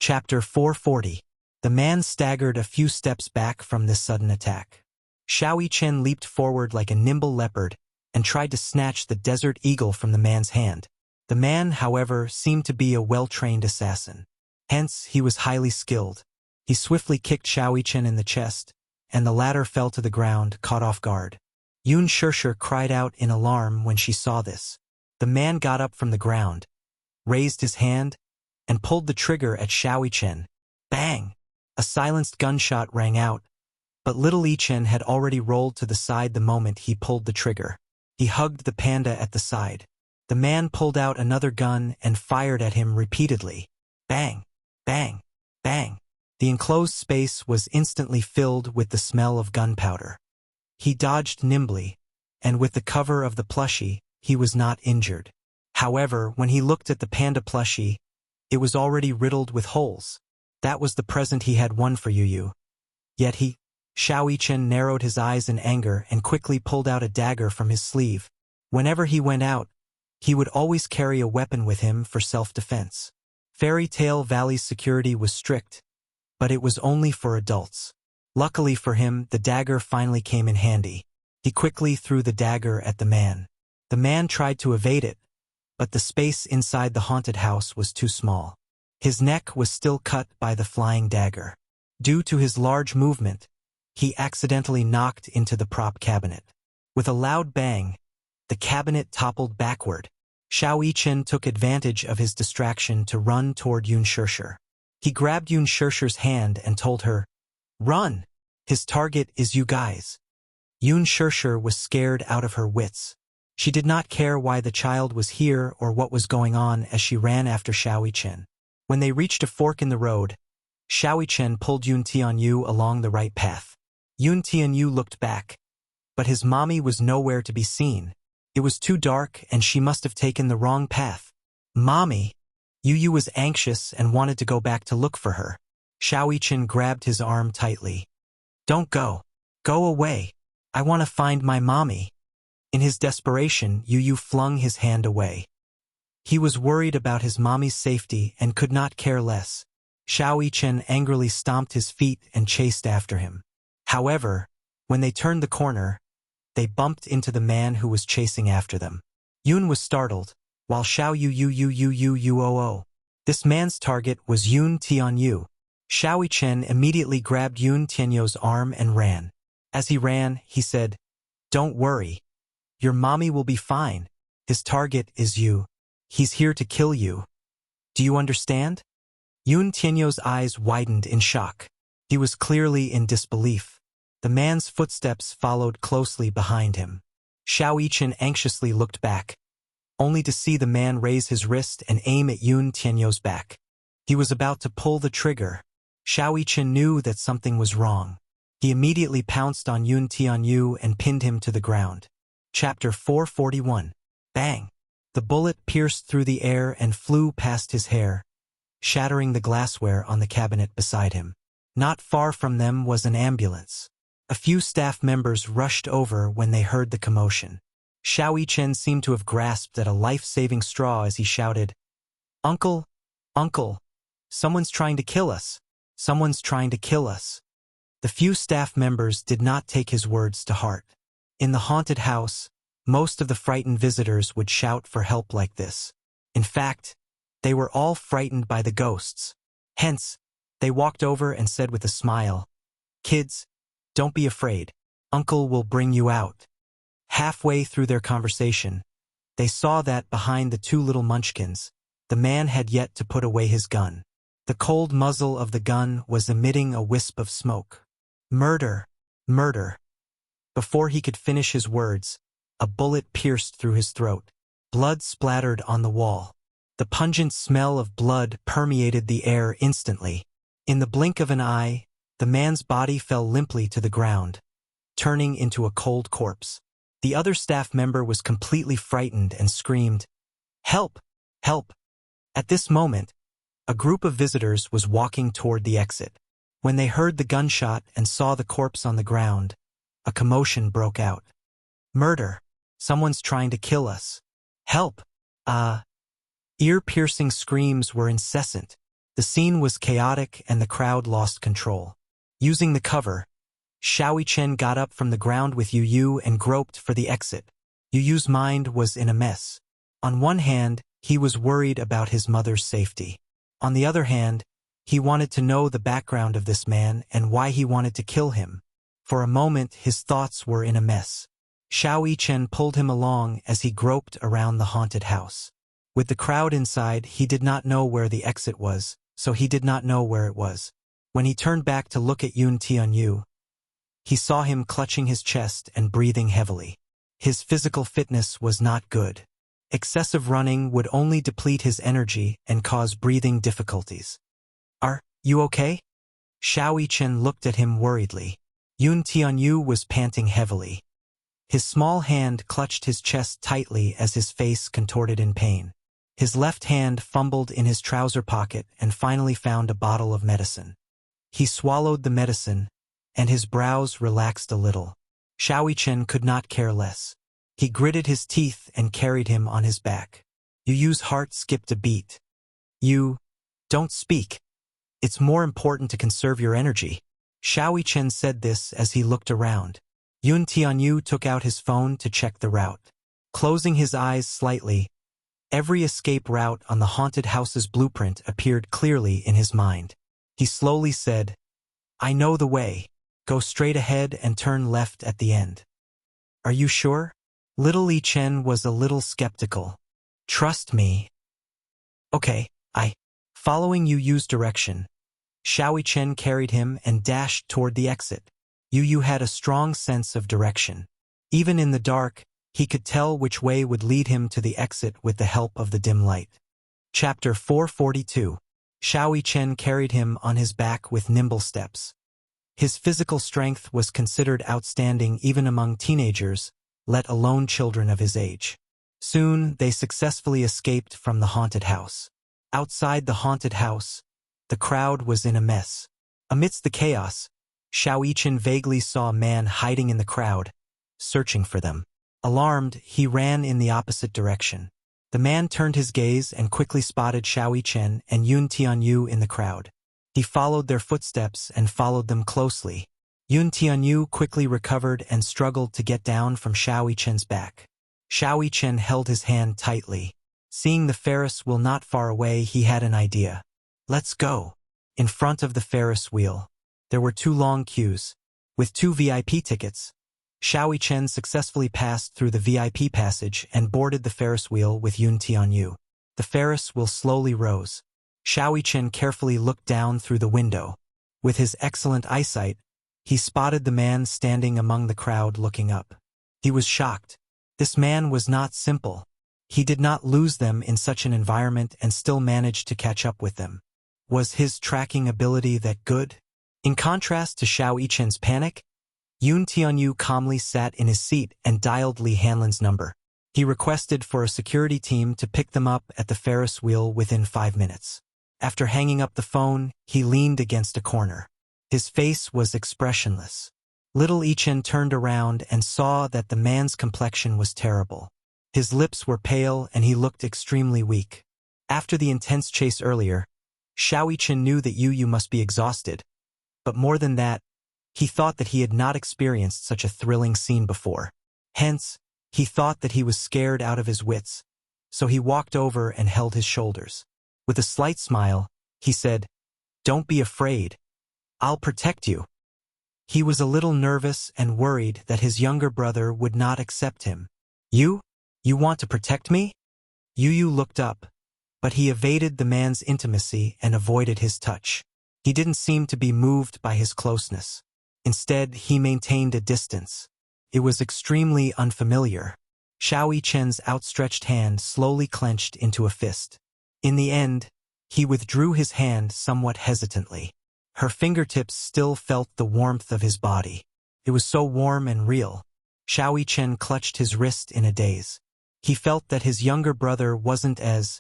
Chapter 440. The man staggered a few steps back from this sudden attack. Xiao Chen leaped forward like a nimble leopard and tried to snatch the desert eagle from the man's hand. The man, however, seemed to be a well-trained assassin. Hence, he was highly skilled. He swiftly kicked Xiao Chen in the chest, and the latter fell to the ground, caught off guard. Yun Shishir cried out in alarm when she saw this. The man got up from the ground, raised his hand, and pulled the trigger at Xiao Chen. Bang! A silenced gunshot rang out, but little Chen had already rolled to the side the moment he pulled the trigger. He hugged the panda at the side. The man pulled out another gun and fired at him repeatedly. Bang! Bang! Bang! The enclosed space was instantly filled with the smell of gunpowder. He dodged nimbly, and with the cover of the plushie, he was not injured. However, when he looked at the panda plushie, it was already riddled with holes. That was the present he had won for Yu. Yet Xiao Chen narrowed his eyes in anger and quickly pulled out a dagger from his sleeve. Whenever he went out, he would always carry a weapon with him for self-defense. Fairy Tale Valley's security was strict, but it was only for adults. Luckily for him, the dagger finally came in handy. He quickly threw the dagger at the man. The man tried to evade it, but the space inside the haunted house was too small. His neck was still cut by the flying dagger. Due to his large movement, he accidentally knocked into the prop cabinet. With a loud bang, the cabinet toppled backward. Xiao Chen took advantage of his distraction to run toward Yun Shishir. He grabbed Yun Shishir's hand and told her, "Run! His target is you guys." Yun Shishir was scared out of her wits. She did not care why the child was here or what was going on as she ran after Xiao Chen. When they reached a fork in the road, Xiao Chen pulled Yun Tianyu along the right path. Yun Tianyu looked back, but his mommy was nowhere to be seen. It was too dark and she must have taken the wrong path. Mommy! Yu was anxious and wanted to go back to look for her. Xiao Chen grabbed his arm tightly. "Don't go. Go away. I want to find my mommy." In his desperation, Yu flung his hand away. He was worried about his mommy's safety and could not care less. Xiao Chen angrily stomped his feet and chased after him. However, when they turned the corner, they bumped into the man who was chasing after them. Yun was startled, while Xiao Yu. This man's target was Yun Tianyu. Xiao Chen immediately grabbed Yun Tianyu's arm and ran. As he ran, he said, "Don't worry. Your mommy will be fine. His target is you. He's here to kill you. Do you understand?" Yun Tianyu's eyes widened in shock. He was clearly in disbelief. The man's footsteps followed closely behind him. Xiao Chen anxiously looked back, only to see the man raise his wrist and aim at Yun Tianyu's back. He was about to pull the trigger. Xiao Chen knew that something was wrong. He immediately pounced on Yun Tianyu and pinned him to the ground. Chapter 441. Bang! The bullet pierced through the air and flew past his hair, shattering the glassware on the cabinet beside him. Not far from them was an ambulance. A few staff members rushed over when they heard the commotion. Xiao Chen seemed to have grasped at a life-saving straw as he shouted, "Uncle! Uncle! Someone's trying to kill us! Someone's trying to kill us!" The few staff members did not take his words to heart. In the haunted house, most of the frightened visitors would shout for help like this. In fact, they were all frightened by the ghosts. Hence, they walked over and said with a smile, "Kids, don't be afraid. Uncle will bring you out." Halfway through their conversation, they saw that behind the two little munchkins, the man had yet to put away his gun. The cold muzzle of the gun was emitting a wisp of smoke. "Murder! Murder!" Before he could finish his words, a bullet pierced through his throat. Blood splattered on the wall. The pungent smell of blood permeated the air instantly. In the blink of an eye, the man's body fell limply to the ground, turning into a cold corpse. The other staff member was completely frightened and screamed, "Help! Help!" At this moment, a group of visitors was walking toward the exit. When they heard the gunshot and saw the corpse on the ground, a commotion broke out. "Murder! Someone's trying to kill us! Help! Ear-piercing screams were incessant. The scene was chaotic and the crowd lost control. Using the cover, Xiao Chen got up from the ground with Yu Yu and groped for the exit. Yu Yu's mind was in a mess. On one hand, he was worried about his mother's safety. On the other hand, he wanted to know the background of this man and why he wanted to kill him. For a moment, his thoughts were in a mess. Xiao Chen pulled him along as he groped around the haunted house. With the crowd inside, he did not know where the exit was, so he did not know where it was. When he turned back to look at Yun Tianyu, he saw him clutching his chest and breathing heavily. His physical fitness was not good. Excessive running would only deplete his energy and cause breathing difficulties. "Are you okay?" Xiao Chen looked at him worriedly. Yun Tianyu was panting heavily. His small hand clutched his chest tightly as his face contorted in pain. His left hand fumbled in his trouser pocket and finally found a bottle of medicine. He swallowed the medicine, and his brows relaxed a little. Xiao Chen could not care less. He gritted his teeth and carried him on his back. Yu Yu's heart skipped a beat. "You don't speak. It's more important to conserve your energy." Xiao Chen said this as he looked around. Yun Tianyu took out his phone to check the route. Closing his eyes slightly, every escape route on the haunted house's blueprint appeared clearly in his mind. He slowly said, "I know the way. Go straight ahead and turn left at the end." "Are you sure?" Little Li Chen was a little skeptical. "Trust me." "Okay, Following Yu Yu's direction, Xiao Chen carried him and dashed toward the exit. Yu Yu had a strong sense of direction. Even in the dark, he could tell which way would lead him to the exit with the help of the dim light. Chapter 442. Xiao Chen carried him on his back with nimble steps. His physical strength was considered outstanding even among teenagers, let alone children of his age. Soon, they successfully escaped from the haunted house. Outside the haunted house, the crowd was in a mess. Amidst the chaos, Xiao Chen vaguely saw a man hiding in the crowd, searching for them. Alarmed, he ran in the opposite direction. The man turned his gaze and quickly spotted Xiao Chen and Yun Tianyu in the crowd. He followed their footsteps and followed them closely. Yun Tianyu quickly recovered and struggled to get down from Xiao Chen's back. Xiao Chen held his hand tightly. Seeing the Ferris wheel not far away, he had an idea. "Let's go." In front of the Ferris wheel, there were two long queues. With 2 VIP tickets, Xiao Chen successfully passed through the VIP passage and boarded the Ferris wheel with Yun Tianyu. The Ferris wheel slowly rose. Xiao Chen carefully looked down through the window. With his excellent eyesight, he spotted the man standing among the crowd looking up. He was shocked. This man was not simple. He did not lose them in such an environment and still managed to catch up with them. Was his tracking ability that good? In contrast to Xiao Chen's panic, Yun Tianyu calmly sat in his seat and dialed Li Hanlin's number. He requested for a security team to pick them up at the Ferris wheel within 5 minutes. After hanging up the phone, he leaned against a corner. His face was expressionless. Little Chen turned around and saw that the man's complexion was terrible. His lips were pale and he looked extremely weak. After the intense chase earlier, Xiao Chen knew that Yu Yu must be exhausted. But more than that, he thought that he had not experienced such a thrilling scene before. Hence, he thought that he was scared out of his wits, so he walked over and held his shoulders. With a slight smile, he said, "Don't be afraid. I'll protect you." He was a little nervous and worried that his younger brother would not accept him. You want to protect me?" Yu Yu looked up, but he evaded the man's intimacy and avoided his touch. He didn't seem to be moved by his closeness. Instead, he maintained a distance. It was extremely unfamiliar. Xiao Chen's outstretched hand slowly clenched into a fist. In the end, he withdrew his hand somewhat hesitantly. Her fingertips still felt the warmth of his body. It was so warm and real. Xiao Chen clutched his wrist in a daze. He felt that his younger brother wasn't as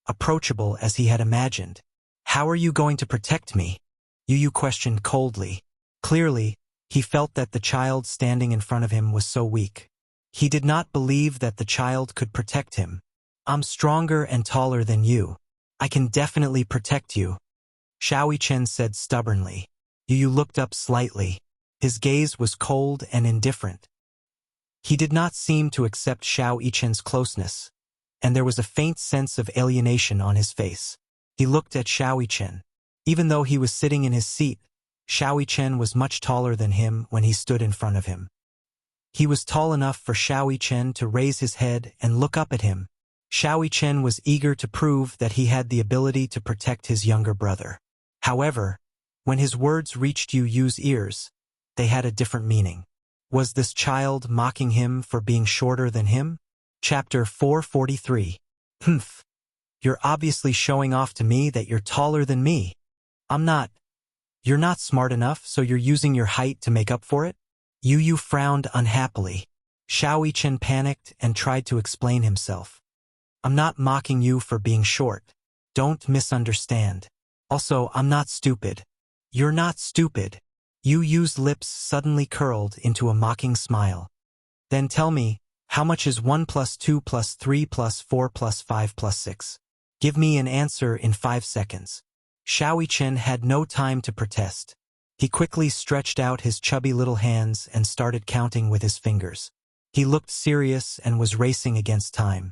approachable as he had imagined. "How are you going to protect me?" Yu Yu questioned coldly. Clearly, he felt that the child standing in front of him was so weak. He did not believe that the child could protect him. "I'm stronger and taller than you. I can definitely protect you," Xiao Chen said stubbornly. Yu looked up slightly. His gaze was cold and indifferent. He did not seem to accept Xiao Chen's closeness, and there was a faint sense of alienation on his face. He looked at Xiao Chen. Even though he was sitting in his seat, Xiao Chen was much taller than him when he stood in front of him. He was tall enough for Xiao Chen to raise his head and look up at him. Xiao Chen was eager to prove that he had the ability to protect his younger brother. However, when his words reached Yu Yu's ears, they had a different meaning. Was this child mocking him for being shorter than him? Chapter 443. Humph. You're obviously showing off to me that you're taller than me. I'm not. You're not smart enough, so you're using your height to make up for it? Yu Yu frowned unhappily. Xiao Chen panicked and tried to explain himself. I'm not mocking you for being short. Don't misunderstand. Also, I'm not stupid. You're not stupid. Yu Yu's lips suddenly curled into a mocking smile. Then tell me, how much is 1 plus 2 plus 3 plus 4 plus 5 plus 6? Give me an answer in 5 seconds. Xiao Chen had no time to protest. He quickly stretched out his chubby little hands and started counting with his fingers. He looked serious and was racing against time.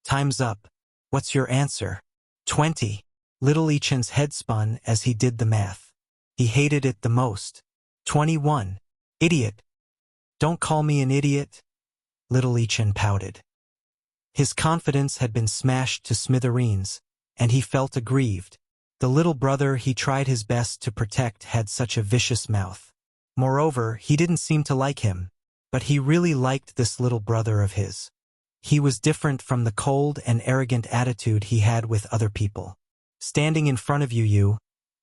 Time's up. What's your answer? 20. Little Chen's head spun as he did the math. He hated it the most. 21. Idiot. Don't call me an idiot. Little Chen pouted. His confidence had been smashed to smithereens, and he felt aggrieved. The little brother he tried his best to protect had such a vicious mouth. Moreover, he didn't seem to like him, but he really liked this little brother of his. He was different from the cold and arrogant attitude he had with other people. Standing in front of Yu Yu,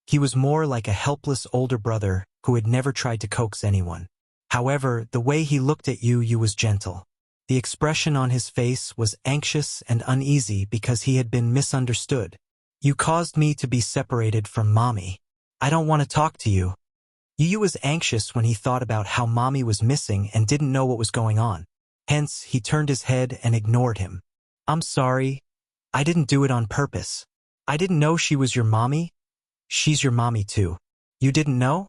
he was more like a helpless older brother who had never tried to coax anyone. However, the way he looked at Yu Yu was gentle. The expression on his face was anxious and uneasy because he had been misunderstood. You caused me to be separated from Mommy. I don't want to talk to you. Yu Yu was anxious when he thought about how Mommy was missing and didn't know what was going on. Hence, he turned his head and ignored him. I'm sorry. I didn't do it on purpose. I didn't know she was your mommy. She's your mommy too. You didn't know?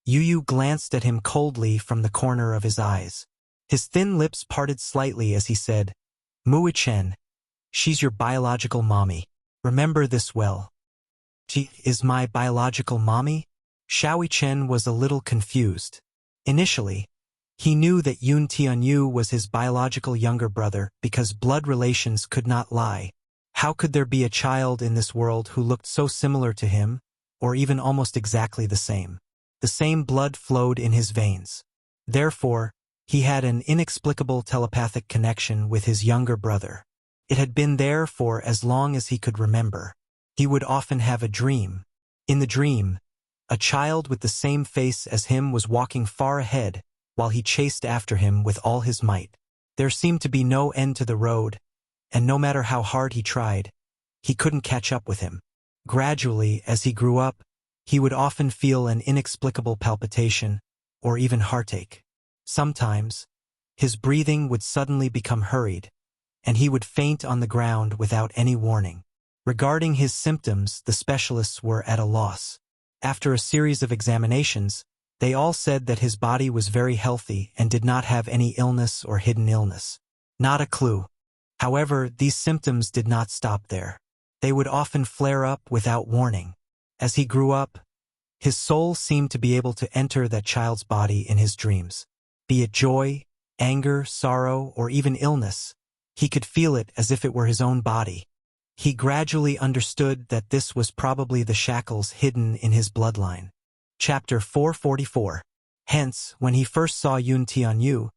Yu Yu glanced at him coldly from the corner of his eyes. His thin lips parted slightly as he said, Mui Chen, she's your biological mommy. Remember this well. She is my biological mommy? Xiao Chen was a little confused. Initially, he knew that Yun Tianyu was his biological younger brother because blood relations could not lie. How could there be a child in this world who looked so similar to him, or even almost exactly the same? The same blood flowed in his veins. Therefore, he had an inexplicable telepathic connection with his younger brother. It had been there for as long as he could remember. He would often have a dream. In the dream, a child with the same face as him was walking far ahead while he chased after him with all his might. There seemed to be no end to the road, and no matter how hard he tried, he couldn't catch up with him. Gradually, as he grew up, he would often feel an inexplicable palpitation, or even heartache. Sometimes, his breathing would suddenly become hurried, and he would faint on the ground without any warning. Regarding his symptoms, the specialists were at a loss. After a series of examinations, they all said that his body was very healthy and did not have any illness or hidden illness. Not a clue. However, these symptoms did not stop there. They would often flare up without warning. As he grew up, his soul seemed to be able to enter that child's body in his dreams. Be it joy, anger, sorrow, or even illness, he could feel it as if it were his own body. He gradually understood that this was probably the shackles hidden in his bloodline. Chapter 444. Hence, when he first saw Yun Tianyu,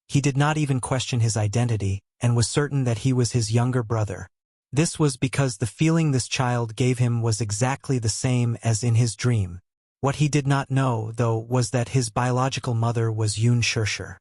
he did not even question his identity and was certain that he was his younger brother. This was because the feeling this child gave him was exactly the same as in his dream. What he did not know, though, was that his biological mother was Yun Shishir.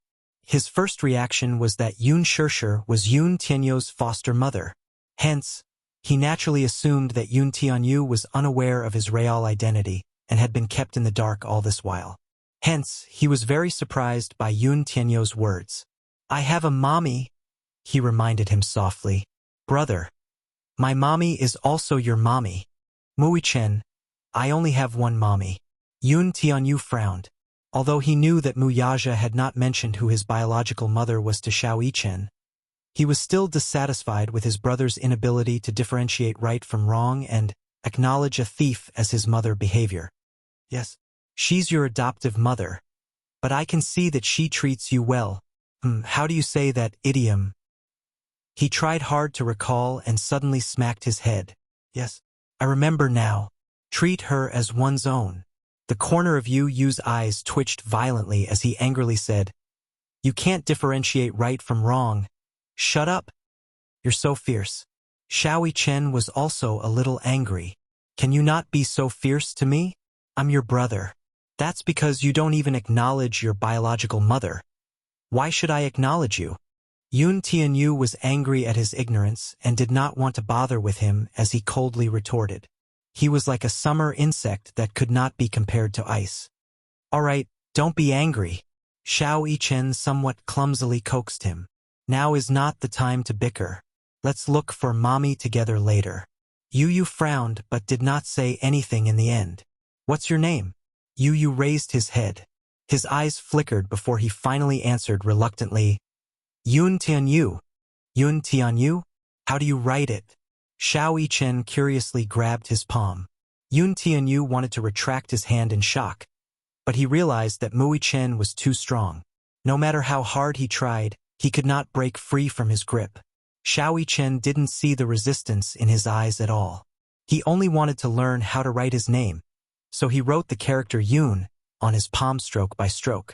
His first reaction was that Yun Shishir was Yun Tianyu's foster mother. Hence, he naturally assumed that Yun Tianyu was unaware of his real identity and had been kept in the dark all this while. Hence, he was very surprised by Yun Tianyu's words. I have a mommy, he reminded him softly. Brother, my mommy is also your mommy. Mui Chen, I only have one mommy. Yun Tianyu frowned. Although he knew that Muyaja had not mentioned who his biological mother was to Xiao Yichen, he was still dissatisfied with his brother's inability to differentiate right from wrong and acknowledge a thief as his mother behavior. Yes, she's your adoptive mother, but I can see that she treats you well. How do you say that idiom? He tried hard to recall and suddenly smacked his head. Yes, I remember now. Treat her as one's own. The corner of Yu Yu's eyes twitched violently as he angrily said, You can't differentiate right from wrong. Shut up. You're so fierce. Xiao Yichen was also a little angry. Can you not be so fierce to me? I'm your brother. That's because you don't even acknowledge your biological mother. Why should I acknowledge you? Yun Tianyu was angry at his ignorance and did not want to bother with him as he coldly retorted. He was like a summer insect that could not be compared to ice. All right, don't be angry. Xiao Yichen somewhat clumsily coaxed him. Now is not the time to bicker. Let's look for mommy together later. Yu Yu frowned but did not say anything in the end. What's your name? Yu Yu raised his head. His eyes flickered before he finally answered reluctantly, Yun Tianyu. Yun Tianyu? How do you write it? Xiao Yichen curiously grabbed his palm. Yun Tianyu wanted to retract his hand in shock, but he realized that Mu Yichen was too strong. No matter how hard he tried, he could not break free from his grip. Xiao Yichen didn't see the resistance in his eyes at all. He only wanted to learn how to write his name, so he wrote the character Yun on his palm stroke by stroke.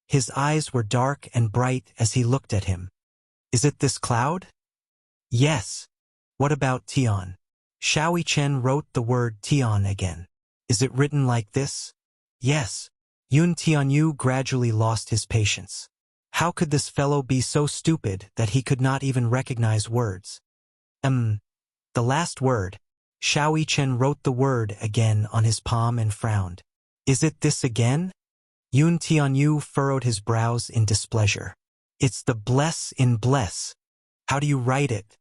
His eyes were dark and bright as he looked at him. Is it this cloud? Yes. What about Tian? Xiao Yichen wrote the word Tian again. Is it written like this? Yes. Yun Tianyu gradually lost his patience. How could this fellow be so stupid that he could not even recognize words? The last word. Xiao Yichen wrote the word again on his palm and frowned. Is it this again? Yun Tianyu furrowed his brows in displeasure. It's the bless in bless. How do you write it?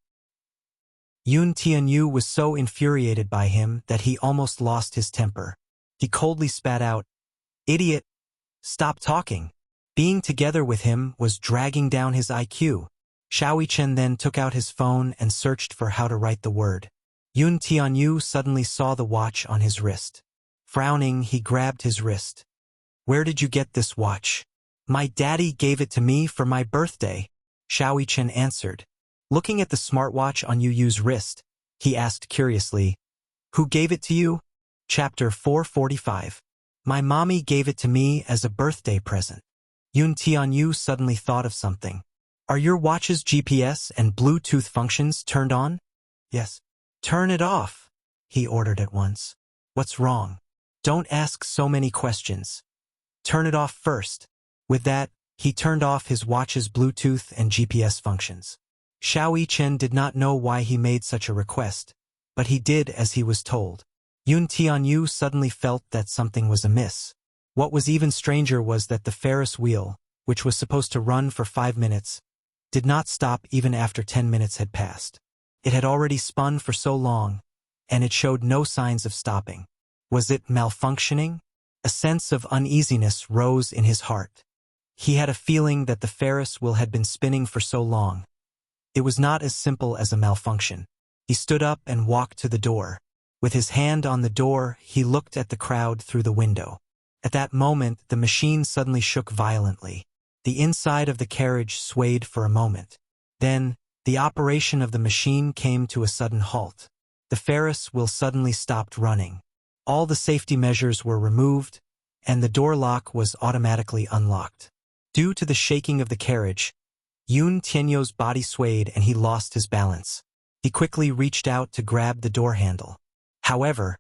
Yun Tianyu was so infuriated by him that he almost lost his temper. He coldly spat out, Idiot! Stop talking. Being together with him was dragging down his IQ. Xiao Yichen then took out his phone and searched for how to write the word. Yun Tianyu suddenly saw the watch on his wrist. Frowning, he grabbed his wrist. Where did you get this watch? My daddy gave it to me for my birthday, Xiao Yichen answered. Looking at the smartwatch on Yu Yu's wrist, he asked curiously, Who gave it to you? Chapter 445. My mommy gave it to me as a birthday present. Yun Tianyu suddenly thought of something. Are your watch's GPS and Bluetooth functions turned on? Yes. Turn it off, he ordered at once. What's wrong? Don't ask so many questions. Turn it off first. With that, he turned off his watch's Bluetooth and GPS functions. Xiao Yichen did not know why he made such a request, but he did as he was told. Yun Tianyu suddenly felt that something was amiss. What was even stranger was that the Ferris wheel, which was supposed to run for 5 minutes, did not stop even after 10 minutes had passed. It had already spun for so long, and it showed no signs of stopping. Was it malfunctioning? A sense of uneasiness rose in his heart. He had a feeling that the Ferris wheel had been spinning for so long. It was not as simple as a malfunction. He stood up and walked to the door. With his hand on the door, he looked at the crowd through the window. At that moment, the machine suddenly shook violently. The inside of the carriage swayed for a moment. Then, the operation of the machine came to a sudden halt. The Ferris wheel suddenly stopped running. All the safety measures were removed, and the door lock was automatically unlocked. Due to the shaking of the carriage, Yun Tianyu's body swayed and he lost his balance. He quickly reached out to grab the door handle. However,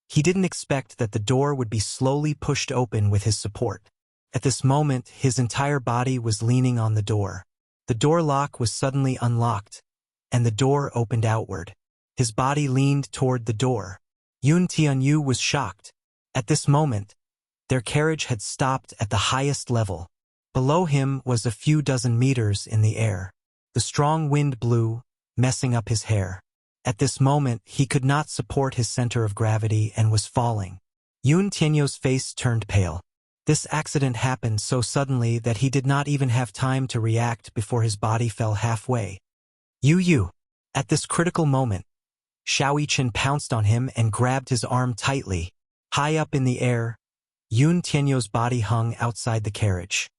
he didn't expect that the door would be slowly pushed open with his support. At this moment, his entire body was leaning on the door. The door lock was suddenly unlocked, and the door opened outward. His body leaned toward the door. Yun Tianyu was shocked. At this moment, their carriage had stopped at the highest level. Below him was a few dozen meters in the air. The strong wind blew, messing up his hair. At this moment, he could not support his center of gravity and was falling. Yun Tianyo's face turned pale. This accident happened so suddenly that he did not even have time to react before his body fell halfway. Yu. At this critical moment, Xiao Yichen pounced on him and grabbed his arm tightly. High up in the air, Yun Tianyo's body hung outside the carriage.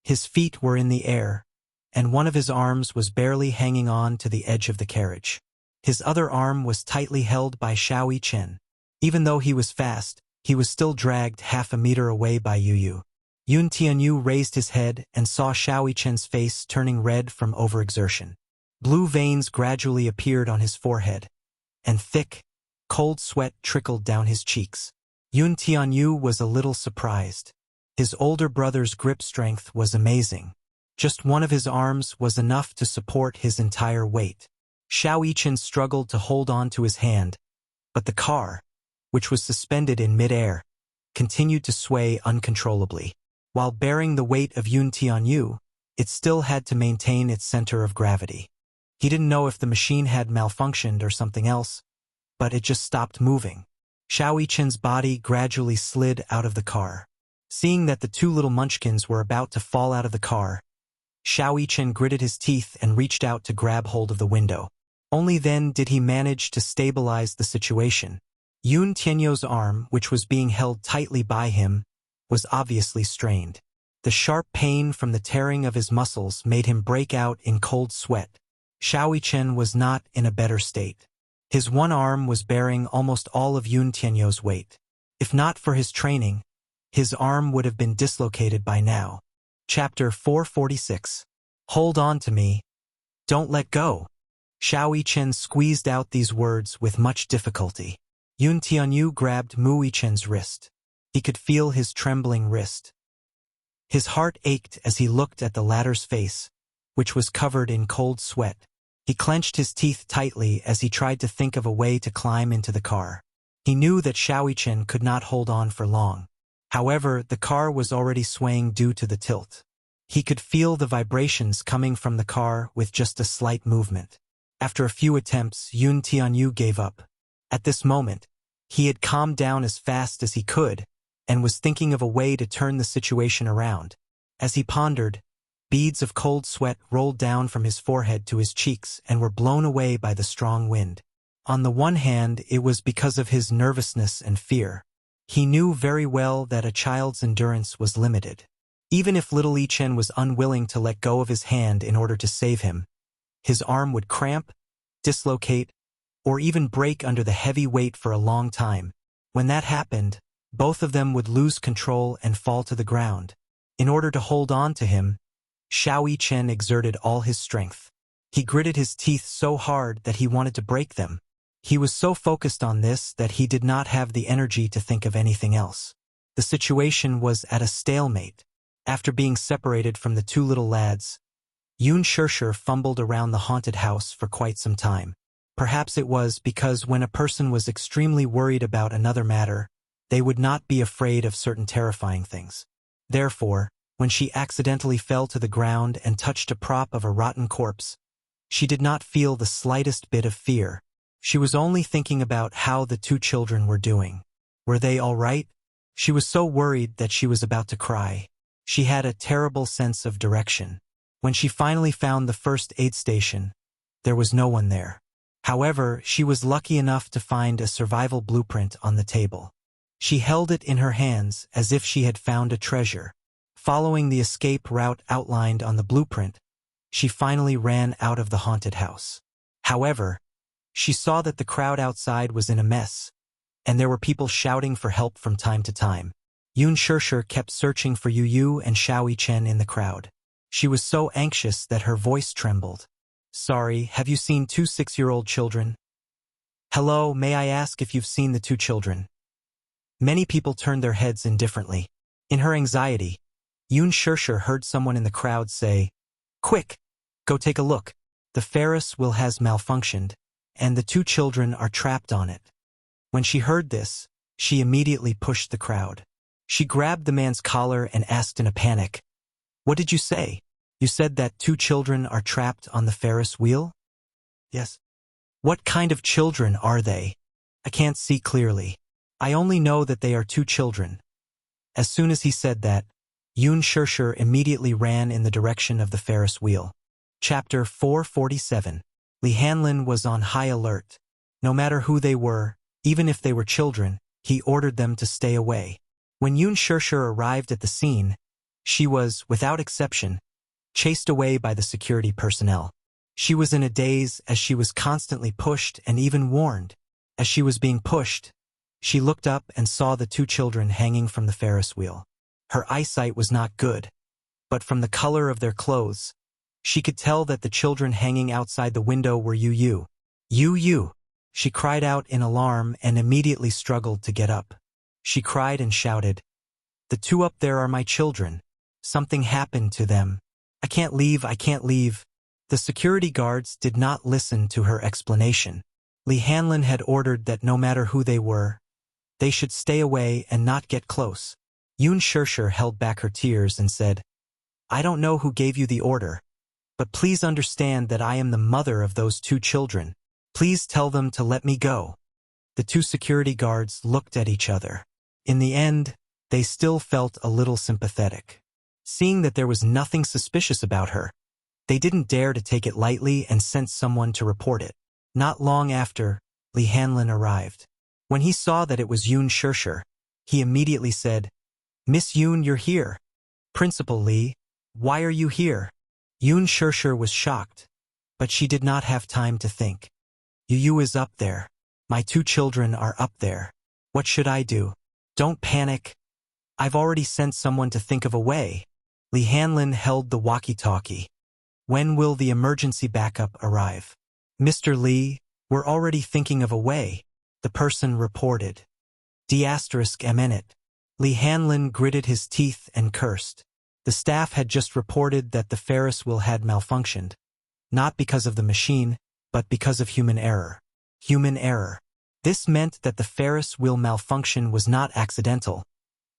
His feet were in the air, and one of his arms was barely hanging on to the edge of the carriage. His other arm was tightly held by Xiao Yichen. Even though he was fast, he was still dragged half a meter away by Yu. Yun Tianyu raised his head and saw Xiao Yichen's face turning red from overexertion. Blue veins gradually appeared on his forehead, and thick, cold sweat trickled down his cheeks. Yun Tianyu was a little surprised. His older brother's grip strength was amazing. Just one of his arms was enough to support his entire weight. Xiao Yichen struggled to hold on to his hand, but the car, which was suspended in mid-air, continued to sway uncontrollably. While bearing the weight of Yun Tianyu, it still had to maintain its center of gravity. He didn't know if the machine had malfunctioned or something else, but it just stopped moving. Xiao Yichen's body gradually slid out of the car. Seeing that the two little munchkins were about to fall out of the car, Xiao Yichen gritted his teeth and reached out to grab hold of the window. Only then did he manage to stabilize the situation. Yun Tianyo's arm, which was being held tightly by him, was obviously strained. The sharp pain from the tearing of his muscles made him break out in cold sweat. Xiao Yichen was not in a better state. His one arm was bearing almost all of Yun Tianyo's weight. If not for his training, his arm would have been dislocated by now. Chapter 446. Hold on to me. Don't let go. Xiao Yichen squeezed out these words with much difficulty. Yun Tianyu grabbed Mu Yichen's wrist. He could feel his trembling wrist. His heart ached as he looked at the latter's face, which was covered in cold sweat. He clenched his teeth tightly as he tried to think of a way to climb into the car. He knew that Xiao Yichen could not hold on for long. However, the car was already swaying due to the tilt. He could feel the vibrations coming from the car with just a slight movement. After a few attempts, Yun Tianyu gave up. At this moment, he had calmed down as fast as he could and was thinking of a way to turn the situation around. As he pondered, beads of cold sweat rolled down from his forehead to his cheeks and were blown away by the strong wind. On the one hand, it was because of his nervousness and fear. He knew very well that a child's endurance was limited. Even if little Yichen was unwilling to let go of his hand in order to save him, his arm would cramp, dislocate, or even break under the heavy weight for a long time. When that happened, both of them would lose control and fall to the ground. In order to hold on to him, Xiao Yichen exerted all his strength. He gritted his teeth so hard that he wanted to break them. He was so focused on this that he did not have the energy to think of anything else. The situation was at a stalemate. After being separated from the two little lads, Yun Shishir fumbled around the haunted house for quite some time. Perhaps it was because when a person was extremely worried about another matter, they would not be afraid of certain terrifying things. Therefore, when she accidentally fell to the ground and touched a prop of a rotten corpse, she did not feel the slightest bit of fear. She was only thinking about how the two children were doing. Were they all right? She was so worried that she was about to cry. She had a terrible sense of direction. When she finally found the first aid station, there was no one there. However, she was lucky enough to find a survival blueprint on the table. She held it in her hands as if she had found a treasure. Following the escape route outlined on the blueprint, she finally ran out of the haunted house. However, she saw that the crowd outside was in a mess, and there were people shouting for help from time to time. Yun Shishir kept searching for Yu and Xiao Yichen in the crowd. She was so anxious that her voice trembled. "Sorry, have you seen 2 6-year-old children? Hello, may I ask if you've seen the 2 children?" Many people turned their heads indifferently. In her anxiety, Yun Shishir heard someone in the crowd say, "Quick, go take a look. The Ferris wheel has malfunctioned, and the 2 children are trapped on it." When she heard this, she immediately pushed the crowd. She grabbed the man's collar and asked in a panic, "What did you say? You said that 2 children are trapped on the Ferris wheel?" "Yes." What kind of children are they? I can't see clearly. I only know that they are two children. As soon as he said that, Yun Shirshir immediately ran in the direction of the Ferris wheel. Chapter 447. Li Hanlin was on high alert. No matter who they were, even if they were children, he ordered them to stay away. When Yun Shirshir arrived at the scene, she was, without exception, chased away by the security personnel. She was in a daze as she was constantly pushed and even warned. As she was being pushed, she looked up and saw the two children hanging from the Ferris wheel. Her eyesight was not good, but from the color of their clothes, she could tell that the children hanging outside the window were Yu. Yu. She cried out in alarm and immediately struggled to get up. She cried and shouted, "The two up there are my children. Something happened to them. I can't leave. The security guards did not listen to her explanation. Li Hanlin had ordered that no matter who they were, they should stay away and not get close. Yun Shirshir held back her tears and said, "I don't know who gave you the order, but please understand that I am the mother of those two children. Please tell them to let me go." The two security guards looked at each other. In the end, they still felt a little sympathetic. Seeing that there was nothing suspicious about her, they didn't dare to take it lightly and sent someone to report it. Not long after, Li Hanlin arrived. When he saw that it was Yun Shirshir, he immediately said, "Miss Yun, you're here. Principal Li, why are you here?" Yun Shirshir was shocked, but she did not have time to think. Yu is up there. My two children are up there. What should I do? Don't panic. I've already sent someone to think of a way. Li Hanlin held the walkie-talkie. When will the emergency backup arrive? Mr. Li, we're already thinking of a way, the person reported. D***MN. Li Hanlin gritted his teeth and cursed. The staff had just reported that the Ferris wheel had malfunctioned, not because of the machine, but because of human error. Human error. This meant that the Ferris wheel malfunction was not accidental,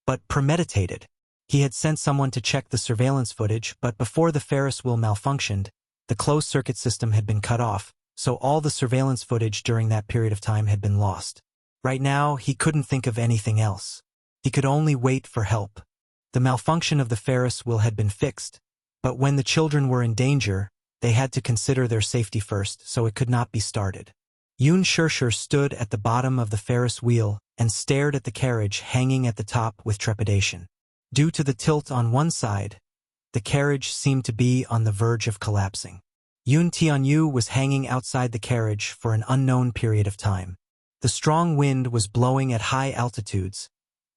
but premeditated. He had sent someone to check the surveillance footage, but before the Ferris wheel malfunctioned, the closed-circuit system had been cut off, so all the surveillance footage during that period of time had been lost. Right now, he couldn't think of anything else. He could only wait for help. The malfunction of the Ferris wheel had been fixed, but when the children were in danger, they had to consider their safety first, so it could not be started. Yun Shirshir stood at the bottom of the Ferris wheel and stared at the carriage hanging at the top with trepidation. Due to the tilt on one side, the carriage seemed to be on the verge of collapsing. Yun Tianyu was hanging outside the carriage for an unknown period of time. The strong wind was blowing at high altitudes,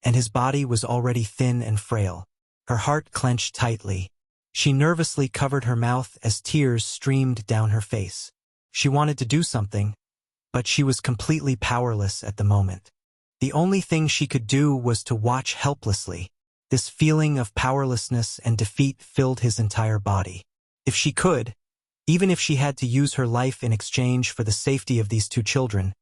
and his body was already thin and frail. Her heart clenched tightly. She nervously covered her mouth as tears streamed down her face. She wanted to do something, but she was completely powerless at the moment. The only thing she could do was to watch helplessly. This feeling of powerlessness and defeat filled his entire body. If she could, even if she had to use her life in exchange for the safety of these two children,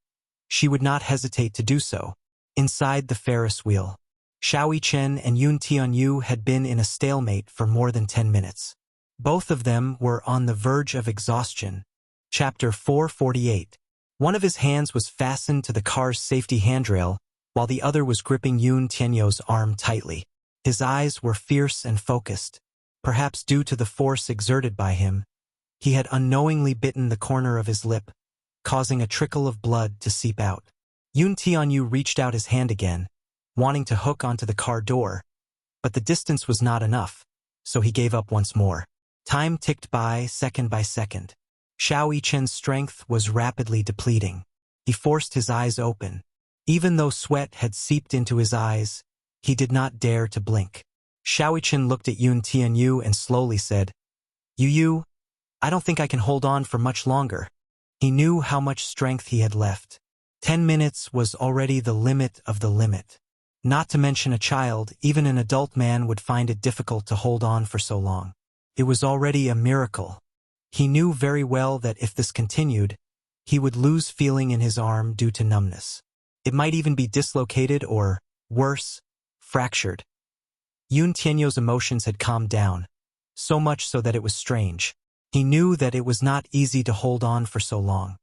she would not hesitate to do so. Inside the Ferris wheel, Xiaoyi Chen and Yun Tianyu had been in a stalemate for more than 10 minutes. Both of them were on the verge of exhaustion. Chapter 448. One of his hands was fastened to the car's safety handrail, while the other was gripping Yun Tianyu's arm tightly. His eyes were fierce and focused. Perhaps due to the force exerted by him, he had unknowingly bitten the corner of his lip, causing a trickle of blood to seep out. Yun Tianyu reached out his hand again, wanting to hook onto the car door, but the distance was not enough, so he gave up once more. Time ticked by second. Xiaoyi Chen's strength was rapidly depleting. He forced his eyes open. Even though sweat had seeped into his eyes, he did not dare to blink. Xiaoyi Chen looked at Yun Tianyu and slowly said, "Yu, I don't think I can hold on for much longer." He knew how much strength he had left. 10 minutes was already the limit of the limit. Not to mention a child, even an adult man would find it difficult to hold on for so long. It was already a miracle. He knew very well that if this continued, he would lose feeling in his arm due to numbness. It might even be dislocated or, worse, fractured. Yun Tianyu's emotions had calmed down, so much so that it was strange. He knew that it was not easy to hold on for so long.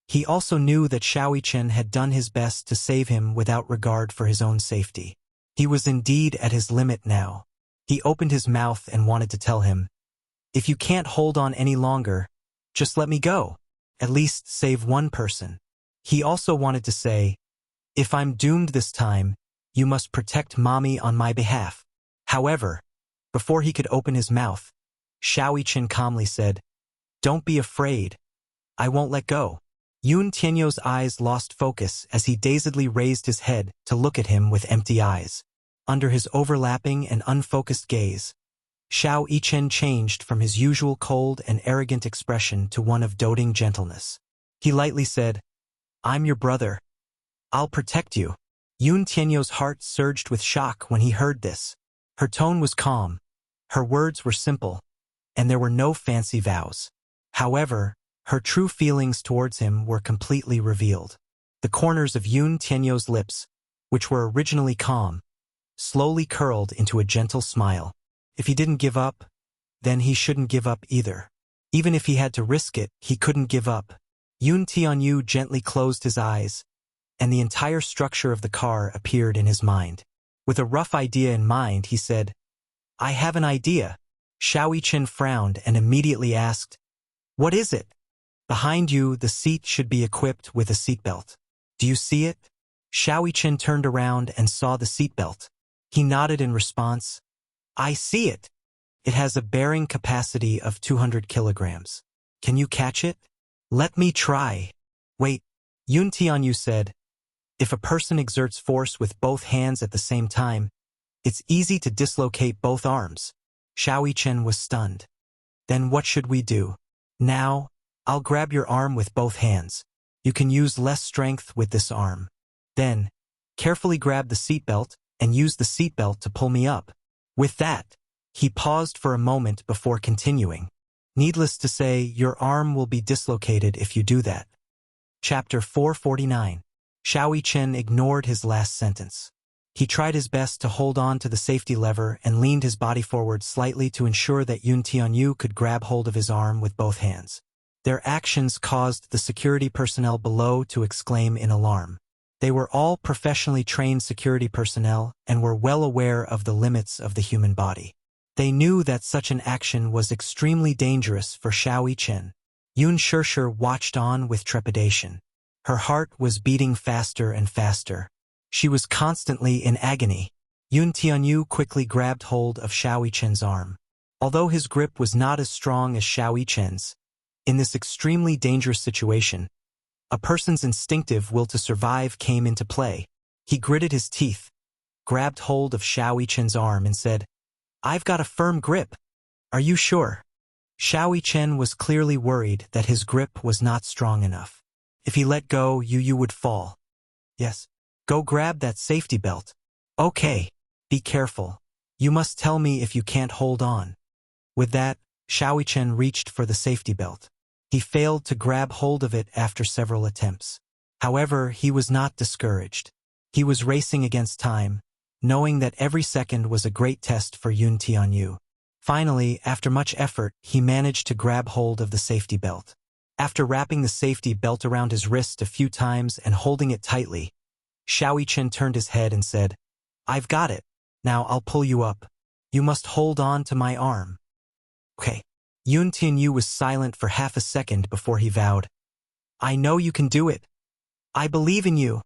He also knew that Xiaoqian had done his best to save him without regard for his own safety. He was indeed at his limit now. He opened his mouth and wanted to tell him, "If you can't hold on any longer, just let me go. At least save one person." He also wanted to say, "If I'm doomed this time, you must protect Mommy on my behalf." However, before he could open his mouth, Xiaoqian calmly said, "Don't be afraid. I won't let go." Yun Tianyo's eyes lost focus as he dazedly raised his head to look at him with empty eyes. Under his overlapping and unfocused gaze, Xiaoqian changed from his usual cold and arrogant expression to one of doting gentleness. He lightly said, "I'm your brother. I'll protect you." Yun Tianyo's heart surged with shock when he heard this. Her tone was calm, her words were simple, and there were no fancy vows. However, her true feelings towards him were completely revealed. The corners of Yun Tianyo's lips, which were originally calm, slowly curled into a gentle smile. If he didn't give up, then he shouldn't give up either. Even if he had to risk it, he couldn't give up. Yun Tianyu gently closed his eyes, and the entire structure of the car appeared in his mind. With a rough idea in mind, he said, "I have an idea." Xiaoqian frowned and immediately asked, "What is it?" "Behind you, the seat should be equipped with a seatbelt. Do you see it?" Xiaoqian turned around and saw the seatbelt. He nodded in response. "I see it. It has a bearing capacity of 200 kilograms. Can you catch it?" "Let me try." "Wait," Yun Tianyu said. "If a person exerts force with both hands at the same time, it's easy to dislocate both arms." Xiaoqian was stunned. "Then what should we do?" "Now, I'll grab your arm with both hands. You can use less strength with this arm. Then, carefully grab the seatbelt and use the seatbelt to pull me up." With that, he paused for a moment before continuing. "Needless to say, your arm will be dislocated if you do that." Chapter 449. Xiaoqian ignored his last sentence. He tried his best to hold on to the safety lever and leaned his body forward slightly to ensure that Yun Tianyu could grab hold of his arm with both hands. Their actions caused the security personnel below to exclaim in alarm. They were all professionally trained security personnel and were well aware of the limits of the human body. They knew that such an action was extremely dangerous for Xiaoqian. Yun Shishir watched on with trepidation. Her heart was beating faster and faster. She was constantly in agony. Yun Tianyu quickly grabbed hold of Xiaoqian's arm. Although his grip was not as strong as Xiaoqian's, in this extremely dangerous situation, a person's instinctive will to survive came into play. He gritted his teeth, grabbed hold of Xiaoqian's arm and said, "I've got a firm grip. Are you sure?" Xiaoqian was clearly worried that his grip was not strong enough. If he let go, you would fall. "Yes. Go grab that safety belt." "Okay. Be careful. You must tell me if you can't hold on." With that, Xiaoqian reached for the safety belt. He failed to grab hold of it after several attempts. However, he was not discouraged. He was racing against time, knowing that every second was a great test for Yun Tianyu. Finally, after much effort, he managed to grab hold of the safety belt. After wrapping the safety belt around his wrist a few times and holding it tightly, Xiaoqian turned his head and said, "I've got it. Now I'll pull you up. You must hold on to my arm." "Okay." Yun Tianyu was silent for half a second before he vowed, "I know you can do it. I believe in you."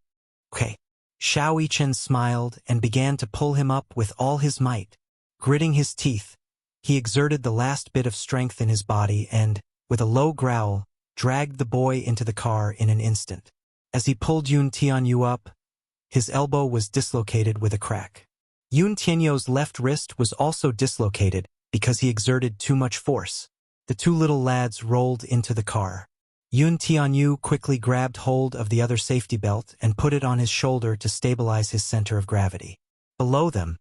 "Okay." Xiaoqian smiled and began to pull him up with all his might. Gritting his teeth, he exerted the last bit of strength in his body and, with a low growl, dragged the boy into the car in an instant. As he pulled Yun Tianyu up, his elbow was dislocated with a crack. Yun Tianyu's left wrist was also dislocated because he exerted too much force. The two little lads rolled into the car. Yun Tianyu quickly grabbed hold of the other safety belt and put it on his shoulder to stabilize his center of gravity. Below them,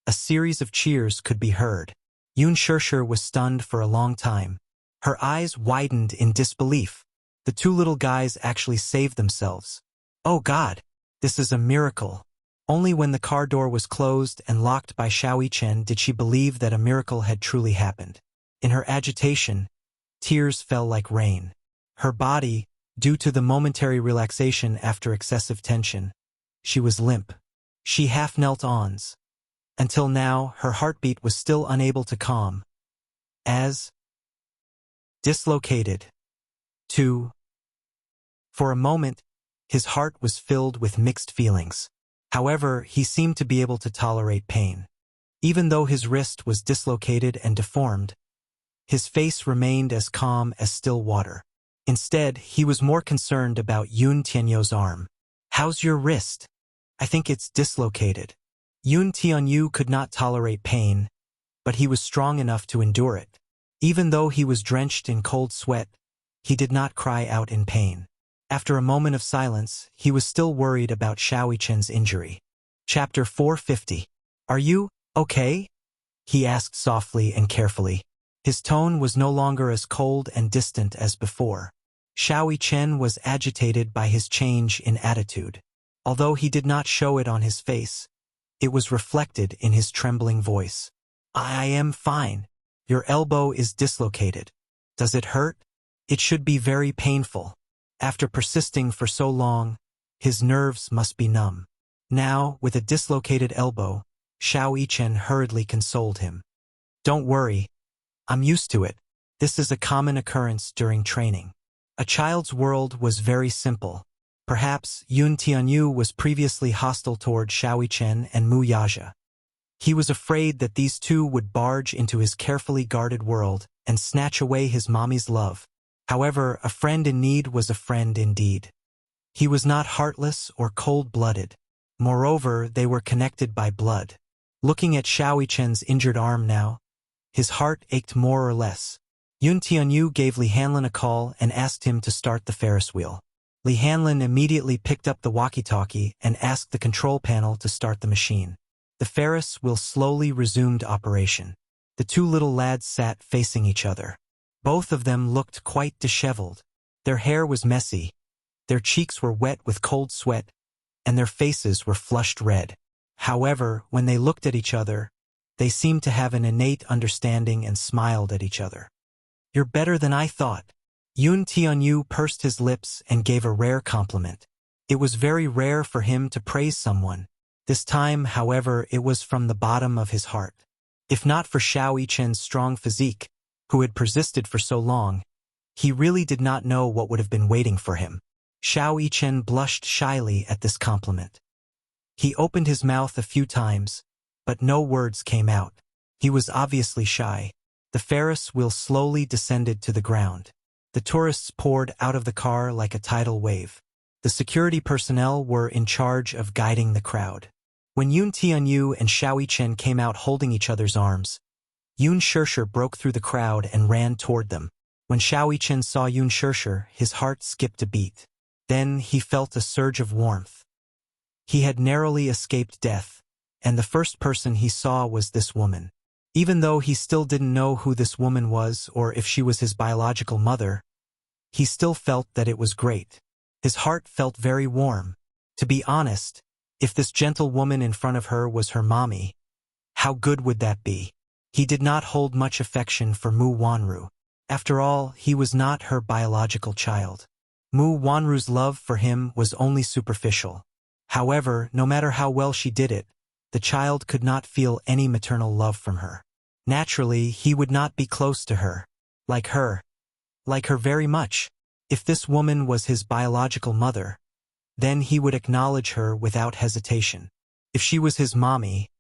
a series of cheers could be heard. Yun Shishir was stunned for a long time. Her eyes widened in disbelief. The two little guys actually saved themselves. "Oh God, this is a miracle." Only when the car door was closed and locked by Xiaoqian did she believe that a miracle had truly happened. In her agitation, tears fell like rain. Her body, Due to the momentary relaxation after excessive tension, she was limp. She half knelt on. Until now, her heartbeat was still unable to calm. As dislocated. 2. For a moment, his heart was filled with mixed feelings. However, he seemed to be able to tolerate pain. Even though his wrist was dislocated and deformed, his face remained as calm as still water. Instead, he was more concerned about Yun Tianyu's arm. "How's your wrist?" "I think it's dislocated." Yun Tianyu could not tolerate pain, but he was strong enough to endure it. Even though he was drenched in cold sweat, he did not cry out in pain. After a moment of silence, he was still worried about Xiaoichen's injury. Chapter 450. "Are you okay?" he asked softly and carefully. His tone was no longer as cold and distant as before. Xiaoichen was agitated by his change in attitude. Although he did not show it on his face, it was reflected in his trembling voice. "I am fine. Your elbow is dislocated. Does it hurt?" "It should be very painful. After persisting for so long, his nerves must be numb." Now, with a dislocated elbow, Xiaoichen hurriedly consoled him. "Don't worry. I'm used to it. This is a common occurrence during training." A child's world was very simple. Perhaps Yun Tianyu was previously hostile toward Xiaoichen and Mu Yaja. He was afraid that these two would barge into his carefully guarded world and snatch away his mommy's love. However, a friend in need was a friend indeed. He was not heartless or cold-blooded. Moreover, they were connected by blood. Looking at Xiaoichen's injured arm now, his heart ached more or less. Yun Tianyu gave Li Hanlin a call and asked him to start the Ferris wheel. Li Hanlin immediately picked up the walkie-talkie and asked the control panel to start the machine. The Ferris wheel slowly resumed operation. The two little lads sat facing each other. Both of them looked quite disheveled. Their hair was messy, their cheeks were wet with cold sweat, and their faces were flushed red. However, when they looked at each other, they seemed to have an innate understanding and smiled at each other. "You're better than I thought." Yun Tianyu pursed his lips and gave a rare compliment. It was very rare for him to praise someone. This time, however, it was from the bottom of his heart. If not for Xiaoichen's strong physique, who had persisted for so long, he really did not know what would have been waiting for him. Xiaoichen blushed shyly at this compliment. He opened his mouth a few times, but no words came out. He was obviously shy. The Ferris wheel slowly descended to the ground. The tourists poured out of the car like a tidal wave. The security personnel were in charge of guiding the crowd. When Yun Tianyu and Xiaoichen came out holding each other's arms, Yun Shirshir broke through the crowd and ran toward them. When Xiaoichen saw Yun Shirshir, his heart skipped a beat. Then he felt a surge of warmth. He had narrowly escaped death, and the first person he saw was this woman. Even though he still didn't know who this woman was or if she was his biological mother, he still felt that it was great. His heart felt very warm. To be honest, if this gentle woman in front of her was her mommy, how good would that be? He did not hold much affection for Mu Wanru. After all, he was not her biological child. Mu Wanru's love for him was only superficial. However, no matter how well she did it, the child could not feel any maternal love from her. Naturally, he would not be close to her. Like her very much. If this woman was his biological mother, then he would acknowledge her without hesitation. If she was his mommy,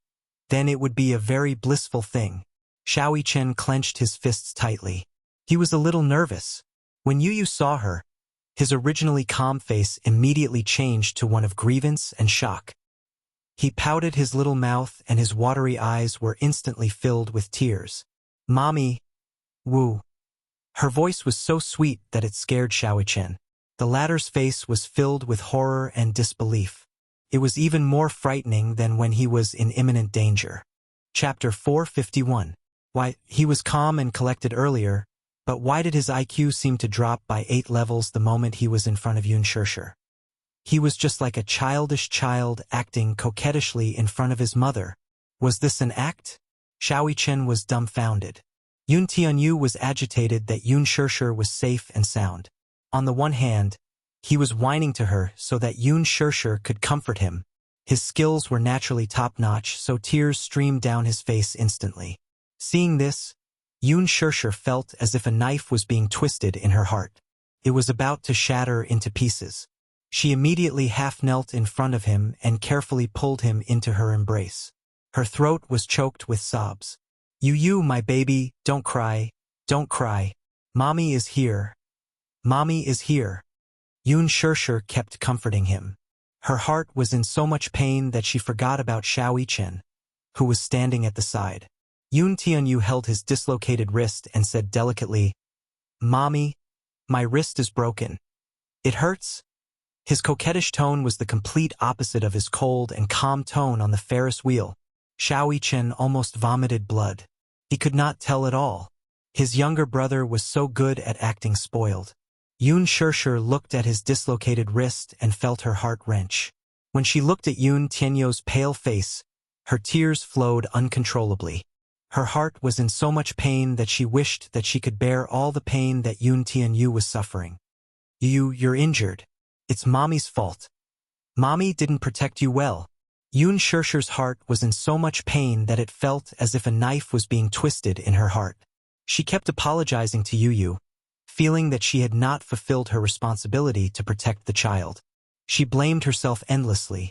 then it would be a very blissful thing. Xiaoichen clenched his fists tightly. He was a little nervous. When Yu saw her, his originally calm face immediately changed to one of grievance and shock. He pouted his little mouth and his watery eyes were instantly filled with tears. "Mommy, Wu." Her voice was so sweet that it scared Xiaoichen. The latter's face was filled with horror and disbelief. It was even more frightening than when he was in imminent danger. Chapter 451. Why, he was calm and collected earlier, but why did his IQ seem to drop by 8 levels the moment he was in front of Yun Shirshir? He was just like a childish child acting coquettishly in front of his mother. Was this an act? Xiaoichen was dumbfounded. Yun Tianyu was agitated that Yun Shirshir was safe and sound. On the one hand, He was whining to her so that Yun Shirshir could comfort him. His skills were naturally top-notch, so tears streamed down his face instantly. Seeing this, Yun Shirshir felt as if a knife was being twisted in her heart. It was about to shatter into pieces. She immediately half-knelt in front of him and carefully pulled him into her embrace. Her throat was choked with sobs. You, my baby, don't cry, don't cry. Mommy is here. Mommy is here. Yun Shirshir kept comforting him. Her heart was in so much pain that she forgot about Xiao Chen, who was standing at the side. Yun Tianyu held his dislocated wrist and said delicately, "Mommy, my wrist is broken. It hurts?" His coquettish tone was the complete opposite of his cold and calm tone on the Ferris wheel. Xiao Chen almost vomited blood. He could not tell at all. His younger brother was so good at acting spoiled. Yun Shirshir looked at his dislocated wrist and felt her heart wrench. When she looked at Yun Tianyu's pale face, her tears flowed uncontrollably. Her heart was in so much pain that she wished that she could bear all the pain that Yun Tianyu was suffering. You're injured. It's Mommy's fault. Mommy didn't protect you well." Yun Shirshir's heart was in so much pain that it felt as if a knife was being twisted in her heart. She kept apologizing to Yu, feeling that she had not fulfilled her responsibility to protect the child. She blamed herself endlessly,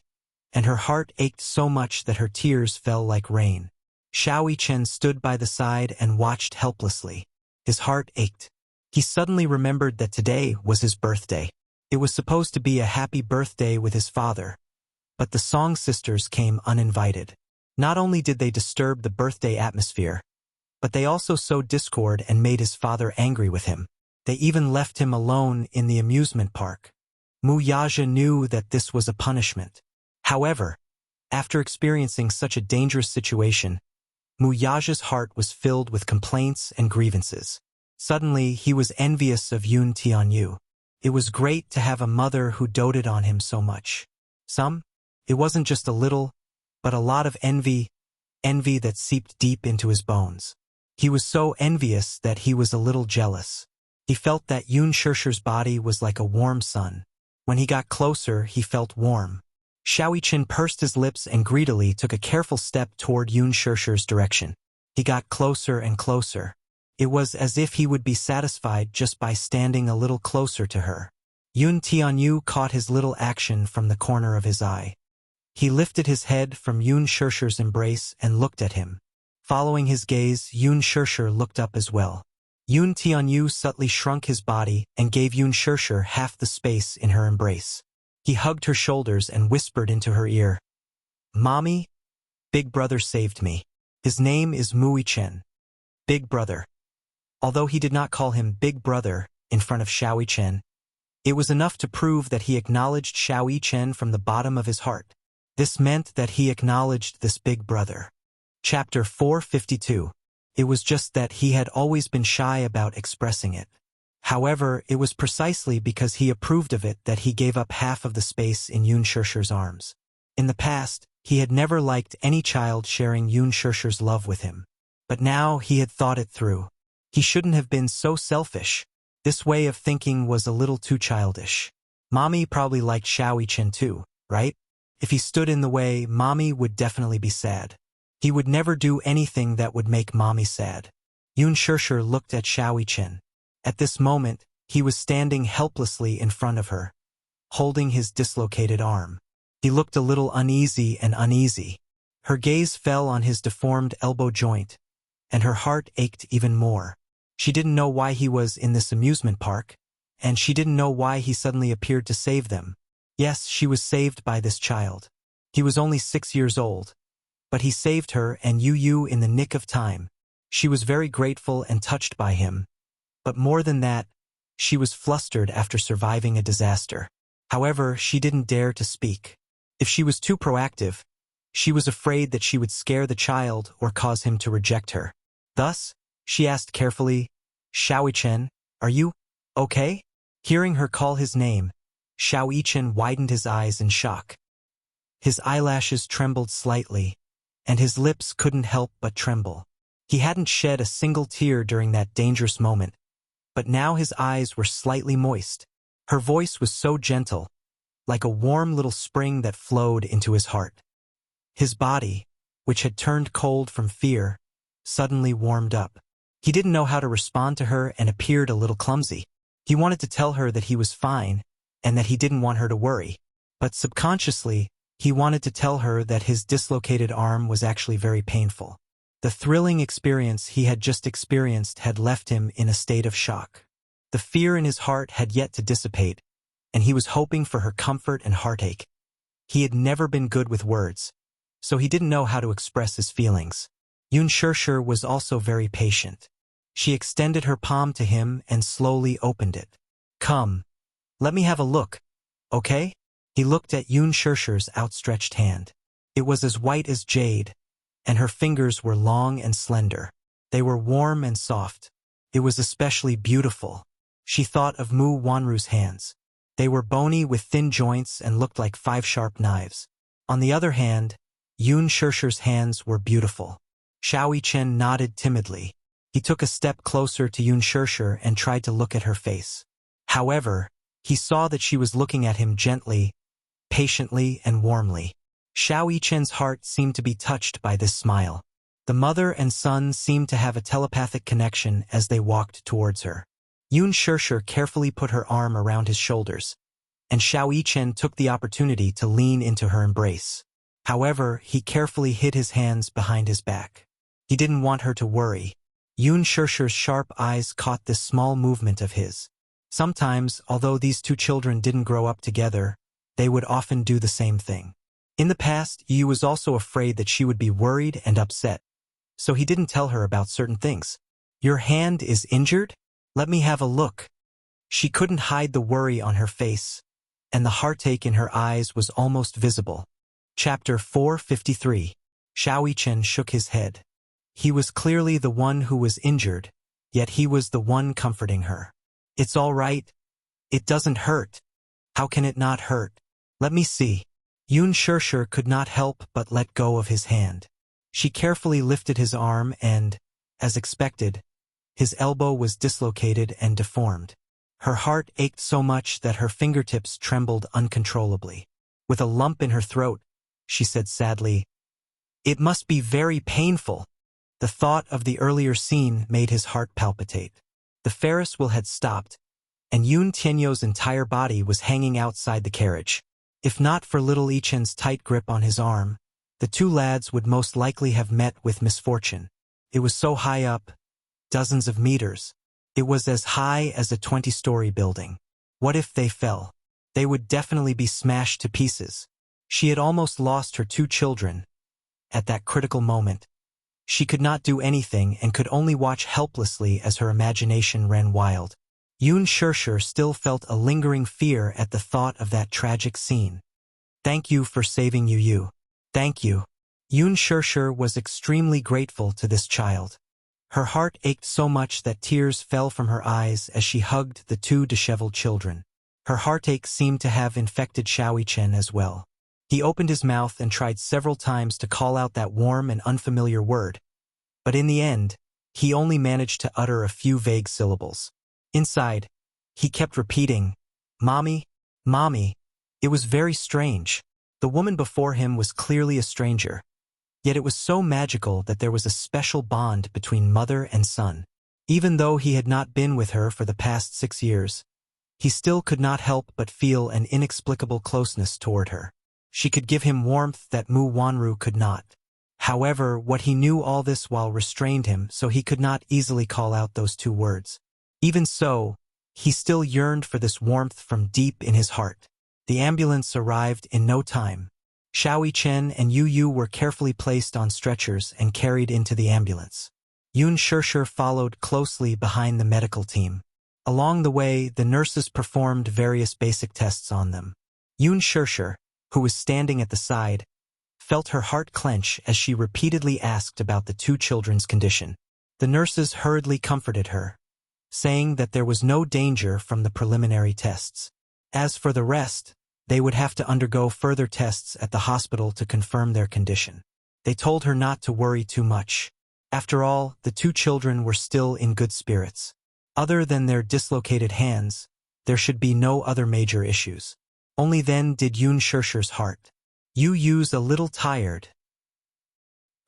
and her heart ached so much that her tears fell like rain. Xiao Chen stood by the side and watched helplessly. His heart ached. He suddenly remembered that today was his birthday. It was supposed to be a happy birthday with his father, but the Song sisters came uninvited. Not only did they disturb the birthday atmosphere, but they also sowed discord and made his father angry with him. They even left him alone in the amusement park. Mu Yaja knew that this was a punishment. However, after experiencing such a dangerous situation, Mu Yaja's heart was filled with complaints and grievances. Suddenly, he was envious of Yun Tianyu. It was great to have a mother who doted on him so much. It wasn't just a little, but a lot of envy that seeped deep into his bones. He was so envious that he was a little jealous. He felt that Yun Shirshir's body was like a warm sun. When he got closer, he felt warm. Xiao Chen pursed his lips and greedily took a careful step toward Yun Shirshir's direction. He got closer and closer. It was as if he would be satisfied just by standing a little closer to her. Yun Tianyu caught his little action from the corner of his eye. He lifted his head from Yun Shirshir's embrace and looked at him. Following his gaze, Yun Shirshir looked up as well. Yun Tianyu subtly shrunk his body and gave Yun Shirshir half the space in her embrace. He hugged her shoulders and whispered into her ear, "Mommy, Big Brother saved me. His name is Mui Chen. Big Brother." Although he did not call him Big Brother in front of Xiao Chen, it was enough to prove that he acknowledged Xiao Chen from the bottom of his heart. This meant that he acknowledged this big brother. Chapter 452. It was just that he had always been shy about expressing it. However, it was precisely because he approved of it that he gave up half of the space in Yun Shirshir's arms. In the past, he had never liked any child sharing Yun Shirshir's love with him. But now he had thought it through. He shouldn't have been so selfish. This way of thinking was a little too childish. Mommy probably liked Xiao Chen too, right? If he stood in the way, Mommy would definitely be sad. He would never do anything that would make Mommy sad. Yun Shirshir looked at Xiao Chen. At this moment, he was standing helplessly in front of her, holding his dislocated arm. He looked a little uneasy. Her gaze fell on his deformed elbow joint, and her heart ached even more. She didn't know why he was in this amusement park, and she didn't know why he suddenly appeared to save them. Yes, she was saved by this child. He was only 6 years old, but he saved her and Yu in the nick of time. She was very grateful and touched by him, but more than that, she was flustered after surviving a disaster. However, she didn't dare to speak. If she was too proactive, she was afraid that she would scare the child or cause him to reject her. Thus, she asked carefully, "Xiao Chen, are you okay?" Hearing her call his name, Xiao Chen widened his eyes in shock. His eyelashes trembled slightly, and his lips couldn't help but tremble. He hadn't shed a single tear during that dangerous moment, but now his eyes were slightly moist. Her voice was so gentle, like a warm little spring that flowed into his heart. His body, which had turned cold from fear, suddenly warmed up. He didn't know how to respond to her and appeared a little clumsy. He wanted to tell her that he was fine and that he didn't want her to worry. But subconsciously, he wanted to tell her that his dislocated arm was actually very painful. The thrilling experience he had just experienced had left him in a state of shock. The fear in his heart had yet to dissipate, and he was hoping for her comfort and heartache. He had never been good with words, so he didn't know how to express his feelings. Yun Shirshir was also very patient. She extended her palm to him and slowly opened it. "Come, let me have a look, okay?" He looked at Yun Shirshir's outstretched hand. It was as white as jade, and her fingers were long and slender. They were warm and soft. It was especially beautiful. She thought of Mu Wanru's hands. They were bony with thin joints and looked like 5 sharp knives. On the other hand, Yun Shirshir's hands were beautiful. Xiao Chen nodded timidly. He took a step closer to Yun Shirshir and tried to look at her face. However, he saw that she was looking at him gently, patiently, and warmly. Xiao Chen's heart seemed to be touched by this smile. The mother and son seemed to have a telepathic connection as they walked towards her. Yun Shirshir carefully put her arm around his shoulders, and Xiao Chen took the opportunity to lean into her embrace. However, he carefully hid his hands behind his back. He didn't want her to worry. Yun Shirshir's sharp eyes caught this small movement of his. Sometimes, although these two children didn't grow up together, they would often do the same thing. In the past, Yu was also afraid that she would be worried and upset, so he didn't tell her about certain things. "Your hand is injured? Let me have a look." She couldn't hide the worry on her face, and the heartache in her eyes was almost visible. Chapter 453. Xiao Chen shook his head. He was clearly the one who was injured, yet he was the one comforting her. "It's all right. It doesn't hurt." "How can it not hurt? Let me see." Yun Shirshir could not help but let go of his hand. She carefully lifted his arm and, as expected, his elbow was dislocated and deformed. Her heart ached so much that her fingertips trembled uncontrollably. With a lump in her throat, she said sadly, "It must be very painful." The thought of the earlier scene made his heart palpitate. The Ferris wheel had stopped, and Yun Tianyo's entire body was hanging outside the carriage. If not for little Ichen's tight grip on his arm, the two lads would most likely have met with misfortune. It was so high up, dozens of meters. It was as high as a 20-story building. What if they fell? They would definitely be smashed to pieces. She had almost lost her 2 children. At that critical moment, she could not do anything and could only watch helplessly as her imagination ran wild. Yun Shirshir still felt a lingering fear at the thought of that tragic scene. "Thank you for saving Yu. Thank you." Yun Shirshir was extremely grateful to this child. Her heart ached so much that tears fell from her eyes as she hugged the 2 disheveled children. Her heartache seemed to have infected Xiao Chen as well. He opened his mouth and tried several times to call out that warm and unfamiliar word, but in the end, he only managed to utter a few vague syllables. Inside, he kept repeating, "Mommy, Mommy." It was very strange. The woman before him was clearly a stranger, yet it was so magical that there was a special bond between mother and son. Even though he had not been with her for the past 6 years, he still could not help but feel an inexplicable closeness toward her. She could give him warmth that Mu Wanru could not. However, what he knew all this while restrained him, so he could not easily call out those 2 words. Even so, he still yearned for this warmth from deep in his heart. The ambulance arrived in no time. Xiao Chen and Yu were carefully placed on stretchers and carried into the ambulance. Yun Shirshir followed closely behind the medical team. Along the way, the nurses performed various basic tests on them. Yun Shirshir, who was standing at the side, felt her heart clench as she repeatedly asked about the 2 children's condition. The nurses hurriedly comforted her, saying that there was no danger from the preliminary tests. As for the rest, they would have to undergo further tests at the hospital to confirm their condition. They told her not to worry too much. After all, the 2 children were still in good spirits. Other than their dislocated hands, There should be no other major issues. Only then did Yun Shusher's heart. Yu's a little tired.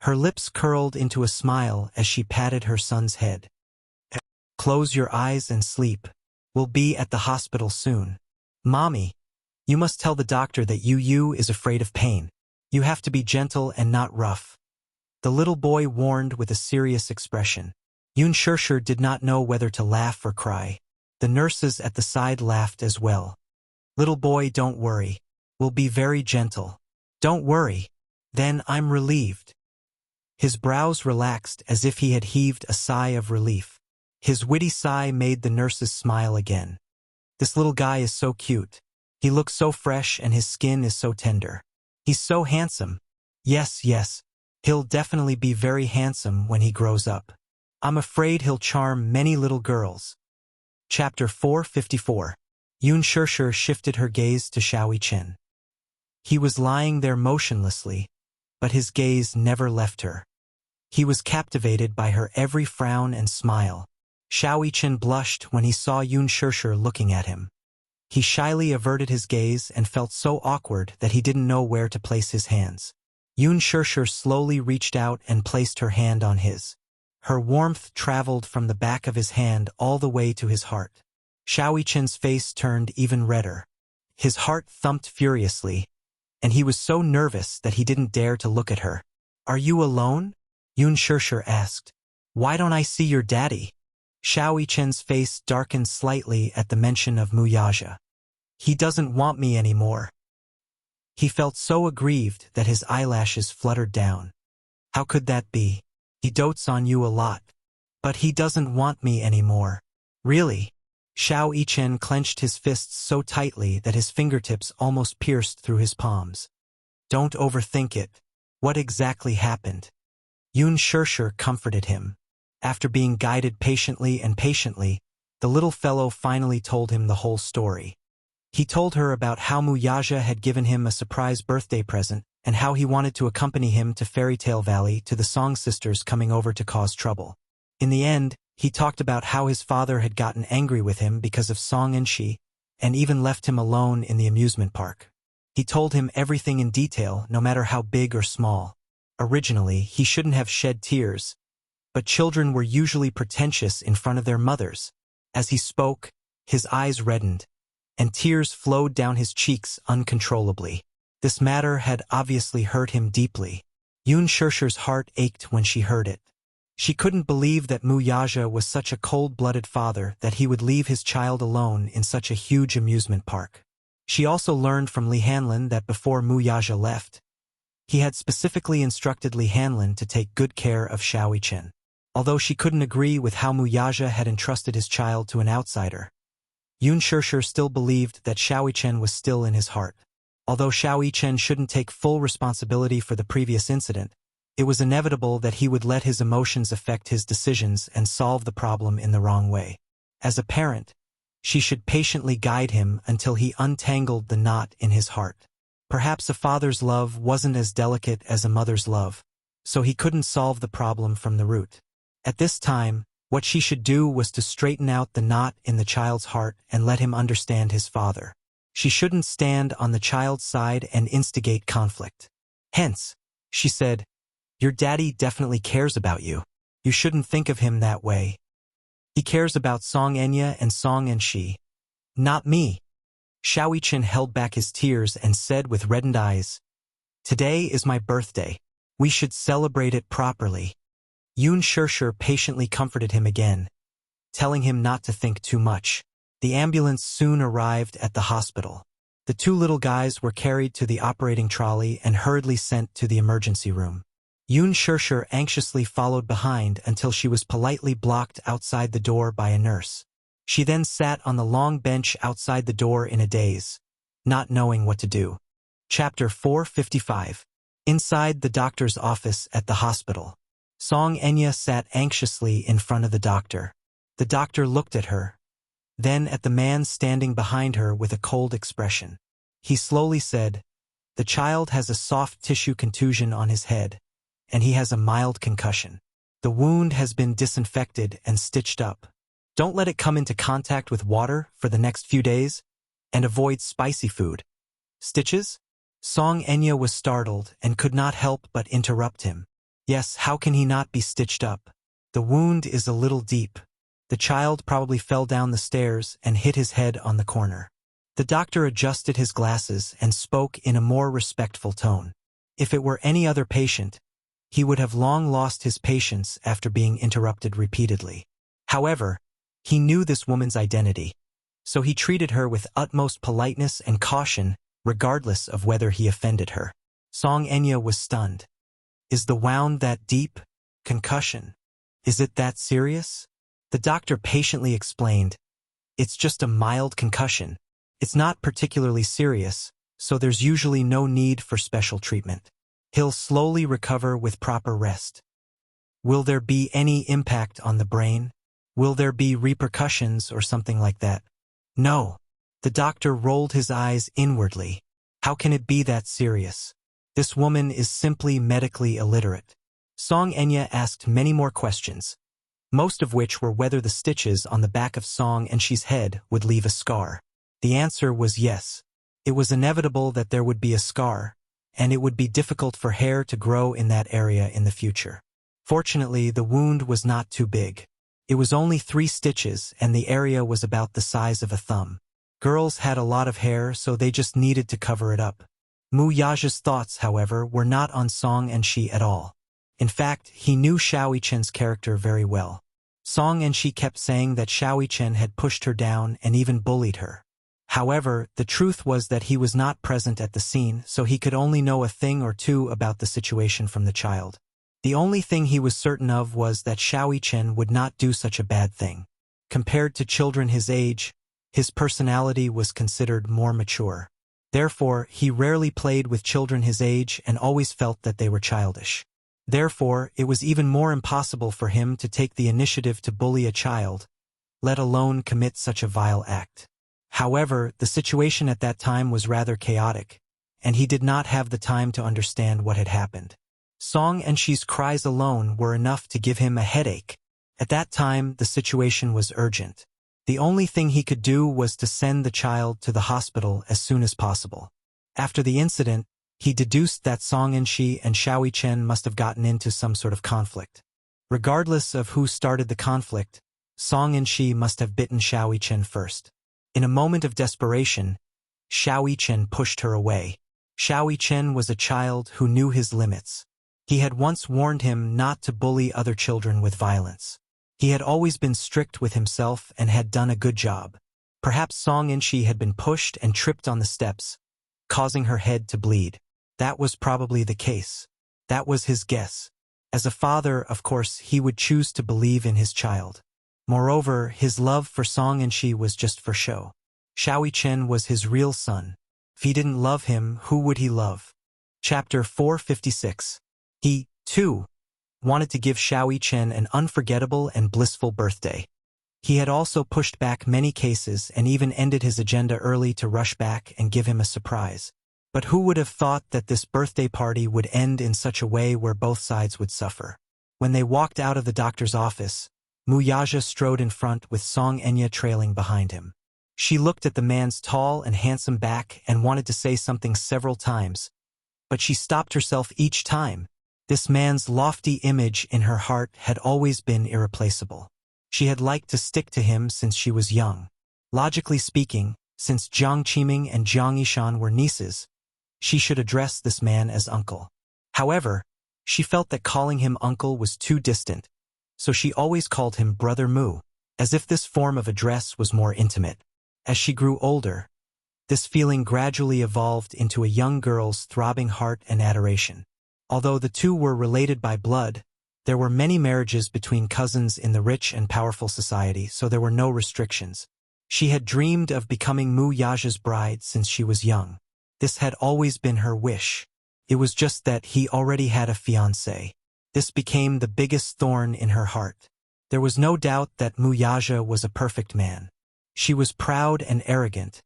Her lips curled into a smile as she patted her son's head. Close your eyes and sleep. We'll be at the hospital soon. Mommy, you must tell the doctor that Yu is afraid of pain. You have to be gentle and not rough. The little boy warned with a serious expression. Yun Shusher did not know whether to laugh or cry. The nurses at the side laughed as well. Little boy, don't worry. We'll be very gentle. Don't worry. Then I'm relieved. His brows relaxed as if he had heaved a sigh of relief. His witty sigh made the nurses smile again. This little guy is so cute. He looks so fresh and his skin is so tender. He's so handsome. Yes, he'll definitely be very handsome when he grows up. I'm afraid he'll charm many little girls. Chapter 454. Yun Shusher shifted her gaze to Xiao Chen. He was lying there motionlessly, but his gaze never left her. He was captivated by her every frown and smile. Xiao Chen blushed when he saw Yun Shusher looking at him. He shyly averted his gaze and felt so awkward that he didn't know where to place his hands. Yun Shusher slowly reached out and placed her hand on his. Her warmth traveled from the back of his hand all the way to his heart. Xiao Chen's face turned even redder. His heart thumped furiously, and he was so nervous that he didn't dare to look at her. Are you alone? Yun Shusher asked. Why don't I see your daddy? Xiao Chen's face darkened slightly at the mention of Wuxia. He doesn't want me anymore. He felt so aggrieved that his eyelashes fluttered down. How could that be? He dotes on you a lot. But he doesn't want me anymore. Really? Xiao Chen clenched his fists so tightly that his fingertips almost pierced through his palms. Don't overthink it. What exactly happened? Yun Shusher comforted him. After being guided patiently, the little fellow finally told him the whole story. He told her about how Wuxia had given him a surprise birthday present and how he wanted to accompany him to Fairy Tale Valley to the Song Sisters coming over to cause trouble. In the end, he talked about how his father had gotten angry with him because of Song and Shi, and even left him alone in the amusement park. He told him everything in detail, no matter how big or small. Originally, he shouldn't have shed tears, but children were usually pretentious in front of their mothers. As he spoke, his eyes reddened, and tears flowed down his cheeks uncontrollably. This matter had obviously hurt him deeply. Yun Shusher's heart ached when she heard it. She couldn't believe that Wuxia was such a cold-blooded father that he would leave his child alone in such a huge amusement park. She also learned from Li Hanlin that before Wuxia left, he had specifically instructed Li Hanlin to take good care of Xiao Chen. Although she couldn't agree with how Wuxia had entrusted his child to an outsider, Yun Shusher still believed that Xiao Chen was still in his heart. Although Xiao Chen shouldn't take full responsibility for the previous incident, it was inevitable that he would let his emotions affect his decisions and solve the problem in the wrong way. As a parent, she should patiently guide him until he untangled the knot in his heart. Perhaps a father's love wasn't as delicate as a mother's love, so he couldn't solve the problem from the root. At this time, what she should do was to straighten out the knot in the child's heart and let him understand his father. She shouldn't stand on the child's side and instigate conflict. Hence, she said, your daddy definitely cares about you. You shouldn't think of him that way. He cares about Song Enya and Song and Shi. Not me. Xiao Chen held back his tears and said with reddened eyes, Today is my birthday. We should celebrate it properly. Yun Shusher patiently comforted him again, telling him not to think too much. The ambulance soon arrived at the hospital. The two little guys were carried to the operating trolley and hurriedly sent to the emergency room. Yun Shusher anxiously followed behind until she was politely blocked outside the door by a nurse. She then sat on the long bench outside the door in a daze, not knowing what to do. Chapter 455. Inside the doctor's office at the hospital, Song Enya sat anxiously in front of the doctor. The doctor looked at her, then at the man standing behind her with a cold expression. He slowly said, The child has a soft tissue contusion on his head, and he has a mild concussion. The wound has been disinfected and stitched up. Don't let it come into contact with water for the next few days, and avoid spicy food. Stitches? Song Enya was startled and could not help but interrupt him. Yes, how can he not be stitched up? The wound is a little deep. The child probably fell down the stairs and hit his head on the corner. The doctor adjusted his glasses and spoke in a more respectful tone. If it were any other patient, he would have long lost his patience after being interrupted repeatedly. However, he knew this woman's identity, so he treated her with utmost politeness and caution, regardless of whether he offended her. Song Enya was stunned. Is the wound that deep? Concussion? Is it that serious? The doctor patiently explained. It's just a mild concussion. It's not particularly serious, so there's usually no need for special treatment. He'll slowly recover with proper rest. Will there be any impact on the brain? Will there be repercussions or something like that? No. The doctor rolled his eyes inwardly. How can it be that serious? This woman is simply medically illiterate. Song Enya asked many more questions, most of which were whether the stitches on the back of Song Enshi's head would leave a scar. The answer was yes. It was inevitable that there would be a scar, and it would be difficult for hair to grow in that area in the future. Fortunately, the wound was not too big. It was only 3 stitches, and the area was about the size of a thumb. Girls had a lot of hair, so they just needed to cover it up. Mu Yaja's thoughts, however, were not on Song Enshi at all. In fact, he knew Xiaoichen's character very well. Song Enshi kept saying that Xiaoichen had pushed her down and even bullied her. However, the truth was that he was not present at the scene, so he could only know a thing or two about the situation from the child. The only thing he was certain of was that Xiaoichen would not do such a bad thing. Compared to children his age, his personality was considered more mature. Therefore, he rarely played with children his age and always felt that they were childish. Therefore, it was even more impossible for him to take the initiative to bully a child, let alone commit such a vile act. However, the situation at that time was rather chaotic, and he did not have the time to understand what had happened. Song Enshi's cries alone were enough to give him a headache. At that time, the situation was urgent. The only thing he could do was to send the child to the hospital as soon as possible. After the incident, he deduced that Song Enshi and Xiaoichen must have gotten into some sort of conflict. Regardless of who started the conflict, Song Enshi must have bitten Xiaoichen first. In a moment of desperation, Xiaoichen pushed her away. Xiaoichen was a child who knew his limits. He had once warned him not to bully other children with violence. He had always been strict with himself and had done a good job. Perhaps Song Enshi had been pushed and tripped on the steps, causing her head to bleed. That was probably the case. That was his guess. As a father, of course, he would choose to believe in his child. Moreover, his love for Song Enshi was just for show. Xiaoichen was his real son. If he didn't love him, who would he love? Chapter 456. He, too, wanted to give Xiaoichen an unforgettable and blissful birthday. He had also pushed back many cases and even ended his agenda early to rush back and give him a surprise. But who would have thought that this birthday party would end in such a way where both sides would suffer? When they walked out of the doctor's office, Mu Yaja strode in front with Song Enya trailing behind him. She looked at the man's tall and handsome back and wanted to say something several times, but she stopped herself each time. This man's lofty image in her heart had always been irreplaceable. She had liked to stick to him since she was young. Logically speaking, since Jiang Qiming and Jiang Yishan were nieces, she should address this man as uncle. However, she felt that calling him uncle was too distant, so she always called him Brother Mu, as if this form of address was more intimate. As she grew older, this feeling gradually evolved into a young girl's throbbing heart and adoration. Although the two were related by blood, there were many marriages between cousins in the rich and powerful society, so there were no restrictions. She had dreamed of becoming Mu Yaja's bride since she was young. This had always been her wish. It was just that he already had a fiancé. This became the biggest thorn in her heart. There was no doubt that Mu Yaja was a perfect man. She was proud and arrogant,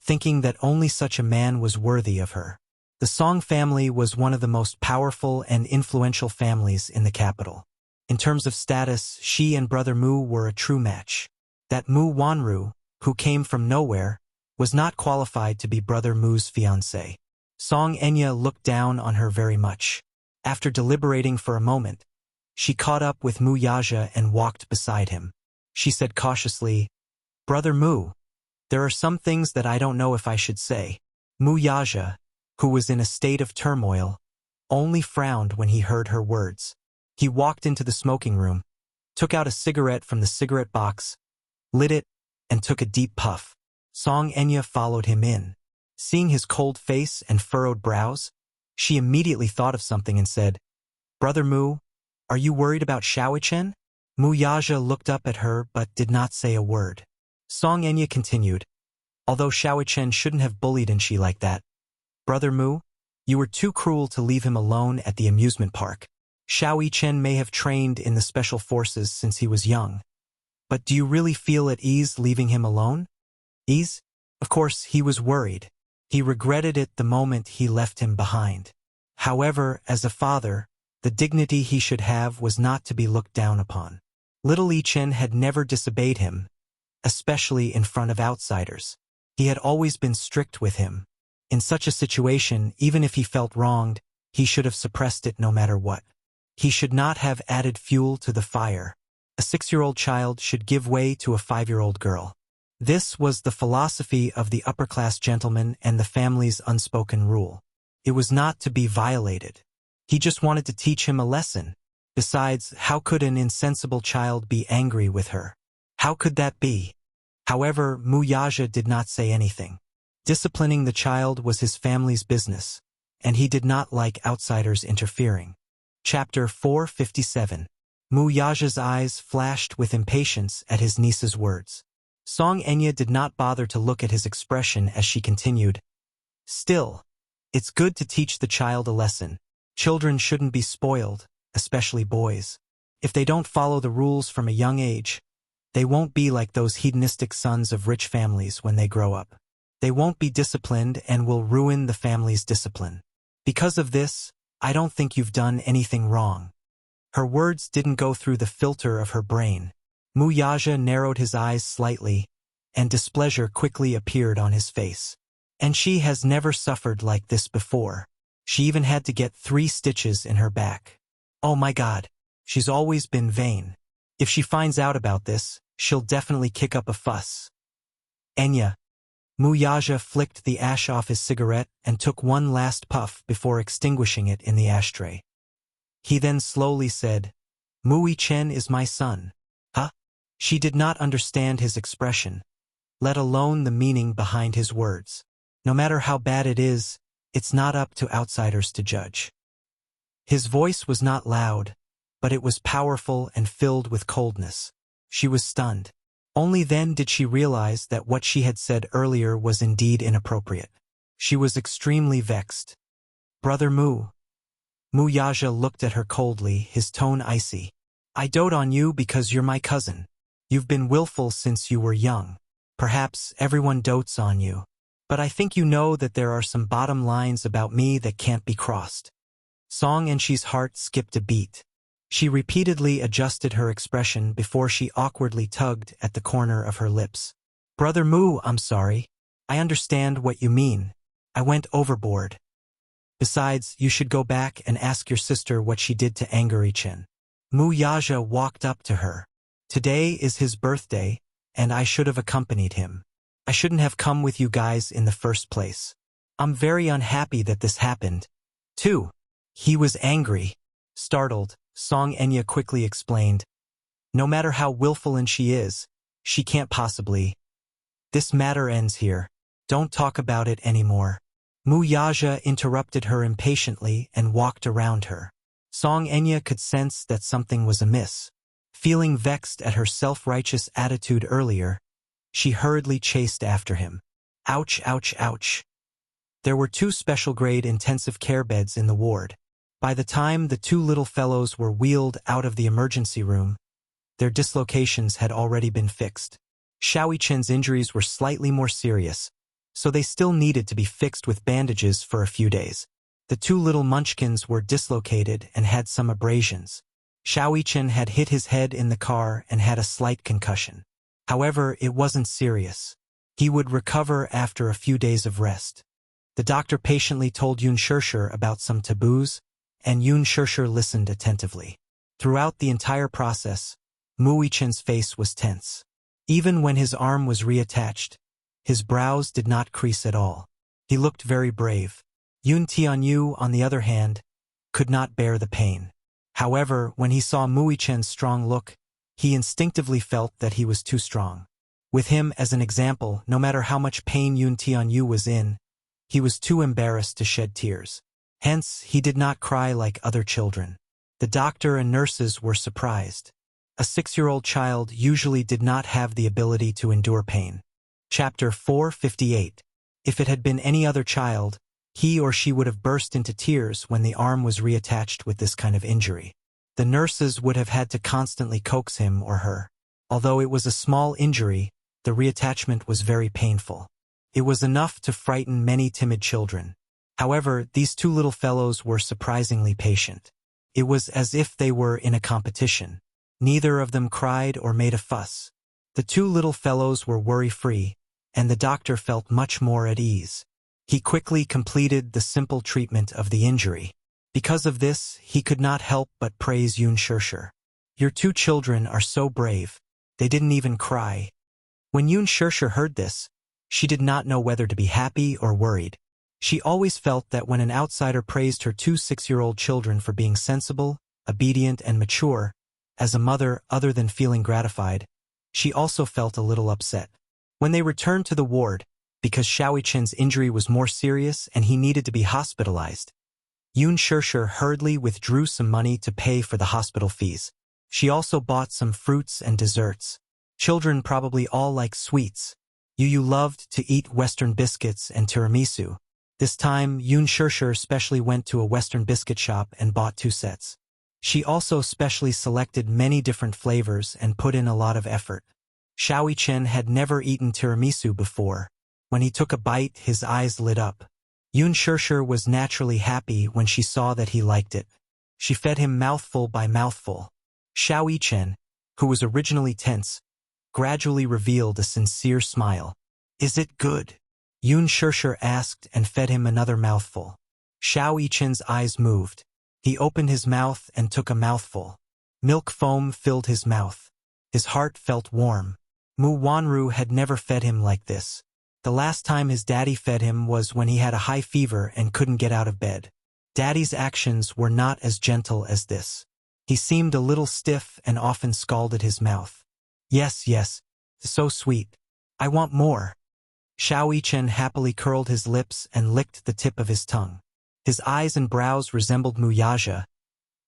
thinking that only such a man was worthy of her. The Song family was one of the most powerful and influential families in the capital. In terms of status, she and Brother Mu were a true match. that Mu Wanru, who came from nowhere, was not qualified to be Brother Mu's fiancé. Song Enya looked down on her very much. After deliberating for a moment, she caught up with Mu Yaja and walked beside him. She said cautiously, "Brother Mu, there are some things that I don't know if I should say." Mu Yaja, who was in a state of turmoil, only frowned when he heard her words. He walked into the smoking room, took out a cigarette from the cigarette box, lit it, and took a deep puff. Song Enya followed him in. Seeing his cold face and furrowed brows, she immediately thought of something and said, "Brother Mu, are you worried about Xiaoichen?" Mu Yaja looked up at her but did not say a word. Song Enya continued, "Although Xiaoichen shouldn't have bullied Enshi like that. Brother Mu, you were too cruel to leave him alone at the amusement park. Xiaoichen may have trained in the special forces since he was young. But do you really feel at ease leaving him alone?" Ease? Of course, he was worried. He regretted it the moment he left him behind. However, as a father, the dignity he should have was not to be looked down upon. Little Ichen had never disobeyed him, especially in front of outsiders. He had always been strict with him. In such a situation, even if he felt wronged, he should have suppressed it no matter what. He should not have added fuel to the fire. A 6-year-old child should give way to a 5-year-old girl. This was the philosophy of the upper-class gentleman and the family's unspoken rule. It was not to be violated. He just wanted to teach him a lesson. Besides, how could an insensible child be angry with her? How could that be? However, Mu Yaja did not say anything. Disciplining the child was his family's business, and he did not like outsiders interfering. Chapter 457. Mu Yaja's eyes flashed with impatience at his niece's words. Song Enya did not bother to look at his expression as she continued, "Still, it's good to teach the child a lesson. Children shouldn't be spoiled, especially boys. If they don't follow the rules from a young age, they won't be like those hedonistic sons of rich families when they grow up. They won't be disciplined and will ruin the family's discipline. Because of this, I don't think you've done anything wrong." Her words didn't go through the filter of her brain. Mu Yaja narrowed his eyes slightly, and displeasure quickly appeared on his face. And she has never suffered like this before. She even had to get 3 stitches in her back. Oh my God, she's always been vain. If she finds out about this, she'll definitely kick up a fuss. "Enya." Mu Yaja flicked the ash off his cigarette and took one last puff before extinguishing it in the ashtray. He then slowly said, "Mu Chen is my son." Huh? She did not understand his expression, let alone the meaning behind his words. No matter how bad it is, it's not up to outsiders to judge. His voice was not loud, but it was powerful and filled with coldness. She was stunned. Only then did she realize that what she had said earlier was indeed inappropriate. She was extremely vexed. "Brother Mu." Mu Yaja looked at her coldly, his tone icy. "I dote on you because you're my cousin. You've been willful since you were young. Perhaps everyone dotes on you. But I think you know that there are some bottom lines about me that can't be crossed." Song Enshi's heart skipped a beat. She repeatedly adjusted her expression before she awkwardly tugged at the corner of her lips. "Brother Mu, I'm sorry. I understand what you mean. I went overboard. Besides, you should go back and ask your sister what she did to anger Ichen." Mu Yaja walked up to her. "Today is his birthday, and I should have accompanied him. I shouldn't have come with you guys in the first place. I'm very unhappy that this happened, too." He was angry. Startled, Song Enya quickly explained, "No matter how willful and she is, she can't possibly. This matter ends here. Don't talk about it anymore." Mu Yaja interrupted her impatiently and walked around her. Song Enya could sense that something was amiss. Feeling vexed at her self-righteous attitude earlier, she hurriedly chased after him. Ouch, ouch, ouch. There were 2 special-grade intensive care beds in the ward. By the time the 2 little fellows were wheeled out of the emergency room, their dislocations had already been fixed. Xiaoichen's injuries were slightly more serious, so they still needed to be fixed with bandages for a few days. The 2 little munchkins were dislocated and had some abrasions. Xiaoichen had hit his head in the car and had a slight concussion. However, it wasn't serious. He would recover after a few days of rest. The doctor patiently told Yun Shirshir about some taboos, and Yun Shirshir listened attentively. Throughout the entire process, Mu Yichen's face was tense. Even when his arm was reattached, his brows did not crease at all. He looked very brave. Yun Tianyu, on the other hand, could not bear the pain. However, when he saw Mu Yichen's strong look, he instinctively felt that he was too strong. With him as an example, no matter how much pain Yun Tianyu was in, he was too embarrassed to shed tears. Hence, he did not cry like other children. The doctor and nurses were surprised. A 6-year-old child usually did not have the ability to endure pain. Chapter 458. If it had been any other child, he or she would have burst into tears when the arm was reattached with this kind of injury. The nurses would have had to constantly coax him or her. Although it was a small injury, the reattachment was very painful. It was enough to frighten many timid children. However, these two little fellows were surprisingly patient. It was as if they were in a competition. Neither of them cried or made a fuss. The two little fellows were worry-free, and the doctor felt much more at ease. He quickly completed the simple treatment of the injury. Because of this, he could not help but praise Yun Shirshir. "Your two children are so brave. They didn't even cry." When Yun Shirshir heard this, she did not know whether to be happy or worried. She always felt that when an outsider praised her two 6-year-old children for being sensible, obedient, and mature, as a mother, other than feeling gratified, she also felt a little upset. When they returned to the ward, because Xiaoyichen's injury was more serious and he needed to be hospitalized, Yun Shirshir hurriedly withdrew some money to pay for the hospital fees. She also bought some fruits and desserts. Children probably all like sweets. Yu loved to eat Western biscuits and tiramisu. This time, Yun Shirshir specially went to a Western biscuit shop and bought 2 sets. She also specially selected many different flavors and put in a lot of effort. Xiaoyichen had never eaten tiramisu before. When he took a bite, his eyes lit up. Yun Shirshir was naturally happy when she saw that he liked it. She fed him mouthful by mouthful. Xiaoyichen, who was originally tense, gradually revealed a sincere smile. "Is it good?" Yun Shirshir asked and fed him another mouthful. Xiaoyichen's eyes moved. He opened his mouth and took a mouthful. Milk foam filled his mouth. His heart felt warm. Mu Wanru had never fed him like this. The last time his daddy fed him was when he had a high fever and couldn't get out of bed. Daddy's actions were not as gentle as this. He seemed a little stiff and often scalded his mouth. Yes, so sweet. I want more." Xiaoyichen happily curled his lips and licked the tip of his tongue. His eyes and brows resembled Mu Yaja,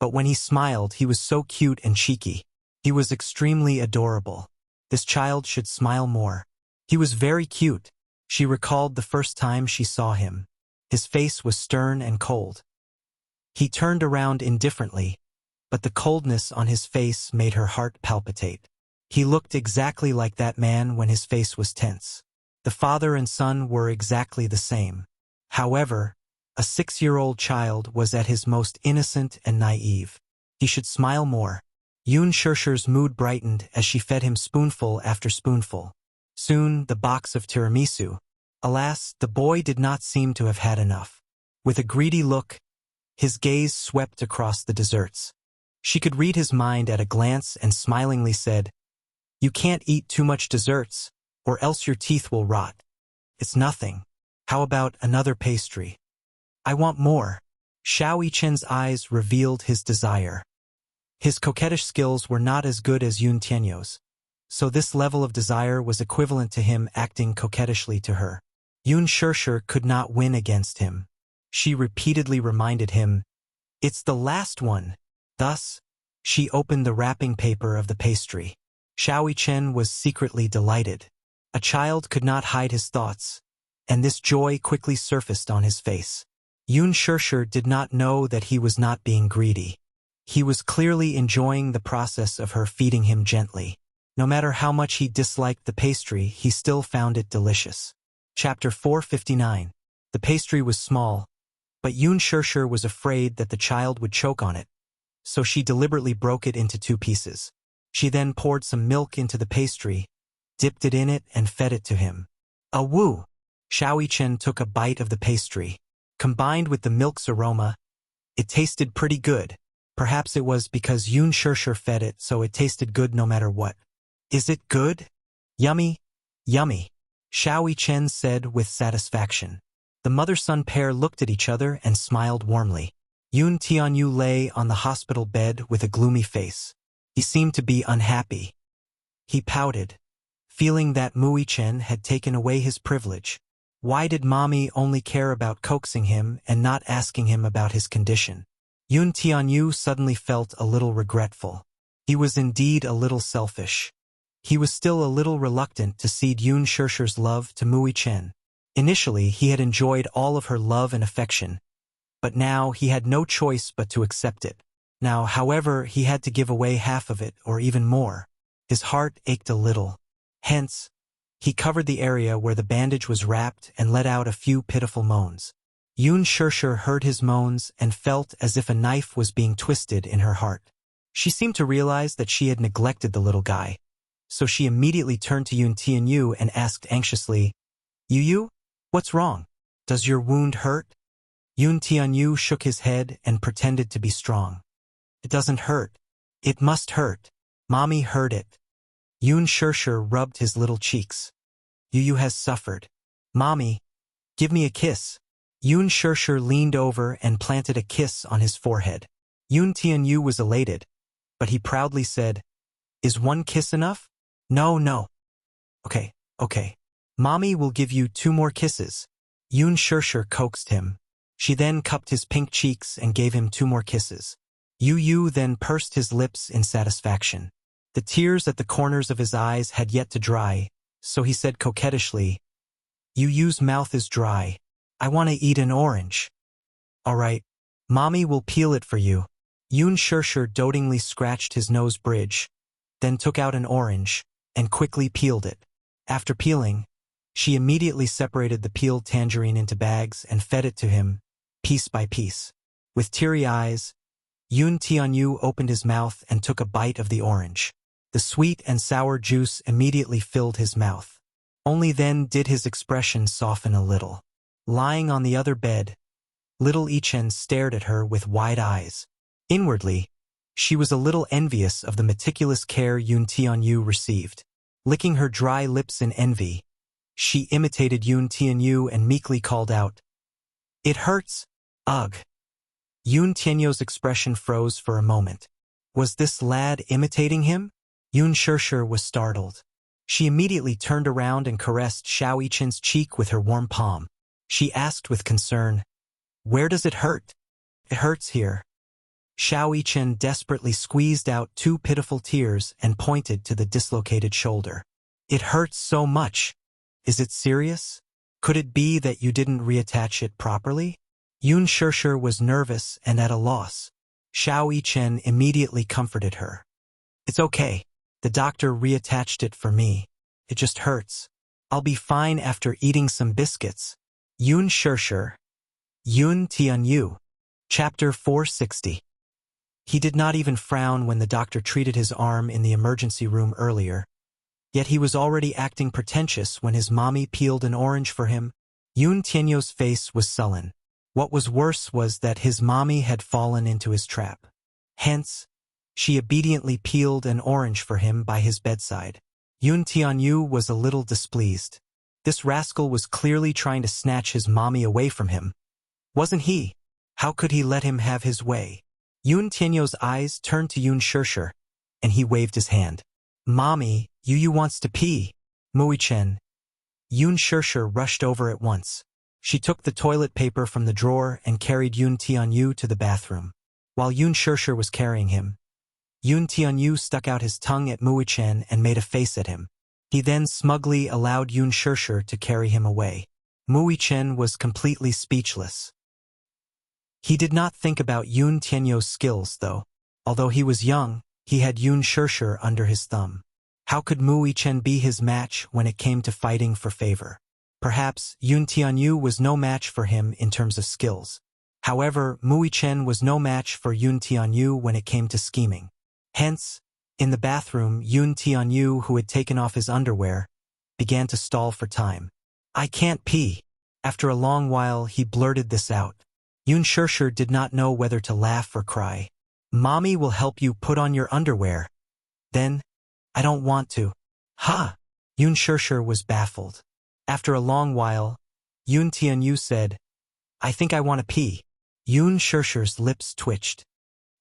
but when he smiled, he was so cute and cheeky. He was extremely adorable. This child should smile more. He was very cute. She recalled the first time she saw him. His face was stern and cold. He turned around indifferently, but the coldness on his face made her heart palpitate. He looked exactly like that man when his face was tense. The father and son were exactly the same. However, a 6-year-old child was at his most innocent and naive. He should smile more. Yun Shirshir's mood brightened as she fed him spoonful after spoonful. Soon, the box of tiramisu. Alas, the boy did not seem to have had enough. With a greedy look, his gaze swept across the desserts. She could read his mind at a glance and smilingly said, "You can't eat too much desserts, or else your teeth will rot. It's nothing. How about another pastry?" "I want more." Xiaoyichen's eyes revealed his desire. His coquettish skills were not as good as Yun Tianyu's, so this level of desire was equivalent to him acting coquettishly to her. Yun Shirshir could not win against him. She repeatedly reminded him, "It's the last one." Thus, she opened the wrapping paper of the pastry. Xiaoyichen was secretly delighted. A child could not hide his thoughts, and this joy quickly surfaced on his face. Yun Shirshir did not know that he was not being greedy. He was clearly enjoying the process of her feeding him gently. No matter how much he disliked the pastry, he still found it delicious. Chapter 459. The pastry was small, but Yun Shirshir was afraid that the child would choke on it, so she deliberately broke it into 2 pieces. She then poured some milk into the pastry, dipped it in it and fed it to him. A woo! Xiao Chen took a bite of the pastry. Combined with the milk's aroma, it tasted pretty good. Perhaps it was because Yun Shishir fed it, so it tasted good no matter what. Is it good? Yummy, yummy, Xiao Chen said with satisfaction. The mother-son pair looked at each other and smiled warmly. Yun Tianyu lay on the hospital bed with a gloomy face. He seemed to be unhappy. He pouted, feeling that Mui Chen had taken away his privilege. Why did mommy only care about coaxing him and not asking him about his condition? Yun Tianyu suddenly felt a little regretful. He was indeed a little selfish. He was still a little reluctant to cede Yun Shishir's love to Mui Chen. Initially, he had enjoyed all of her love and affection, but now he had no choice but to accept it. Now, however, he had to give away half of it, or even more. His heart ached a little. Hence, he covered the area where the bandage was wrapped and let out a few pitiful moans. Yun Shishir heard his moans and felt as if a knife was being twisted in her heart. She seemed to realize that she had neglected the little guy, so she immediately turned to Yun Tianyu and asked anxiously, Yu, what's wrong? Does your wound hurt? Yun Tianyu shook his head and pretended to be strong. It doesn't hurt. It must hurt. Mommy heard it. Yun Shishir rubbed his little cheeks. Yu has suffered. Mommy, give me a kiss. Yun Shishir leaned over and planted a kiss on his forehead. Yun Tianyu was elated, but he proudly said, Is one kiss enough? No. Okay. Mommy will give you 2 more kisses. Yun Shishir coaxed him. She then cupped his pink cheeks and gave him 2 more kisses. Yu then pursed his lips in satisfaction. The tears at the corners of his eyes had yet to dry, so he said coquettishly, Yu's mouth is dry. I want to eat an orange. All right, Mommy will peel it for you. Yun Shishir dotingly scratched his nose bridge, then took out an orange and quickly peeled it. After peeling, she immediately separated the peeled tangerine into bags and fed it to him, piece by piece. With teary eyes, Yun Tianyu opened his mouth and took a bite of the orange. The sweet and sour juice immediately filled his mouth. Only then did his expression soften a little. Lying on the other bed, little Ichen stared at her with wide eyes. Inwardly, she was a little envious of the meticulous care Yun Tianyu received. Licking her dry lips in envy, she imitated Yun Tianyu and meekly called out, It hurts. Ugh. Yun Tianyu's expression froze for a moment. Was this lad imitating him? Yun Shishir was startled. She immediately turned around and caressed Xiao Yichen's cheek with her warm palm. She asked with concern, Where does it hurt? It hurts here. Xiao Yichen desperately squeezed out 2 pitiful tears and pointed to the dislocated shoulder. It hurts so much. Is it serious? Could it be that you didn't reattach it properly? Yun Shishir was nervous and at a loss. Xiao Yichen immediately comforted her. It's okay. The doctor reattached it for me. It just hurts. I'll be fine after eating some biscuits. Yun Shishir. Yun Tianyu. Chapter 460. He did not even frown when the doctor treated his arm in the emergency room earlier. Yet he was already acting pretentious when his mommy peeled an orange for him. Yun Tianyu's face was sullen. What was worse was that his mommy had fallen into his trap. Hence, she obediently peeled an orange for him by his bedside. Yun Tianyu was a little displeased. This rascal was clearly trying to snatch his mommy away from him. Wasn't he? How could he let him have his way? Yun Tianyu's eyes turned to Yun Shishir, and he waved his hand. Mommy, Yu wants to pee. Mui Chen. Yun Shishir rushed over at once. She took the toilet paper from the drawer and carried Yun Tianyu to the bathroom. While Yun Shishir was carrying him, Yun Tianyu stuck out his tongue at Mui Chen and made a face at him. He then smugly allowed Yun Shishir to carry him away. Mui Chen was completely speechless. He did not think about Yun Tianyu's skills, though. Although he was young, he had Yun Shishir under his thumb. How could Mui Chen be his match when it came to fighting for favor? Perhaps Yun Tianyu was no match for him in terms of skills. However, Mui Chen was no match for Yun Tianyu when it came to scheming. Hence, In the bathroom, Yoon Tian-yu, who had taken off his underwear, began to stall for time. I can't pee. After a long while, he blurted this out. Yoon Shirshir did not know whether to laugh or cry. Mommy will help you put on your underwear. Then, I don't want to. Ha! Yoon Shirshir was baffled. After a long while, Yoon Tian-yu said, I think I want to pee. Yoon Shirshir's lips twitched.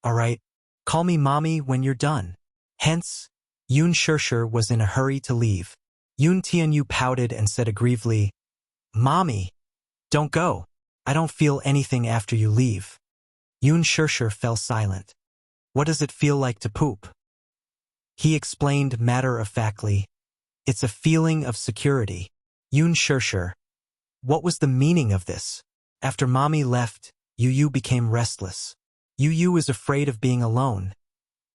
All right, call me mommy when you're done. Hence, Yoon Shirshir was in a hurry to leave. Yoon Tian-yu pouted and said aggrievedly, Mommy, don't go. I don't feel anything after you leave. Yoon Shirshir fell silent. What does it feel like to poop? He explained matter-of-factly, it's a feeling of security. Yoon Shirshir, what was the meaning of this? After Mommy left, Yu became restless. Yu is afraid of being alone.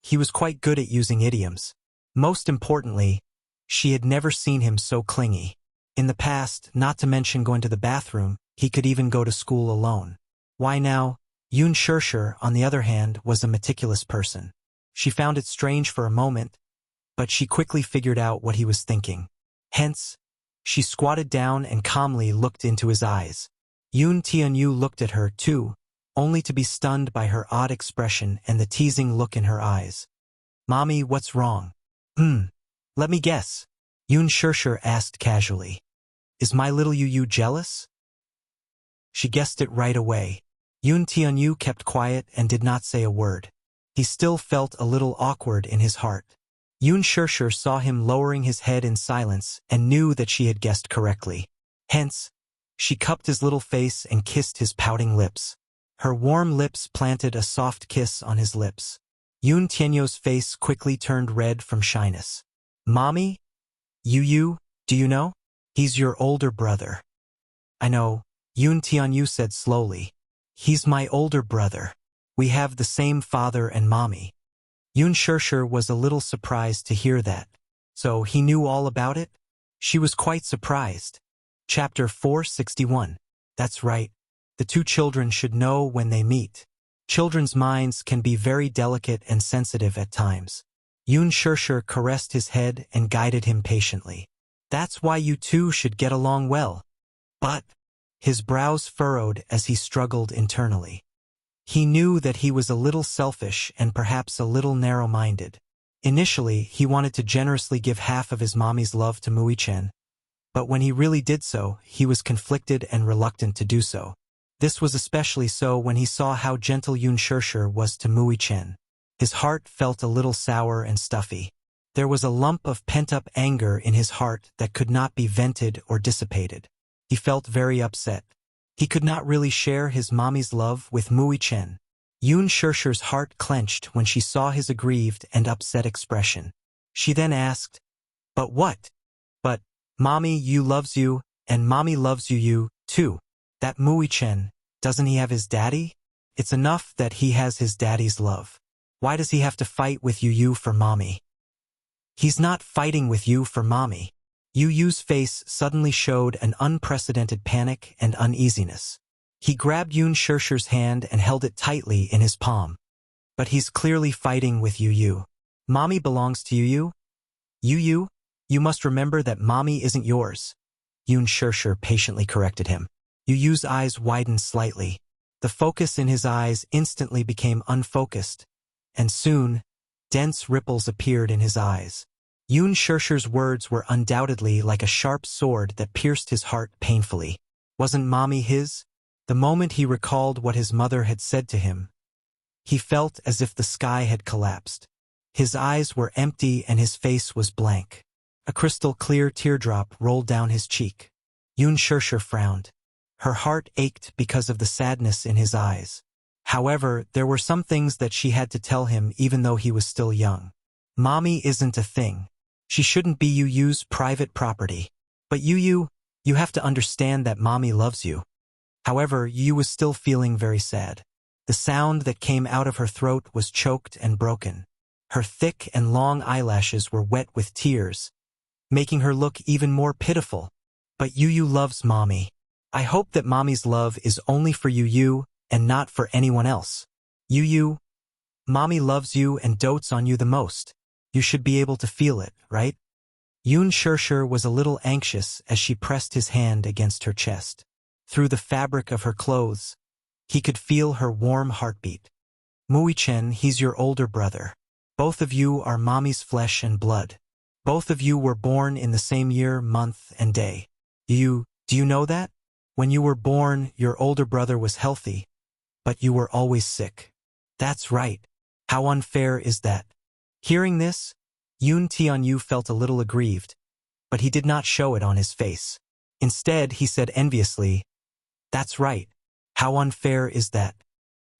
He was quite good at using idioms. Most importantly, she had never seen him so clingy. In the past, not to mention going to the bathroom, he could even go to school alone. Why now? Yoon Shirshir, on the other hand, was a meticulous person. She found it strange for a moment, but she quickly figured out what he was thinking. Hence, she squatted down and calmly looked into his eyes. Yoon Tian-yu looked at her, too, only to be stunned by her odd expression and the teasing look in her eyes. Mommy, what's wrong? Let me guess. Yoon Shirshir asked casually. Is my little Yu jealous? She guessed it right away. Yoon Tian-yu kept quiet and did not say a word. He still felt a little awkward in his heart. Yoon Shirshir saw him lowering his head in silence and knew that she had guessed correctly. Hence, she cupped his little face and kissed his pouting lips. Her warm lips planted a soft kiss on his lips. Yoon Tian-yu's face quickly turned red from shyness. Mommy? Yu, do you know? He's your older brother. I know, Yoon Tian-yu said slowly. He's my older brother. We have the same father and mommy. Yoon Shirshir was a little surprised to hear that. So he knew all about it? She was quite surprised. Chapter 461. That's right. The two children should know when they meet. Children's minds can be very delicate and sensitive at times. Yoon Shirshir caressed his head and guided him patiently. That's why you two should get along well. But his brows furrowed as he struggled internally. He knew that he was a little selfish and perhaps a little narrow-minded. Initially, he wanted to generously give half of his mommy's love to Mui-chen, but when he really did so, he was conflicted and reluctant to do so. This was especially so when he saw how gentle Yoon Shirshir was to Mui-chen. His heart felt a little sour and stuffy. There was a lump of pent-up anger in his heart that could not be vented or dissipated. He felt very upset. He could not really share his mommy's love with Mui-chen. Yoon Shirshir's heart clenched when she saw his aggrieved and upset expression. She then asked, But what? But, Mommy, you loves you, and Mommy loves you, too. That Mui-chen, doesn't he have his daddy? It's enough that he has his daddy's love. Why does he have to fight with Yu for Mommy? He's not fighting with you for Mommy. Yu's face suddenly showed an unprecedented panic and uneasiness. He grabbed Yoon Shirshir's hand and held it tightly in his palm. But he's clearly fighting with Yu. Mommy belongs to Yu. Yu, you must remember that Mommy isn't yours. Yoon Shirshir patiently corrected him. Yu's eyes widened slightly. The focus in his eyes instantly became unfocused, and soon, dense ripples appeared in his eyes. Yoon Shirshir's words were undoubtedly like a sharp sword that pierced his heart painfully. Wasn't Mommy his? The moment he recalled what his mother had said to him, he felt as if the sky had collapsed. His eyes were empty and his face was blank. A crystal-clear teardrop rolled down his cheek. Yoon Shirshir frowned. Her heart ached because of the sadness in his eyes. However, there were some things that she had to tell him even though he was still young. Mommy isn't a thing. She shouldn't be Yu's private property. But you have to understand that Mommy loves you. However, Yu was still feeling very sad. The sound that came out of her throat was choked and broken. Her thick and long eyelashes were wet with tears, making her look even more pitiful. But Yu loves Mommy. I hope that Mommy's love is only for Yu and not for anyone else. Yu, Mommy loves you and dotes on you the most. You should be able to feel it, right? Yun Shirshir was a little anxious as she pressed his hand against her chest. Through the fabric of her clothes, he could feel her warm heartbeat. Muichen, he's your older brother. Both of you are mommy's flesh and blood. Both of you were born in the same year, month, and day. Do you know that? When you were born, your older brother was healthy, but you were always sick. That's right. How unfair is that? Hearing this, Yun Tianyu felt a little aggrieved, but he did not show it on his face. Instead, he said enviously, "That's right. How unfair is that?"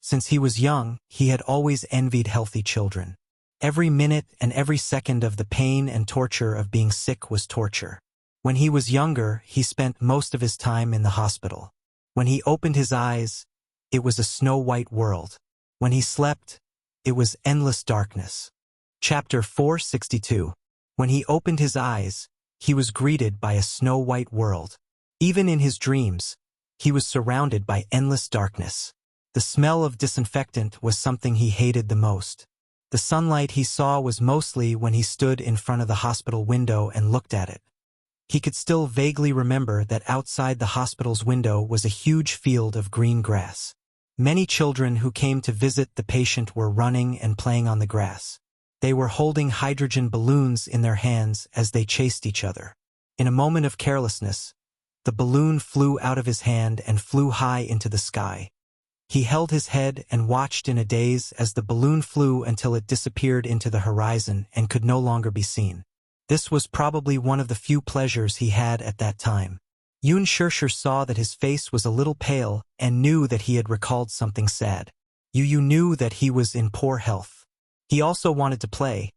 Since he was young, he had always envied healthy children. Every minute and every second of the pain and torture of being sick was torture. When he was younger, he spent most of his time in the hospital. When he opened his eyes, it was a snow-white world. When he slept, it was endless darkness. Chapter 462. When he opened his eyes, he was greeted by a snow-white world. Even in his dreams, he was surrounded by endless darkness. The smell of disinfectant was something he hated the most. The sunlight he saw was mostly when he stood in front of the hospital window and looked at it. He could still vaguely remember that outside the hospital's window was a huge field of green grass. Many children who came to visit the patient were running and playing on the grass. They were holding hydrogen balloons in their hands as they chased each other. In a moment of carelessness, the balloon flew out of his hand and flew high into the sky. He held his head and watched in a daze as the balloon flew until it disappeared into the horizon and could no longer be seen. This was probably one of the few pleasures he had at that time. Yun Shirshir saw that his face was a little pale and knew that he had recalled something sad. Yu knew that he was in poor health. He also wanted to play,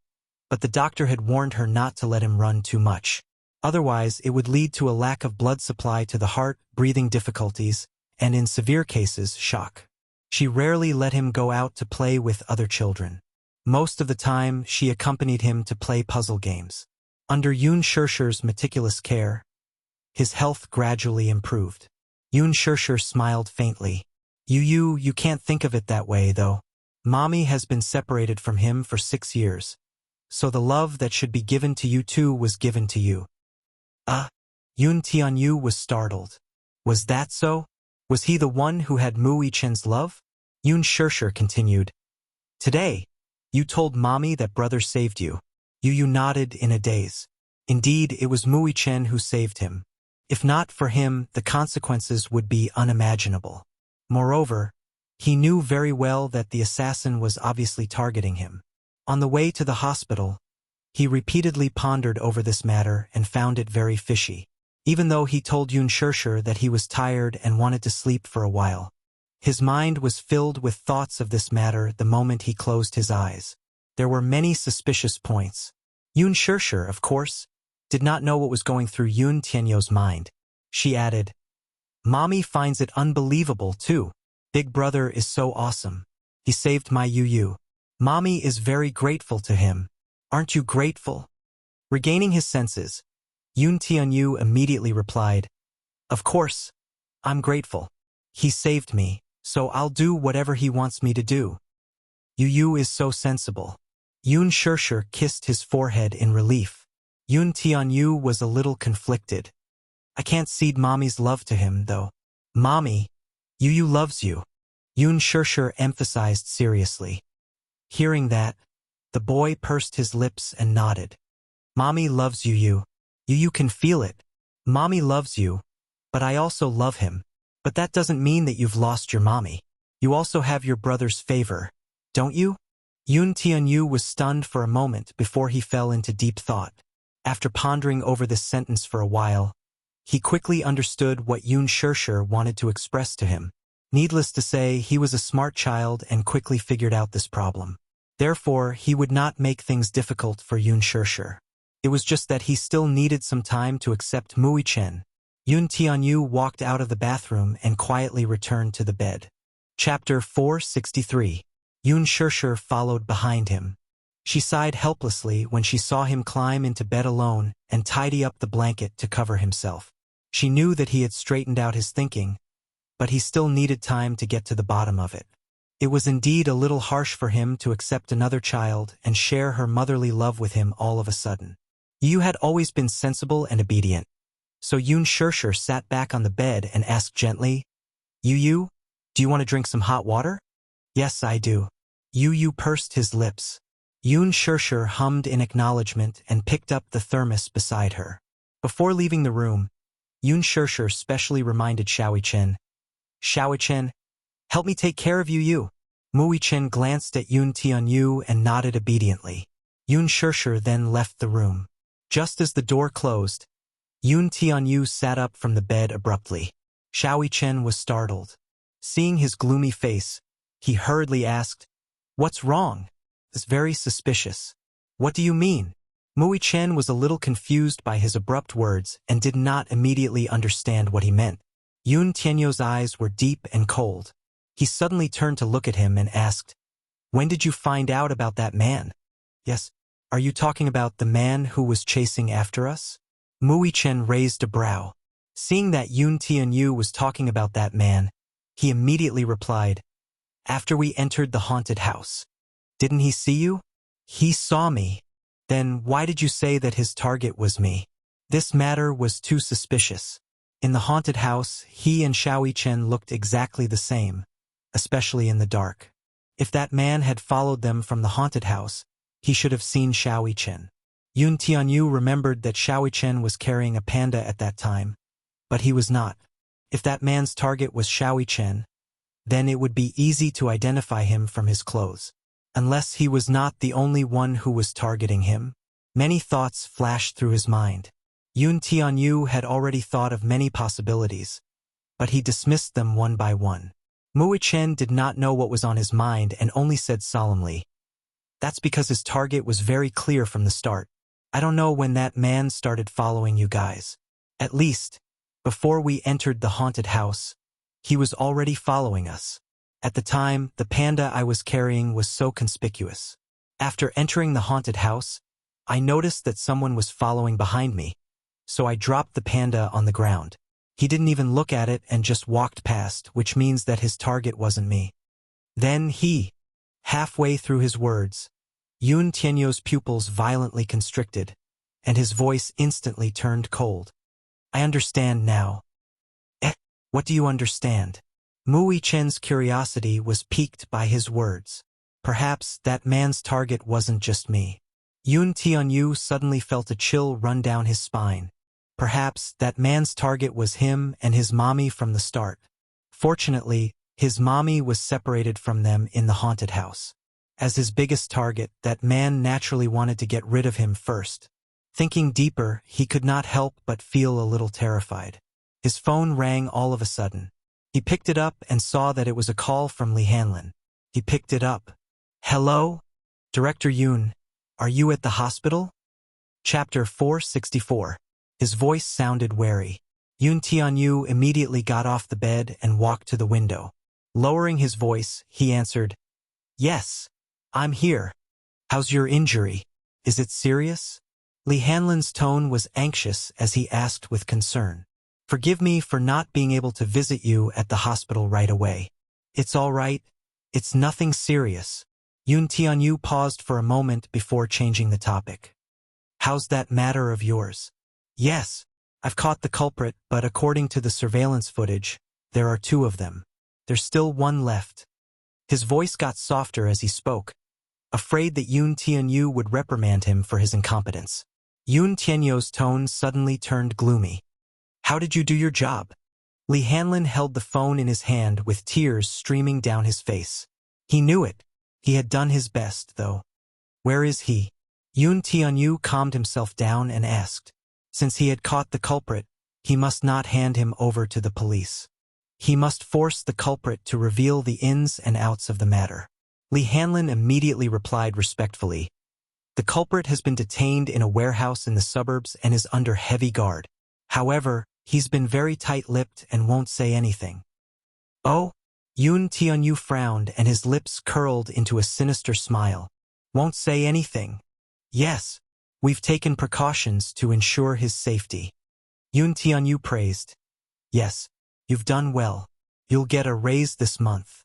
but the doctor had warned her not to let him run too much. Otherwise, it would lead to a lack of blood supply to the heart, breathing difficulties, and in severe cases, shock. She rarely let him go out to play with other children. Most of the time, she accompanied him to play puzzle games. Under Yun Shirshir's meticulous care, his health gradually improved. Yun Shirshir smiled faintly. You can't think of it that way, though. Mommy has been separated from him for 6 years, so the love that should be given to you too was given to you. Yun Tianyu was startled. Was that so? Was he the one who had Muichen's love? Yun Shirshir continued. Today, you told Mommy that brother saved you. Yu nodded in a daze. Indeed, it was Muichen who saved him. If not for him, the consequences would be unimaginable. Moreover, he knew very well that the assassin was obviously targeting him. On the way to the hospital, he repeatedly pondered over this matter and found it very fishy. Even though he told Yun Shirshir that he was tired and wanted to sleep for a while, his mind was filled with thoughts of this matter the moment he closed his eyes. There were many suspicious points. Yun Shirshir, of course, did not know what was going through Yun Tianyu's mind. She added, "Mommy finds it unbelievable, too. Big brother is so awesome. He saved my Yu. Mommy is very grateful to him. Aren't you grateful?" Regaining his senses, Yun Tianyu immediately replied, "Of course, I'm grateful. He saved me, so I'll do whatever he wants me to do." Yu is so sensible. Yun Shirshir kissed his forehead in relief. Yun Tianyu was a little conflicted. "I can't cede Mommy's love to him, though." "Mommy, Yu loves you," Yun Shirshir emphasized seriously. Hearing that, the boy pursed his lips and nodded. "Mommy loves you. You can feel it. Mommy loves you, but I also love him. But that doesn't mean that you've lost your mommy. You also have your brother's favor, don't you?" Yun Tianyu was stunned for a moment before he fell into deep thought. After pondering over this sentence for a while, he quickly understood what Yun Shirshir wanted to express to him. Needless to say, he was a smart child and quickly figured out this problem. Therefore, he would not make things difficult for Yun Shirshir. It was just that he still needed some time to accept Muichen. Yun Tianyu walked out of the bathroom and quietly returned to the bed. Chapter 463. Yun Shirshir followed behind him. She sighed helplessly when she saw him climb into bed alone and tidy up the blanket to cover himself. She knew that he had straightened out his thinking, but he still needed time to get to the bottom of it. It was indeed a little harsh for him to accept another child and share her motherly love with him all of a sudden. Yu had always been sensible and obedient, so Yoon Shirshir sat back on the bed and asked gently, Yu, do you want to drink some hot water? Yes, I do. Yu pursed his lips. Yoon Shirshir hummed in acknowledgement and picked up the thermos beside her. Before leaving the room, Yoon Shirshir specially reminded Xiaoi Chen, Xiaoi Chen, help me take care of Yu. Mui Chen glanced at Yoon Tianyu and nodded obediently. Yoon Shirshir then left the room. Just as the door closed, Yoon Tianyu sat up from the bed abruptly. Xiaoi Chen was startled. Seeing his gloomy face, he hurriedly asked, What's wrong? It's very suspicious. What do you mean? Mui Chen was a little confused by his abrupt words and did not immediately understand what he meant. Yoon Tianyu's eyes were deep and cold. He suddenly turned to look at him and asked, When did you find out about that man? Yes, are you talking about the man who was chasing after us? Mui Chen raised a brow. Seeing that Yoon Tianyu was talking about that man, he immediately replied, After we entered the haunted house. Didn't he see you? He saw me. Then why did you say that his target was me? This matter was too suspicious. In the haunted house, he and Xiaoi Chen looked exactly the same, especially in the dark. If that man had followed them from the haunted house, he should have seen Xiaoi Chen. Yoon Tianyu remembered that Xiaoi Chen was carrying a panda at that time, but he was not. If that man's target was Xiaoi Chen, then it would be easy to identify him from his clothes. Unless he was not the only one who was targeting him. Many thoughts flashed through his mind. Yoon Tianyu had already thought of many possibilities, but he dismissed them one by one. Mui Chen did not know what was on his mind and only said solemnly, That's because his target was very clear from the start. I don't know when that man started following you guys. At least, before we entered the haunted house, he was already following us. At the time, the panda I was carrying was so conspicuous. After entering the haunted house, I noticed that someone was following behind me, so I dropped the panda on the ground. He didn't even look at it and just walked past, which means that his target wasn't me. Then halfway through his words, Yoon Tianyu's pupils violently constricted, and his voice instantly turned cold. I understand now. What do you understand? Mui Chen's curiosity was piqued by his words. Perhaps that man's target wasn't just me. Yoon Tianyu suddenly felt a chill run down his spine. Perhaps that man's target was him and his mommy from the start. Fortunately, his mommy was separated from them in the haunted house. As his biggest target, that man naturally wanted to get rid of him first. Thinking deeper, he could not help but feel a little terrified. His phone rang all of a sudden. He picked it up and saw that it was a call from Li Hanlin. He picked it up. Hello? Director Yoon, are you at the hospital? Chapter 464. His voice sounded wary. Yoon Tianyu immediately got off the bed and walked to the window. Lowering his voice, he answered, Yes, I'm here. How's your injury? Is it serious? Li Hanlin's tone was anxious as he asked with concern. Forgive me for not being able to visit you at the hospital right away. It's all right. It's nothing serious. Yoon Tianyu paused for a moment before changing the topic. How's that matter of yours? Yes, I've caught the culprit, but according to the surveillance footage, there are 2 of them. There's still 1 left. His voice got softer as he spoke, afraid that Yoon Tianyu would reprimand him for his incompetence. Yoon Tianyu's tone suddenly turned gloomy. How did you do your job? Li Hanlin held the phone in his hand with tears streaming down his face. He knew it. He had done his best, though. Where is he? Yoon Tianyu calmed himself down and asked. Since he had caught the culprit, he must not hand him over to the police. He must force the culprit to reveal the ins and outs of the matter. Li Hanlin immediately replied respectfully. The culprit has been detained in a warehouse in the suburbs and is under heavy guard. However, he's been very tight-lipped and won't say anything. Oh? Yoon Tianyu frowned and his lips curled into a sinister smile. Won't say anything? Yes, we've taken precautions to ensure his safety. Yoon Tianyu praised. Yes, you've done well. You'll get a raise this month.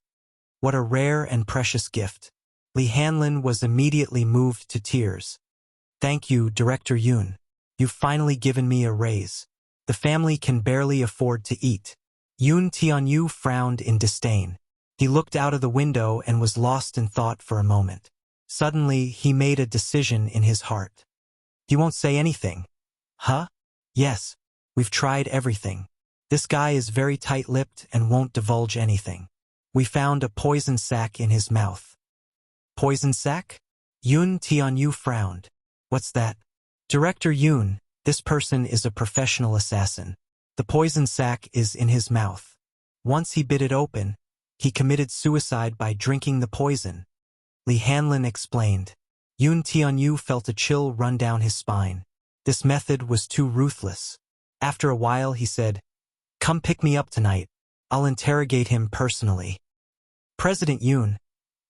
What a rare and precious gift. Li Hanlin was immediately moved to tears. Thank you, Director Yoon. You've finally given me a raise. The family can barely afford to eat. Yoon Tianyu frowned in disdain. He looked out of the window and was lost in thought for a moment. Suddenly, he made a decision in his heart. You won't say anything? Huh? Yes. We've tried everything. This guy is very tight-lipped and won't divulge anything. We found a poison sac in his mouth. Poison sac? Yoon Tianyu frowned. What's that? Director Yoon, this person is a professional assassin. The poison sac is in his mouth. Once he bit it open, he committed suicide by drinking the poison. Li Hanlin explained. Yoon Tianyu felt a chill run down his spine. This method was too ruthless. After a while he said, "Come pick me up tonight. I'll interrogate him personally." President Yoon,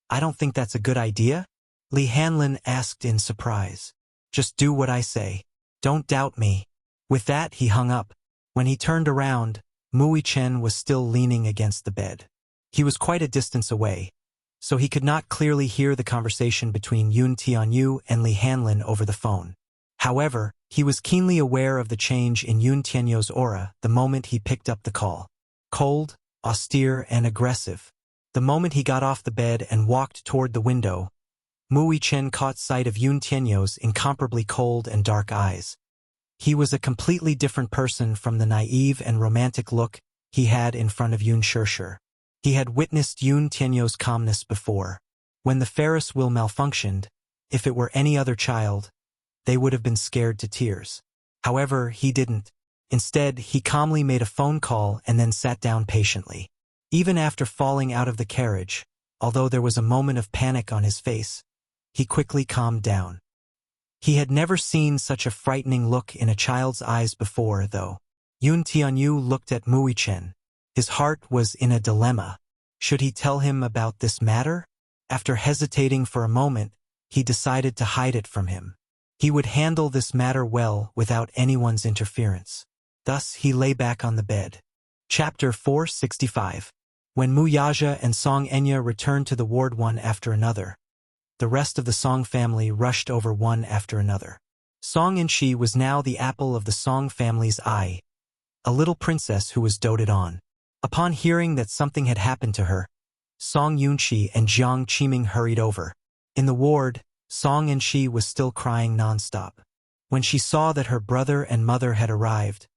I don't think that's a good idea? Li Hanlin asked in surprise. Just do what I say. Don't doubt me. With that he hung up. When he turned around, Mui Chen was still leaning against the bed. He was quite a distance away, so he could not clearly hear the conversation between Yoon Tianyu and Li Hanlin over the phone. However, he was keenly aware of the change in Yoon Tianyu's aura the moment he picked up the call. Cold, austere, and aggressive. The moment he got off the bed and walked toward the window, Mui Chen caught sight of Yoon Tianyu's incomparably cold and dark eyes. He was a completely different person from the naive and romantic look he had in front of Yoon Shirshir. He had witnessed Yoon Tianyu's calmness before. When the Ferris wheel malfunctioned, if it were any other child, they would have been scared to tears. However, he didn't. Instead, he calmly made a phone call and then sat down patiently. Even after falling out of the carriage, although there was a moment of panic on his face, he quickly calmed down. He had never seen such a frightening look in a child's eyes before, though. Yoon Tianyu looked at Mui Chen. His heart was in a dilemma. Should he tell him about this matter? After hesitating for a moment, he decided to hide it from him. He would handle this matter well without anyone's interference. Thus, he lay back on the bed. Chapter 465. When Mu Yaja and Song Enya returned to the ward one after another, the rest of the Song family rushed over one after another. Song Yunshi was now the apple of the Song family's eye, a little princess who was doted on. Upon hearing that something had happened to her, Song Yunshi and Jiang Qiming hurried over. In the ward, Song Yunshi was still crying nonstop. When she saw that her brother and mother had arrived,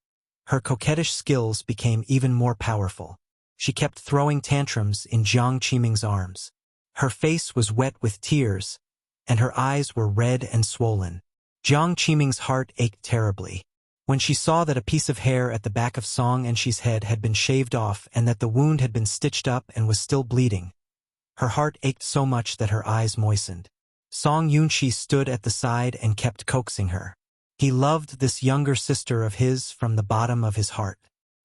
her coquettish skills became even more powerful. She kept throwing tantrums in Jiang Qiming's arms. Her face was wet with tears, and her eyes were red and swollen. Jiang Qiming's heart ached terribly. When she saw that a piece of hair at the back of Song Yunxi's head had been shaved off and that the wound had been stitched up and was still bleeding, her heart ached so much that her eyes moistened. Song Yunshi stood at the side and kept coaxing her. He loved this younger sister of his from the bottom of his heart.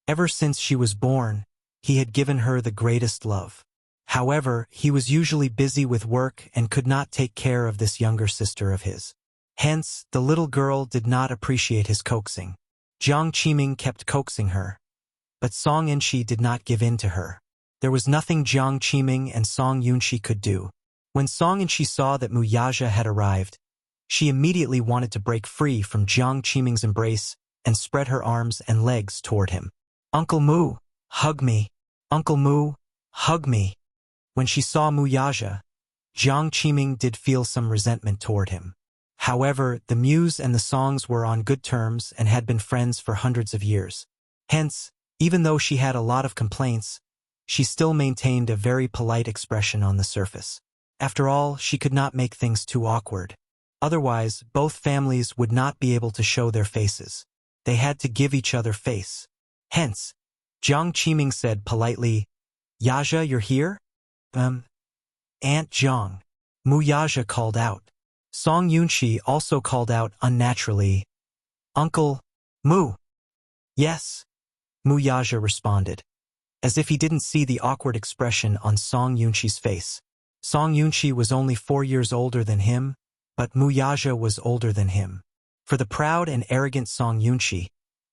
Ever since she was born, he had given her the greatest love. However, he was usually busy with work and could not take care of this younger sister of his. Hence, the little girl did not appreciate his coaxing. Jiang Qiming kept coaxing her, but Song Yunshi did not give in to her. There was nothing Jiang Qiming and Song Yunshi could do. When Song Yunshi saw that Mu Yaja had arrived, she immediately wanted to break free from Jiang Qiming's embrace and spread her arms and legs toward him. "Uncle Mu, hug me. Uncle Mu, hug me." When she saw Mu Yaja, Jiang Qiming did feel some resentment toward him. However, the Muse and the Songs were on good terms and had been friends for hundreds of years. Hence, even though she had a lot of complaints, she still maintained a very polite expression on the surface. After all, she could not make things too awkward. Otherwise, both families would not be able to show their faces. They had to give each other face. Hence, Jiang Qiming said politely, "Yaja, you're here?" Aunt Jiang. Mu Yaja called out. Song Yunshi also called out unnaturally, "Uncle Mu." "Yes," Mu Yaja responded, as if he didn't see the awkward expression on Song Yunshi's face. Song Yunshi was only 4 years older than him, but Mu Yaja was older than him. For the proud and arrogant Song Yunshi,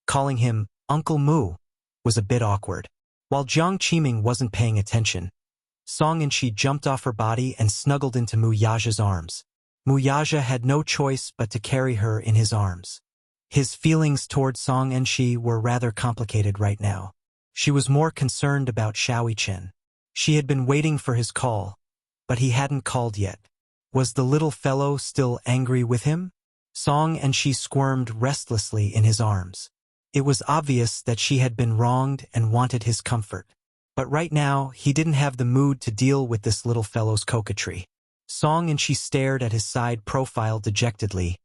calling him Uncle Mu was a bit awkward. While Jiang Qiming wasn't paying attention, Song and she jumped off her body and snuggled into Muyaja's arms. Muyaja had no choice but to carry her in his arms. His feelings toward Song and she were rather complicated right now. She was more concerned about Chen. She had been waiting for his call, but he hadn't called yet. Was the little fellow still angry with him? Song and she squirmed restlessly in his arms. It was obvious that she had been wronged and wanted his comfort. But right now, he didn't have the mood to deal with this little fellow's coquetry. Song and she stared at his side profile dejectedly,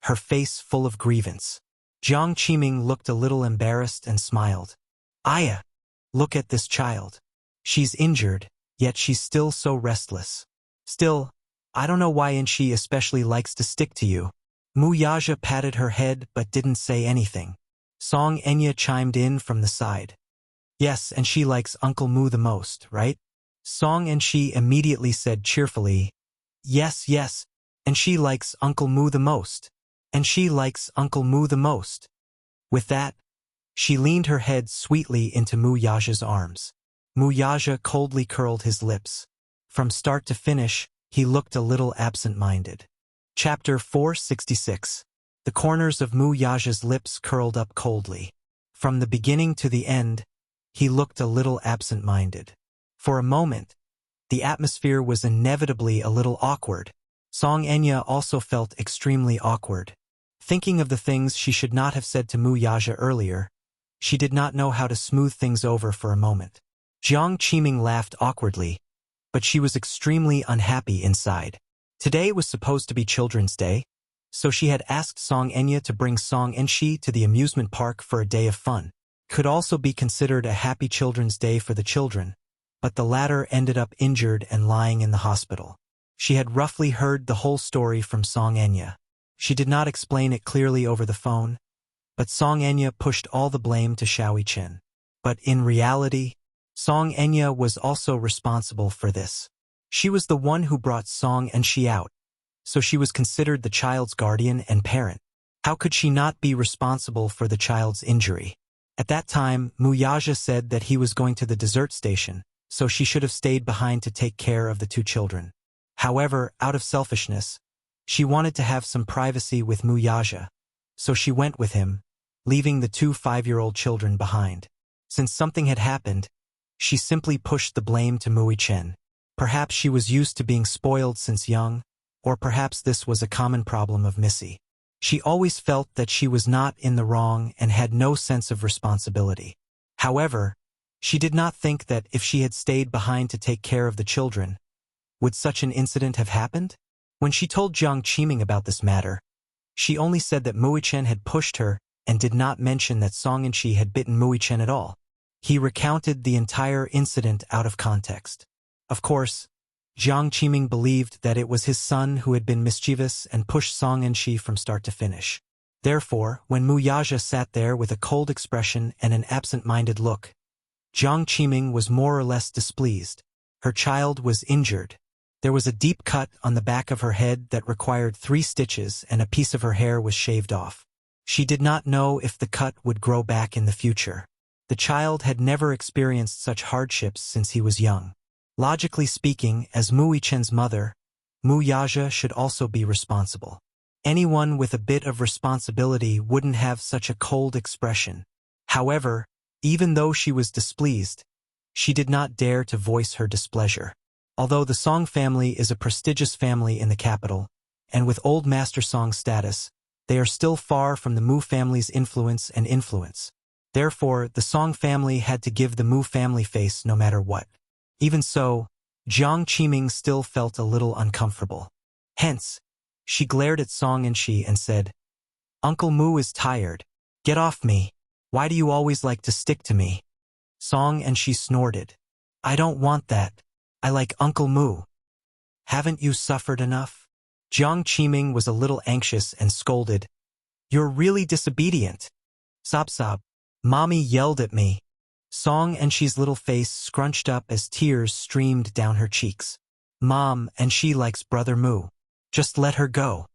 her face full of grievance. Jiang Qiming looked a little embarrassed and smiled. Aya, look at this child. She's injured, yet she's still so restless. Still, I don't know why and she especially likes to stick to you. Muyaja patted her head but didn't say anything. Song Enya chimed in from the side. Yes, and she likes Uncle Mu the most, right? Song and she immediately said cheerfully, Yes, yes, and she likes Uncle Mu the most. And she likes Uncle Mu the most. With that, she leaned her head sweetly into Muyaja's arms. Muyaja coldly curled his lips. From start to finish, he looked a little absent-minded. Chapter 466. The corners of Muyaja's lips curled up coldly. From the beginning to the end, he looked a little absent-minded. For a moment, the atmosphere was inevitably a little awkward. Song Enya also felt extremely awkward. Thinking of the things she should not have said to Muyaja earlier, she did not know how to smooth things over for a moment. Jiang Qiming laughed awkwardly, but she was extremely unhappy inside. Today was supposed to be Children's Day, so she had asked Song Enya to bring Song and she to the amusement park for a day of fun. Could also be considered a happy Children's Day for the children, but the latter ended up injured and lying in the hospital. She had roughly heard the whole story from Song Enya. She did not explain it clearly over the phone, but Song Enya pushed all the blame to Chen. But in reality, Song Enya was also responsible for this. She was the one who brought Song and she out, so she was considered the child's guardian and parent. How could she not be responsible for the child's injury? At that time, Muyaja said that he was going to the dessert station, so she should have stayed behind to take care of the two children. However, out of selfishness, she wanted to have some privacy with Muyaja, so she went with him, leaving the two 5-year-old children behind. Since something had happened, she simply pushed the blame to Chen. Perhaps she was used to being spoiled since young, or perhaps this was a common problem of Missy. She always felt that she was not in the wrong and had no sense of responsibility. However, she did not think that if she had stayed behind to take care of the children, would such an incident have happened? When she told Jiang Qiming about this matter, she only said that Chen had pushed her and did not mention that Song and she had bitten Chen at all. He recounted the entire incident out of context. Of course, Jiang Qiming believed that it was his son who had been mischievous and pushed Song and she from start to finish. Therefore, when Muyaja sat there with a cold expression and an absent-minded look, Jiang Qiming was more or less displeased. Her child was injured. There was a deep cut on the back of her head that required 3 stitches and a piece of her hair was shaved off. She did not know if the cut would grow back in the future. The child had never experienced such hardships since he was young. Logically speaking, as Chen's mother, Muyaja should also be responsible. Anyone with a bit of responsibility wouldn't have such a cold expression. However, even though she was displeased, she did not dare to voice her displeasure. Although the Song family is a prestigious family in the capital, and with old Master Song status, they are still far from the Mu family's influence and influence. Therefore, the Song family had to give the Mu family face no matter what. Even so, Jiang Qiming still felt a little uncomfortable. Hence, she glared at Song and she and said, "Uncle Mu is tired. Get off me. Why do you always like to stick to me?" Song and she snorted. "I don't want that. I like Uncle Mu. Haven't you suffered enough?" Jiang Qiming was a little anxious and scolded, "You're really disobedient." "Sob sob." Mommy yelled at me. Song and she's little face scrunched up as tears streamed down her cheeks. "Mom and she likes Brother Mu. Just let her go,"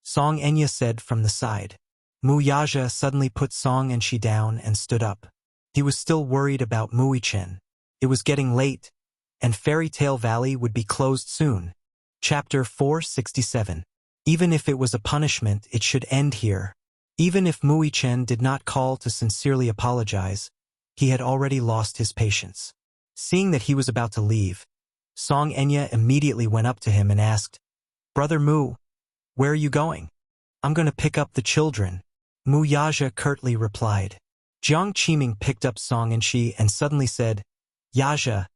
Song Enya said from the side. Muyaja suddenly put Song and she down and stood up. He was still worried about Chen. It was getting late, and Fairy Tale Valley would be closed soon. Chapter 467. Even if it was a punishment, it should end here. Even if Mui Chen did not call to sincerely apologize, he had already lost his patience. Seeing that he was about to leave, Song Enya immediately went up to him and asked, "Brother Mu, where are you going?" "I'm going to pick up the children," Mu Yaja curtly replied. Jiang Qiming picked up Song Enshi and suddenly said, "Yaja,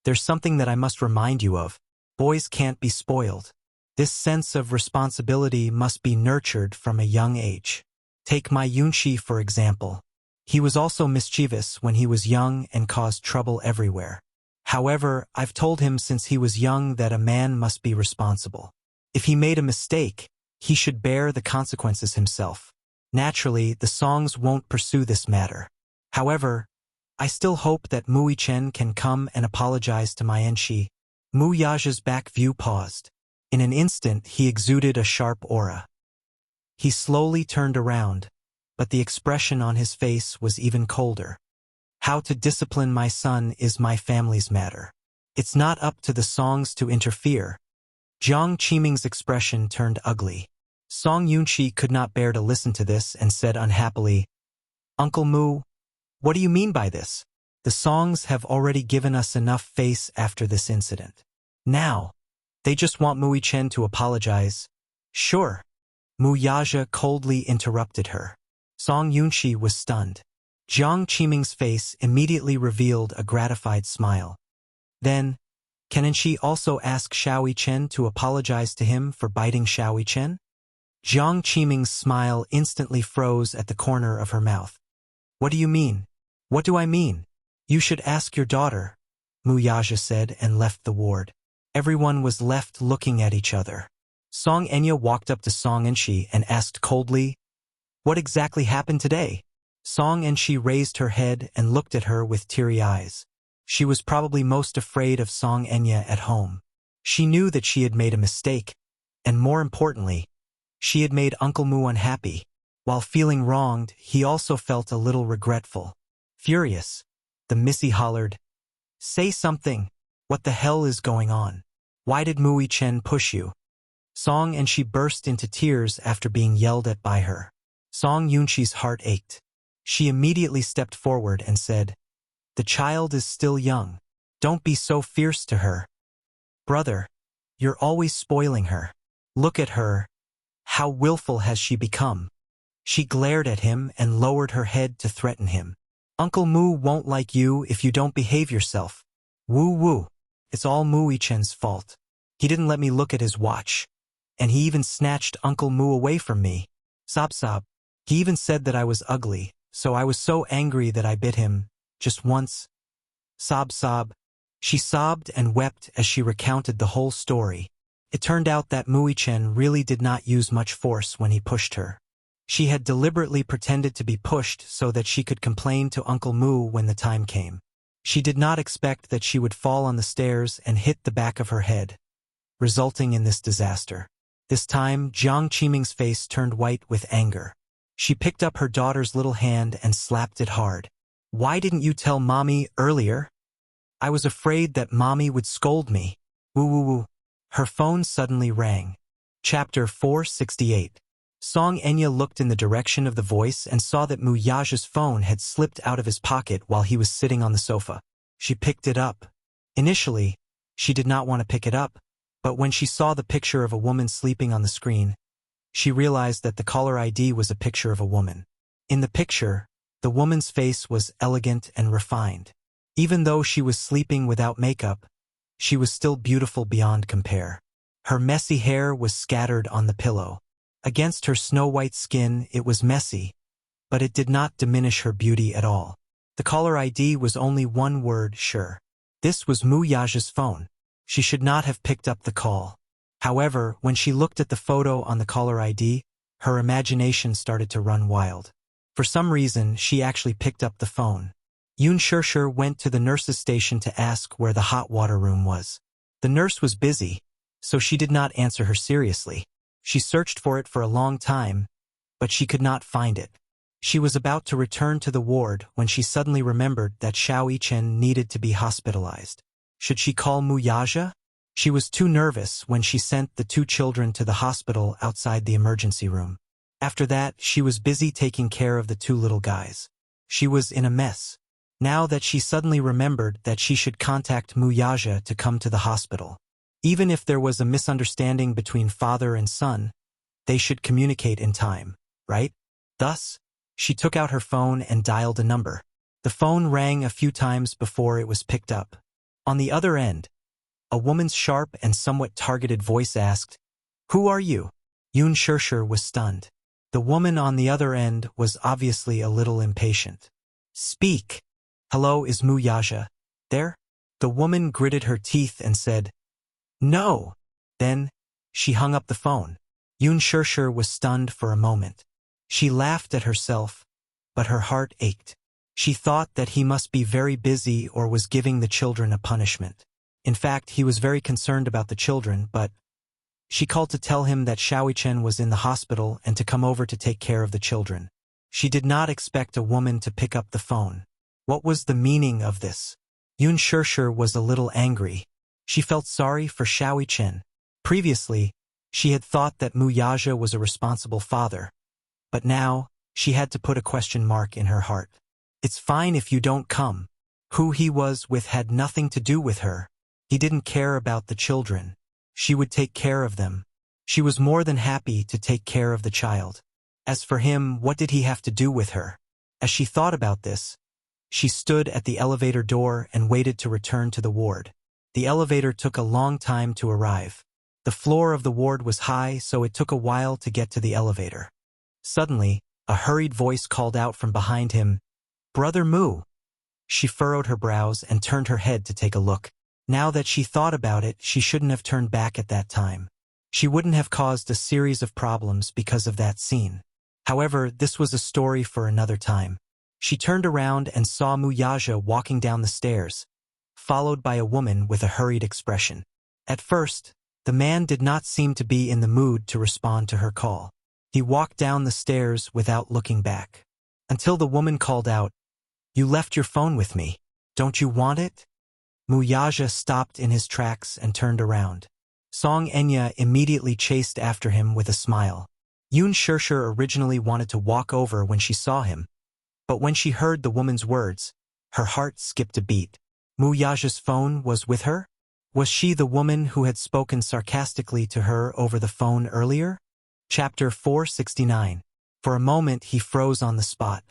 there's something that I must remind you of. Boys can't be spoiled. This sense of responsibility must be nurtured from a young age. Take my Yunshi, for example. He was also mischievous when he was young and caused trouble everywhere. However, I've told him since he was young that a man must be responsible. If he made a mistake, he should bear the consequences himself. Naturally, the songs won't pursue this matter. However, I still hope that Mui Chen can come and apologize to my Enshi." Mu Yaja's back view paused. In an instant, he exuded a sharp aura. He slowly turned around, but the expression on his face was even colder. "How to discipline my son is my family's matter. It's not up to the songs to interfere." Jiang Qiming's expression turned ugly. Song Yunshi could not bear to listen to this and said unhappily, "Uncle Mu, what do you mean by this? The songs have already given us enough face after this incident. Now, they just want Mui Chen to apologize." "Sure." Mu Yaja coldly interrupted her. Song Yunshi was stunned. Jiang Qiming's face immediately revealed a gratified smile. "Then, can Enshi also ask Xiaoi Chen to apologize to him for biting Xiaoi Chen?" Jiang Qiming's smile instantly froze at the corner of her mouth. "What do you mean?" "What do I mean? You should ask your daughter," Mu Yaja said and left the ward. Everyone was left looking at each other. Song Enya walked up to Song Enshi and asked coldly, "What exactly happened today?" Song Enshi raised her head and looked at her with teary eyes. She was probably most afraid of Song Enya at home. She knew that she had made a mistake, and more importantly, she had made Uncle Mu unhappy. While feeling wronged, he also felt a little regretful. Furious, the Missy hollered, "Say something! What the hell is going on? Why did Mui Chen push you?" Song Enshi burst into tears after being yelled at by her. Song Yunshi's heart ached. She immediately stepped forward and said, "The child is still young. Don't be so fierce to her. Brother, you're always spoiling her. Look at her. How willful has she become?" She glared at him and lowered her head to threaten him. "Uncle Mu won't like you if you don't behave yourself. Woo woo. It's all Mui Chen's fault. He didn't let me look at his watch. And he even snatched Uncle Mu away from me. Sob sob. He even said that I was ugly, so I was so angry that I bit him, just once. Sob sob." She sobbed and wept as she recounted the whole story. It turned out that Mui Chen really did not use much force when he pushed her. She had deliberately pretended to be pushed so that she could complain to Uncle Mu when the time came. She did not expect that she would fall on the stairs and hit the back of her head, resulting in this disaster. This time, Jiang Qiming's face turned white with anger. She picked up her daughter's little hand and slapped it hard. "Why didn't you tell Mommy earlier? I was afraid that Mommy would scold me. Woo woo woo." Her phone suddenly rang. Chapter 468. Song Enya looked in the direction of the voice and saw that Mu Yaja's phone had slipped out of his pocket while he was sitting on the sofa. She picked it up. Initially, she did not want to pick it up, but when she saw the picture of a woman sleeping on the screen, she realized that the caller ID was a picture of a woman. In the picture, the woman's face was elegant and refined. Even though she was sleeping without makeup, she was still beautiful beyond compare. Her messy hair was scattered on the pillow. Against her snow-white skin, it was messy, but it did not diminish her beauty at all. The caller ID was only one word, sure. This was Mu Yaja's phone. She should not have picked up the call. However, when she looked at the photo on the caller ID, her imagination started to run wild. For some reason, she actually picked up the phone. Yun Shirshir went to the nurse's station to ask where the hot water room was. The nurse was busy, so she did not answer her seriously. She searched for it for a long time, but she could not find it. She was about to return to the ward when she suddenly remembered that Xiaoi Chen needed to be hospitalized. Should she call Wuxia? She was too nervous when she sent the two children to the hospital outside the emergency room. After that, she was busy taking care of the two little guys. She was in a mess. Now that she suddenly remembered that she should contact Wuxia to come to the hospital. Even if there was a misunderstanding between father and son, they should communicate in time, right? Thus, she took out her phone and dialed a number. The phone rang a few times before it was picked up. On the other end, a woman's sharp and somewhat targeted voice asked, "Who are you?" Yun Shirshir was stunned. The woman on the other end was obviously a little impatient. "Speak. Hello, is Wuxia there?" The woman gritted her teeth and said, "No." Then, she hung up the phone. Yun Shirshir was stunned for a moment. She laughed at herself, but her heart ached. She thought that he must be very busy or was giving the children a punishment. In fact, he was very concerned about the children, but she called to tell him that Xiaoqichen was in the hospital and to come over to take care of the children. She did not expect a woman to pick up the phone. What was the meaning of this? Yun Shirshir was a little angry. She felt sorry for Xiaoqichen. Previously, she had thought that Wuxia was a responsible father, but now she had to put a question mark in her heart. It's fine if you don't come. Who he was with had nothing to do with her. He didn't care about the children. She would take care of them. She was more than happy to take care of the child. As for him, what did he have to do with her? As she thought about this, she stood at the elevator door and waited to return to the ward. The elevator took a long time to arrive. The floor of the ward was high, so it took a while to get to the elevator. Suddenly, a hurried voice called out from behind him, "Brother Mu." She furrowed her brows and turned her head to take a look. Now that she thought about it, she shouldn't have turned back at that time. She wouldn't have caused a series of problems because of that scene. However, this was a story for another time. She turned around and saw Wuxia walking down the stairs, followed by a woman with a hurried expression. At first, the man did not seem to be in the mood to respond to her call. He walked down the stairs without looking back. Until the woman called out, "You left your phone with me. Don't you want it?" Wuxia stopped in his tracks and turned around. Song Enya immediately chased after him with a smile. Yun Shirshir originally wanted to walk over when she saw him, but when she heard the woman's words, her heart skipped a beat. Wuxia's phone was with her? Was she the woman who had spoken sarcastically to her over the phone earlier? Chapter 469. For a moment he froze on the spot.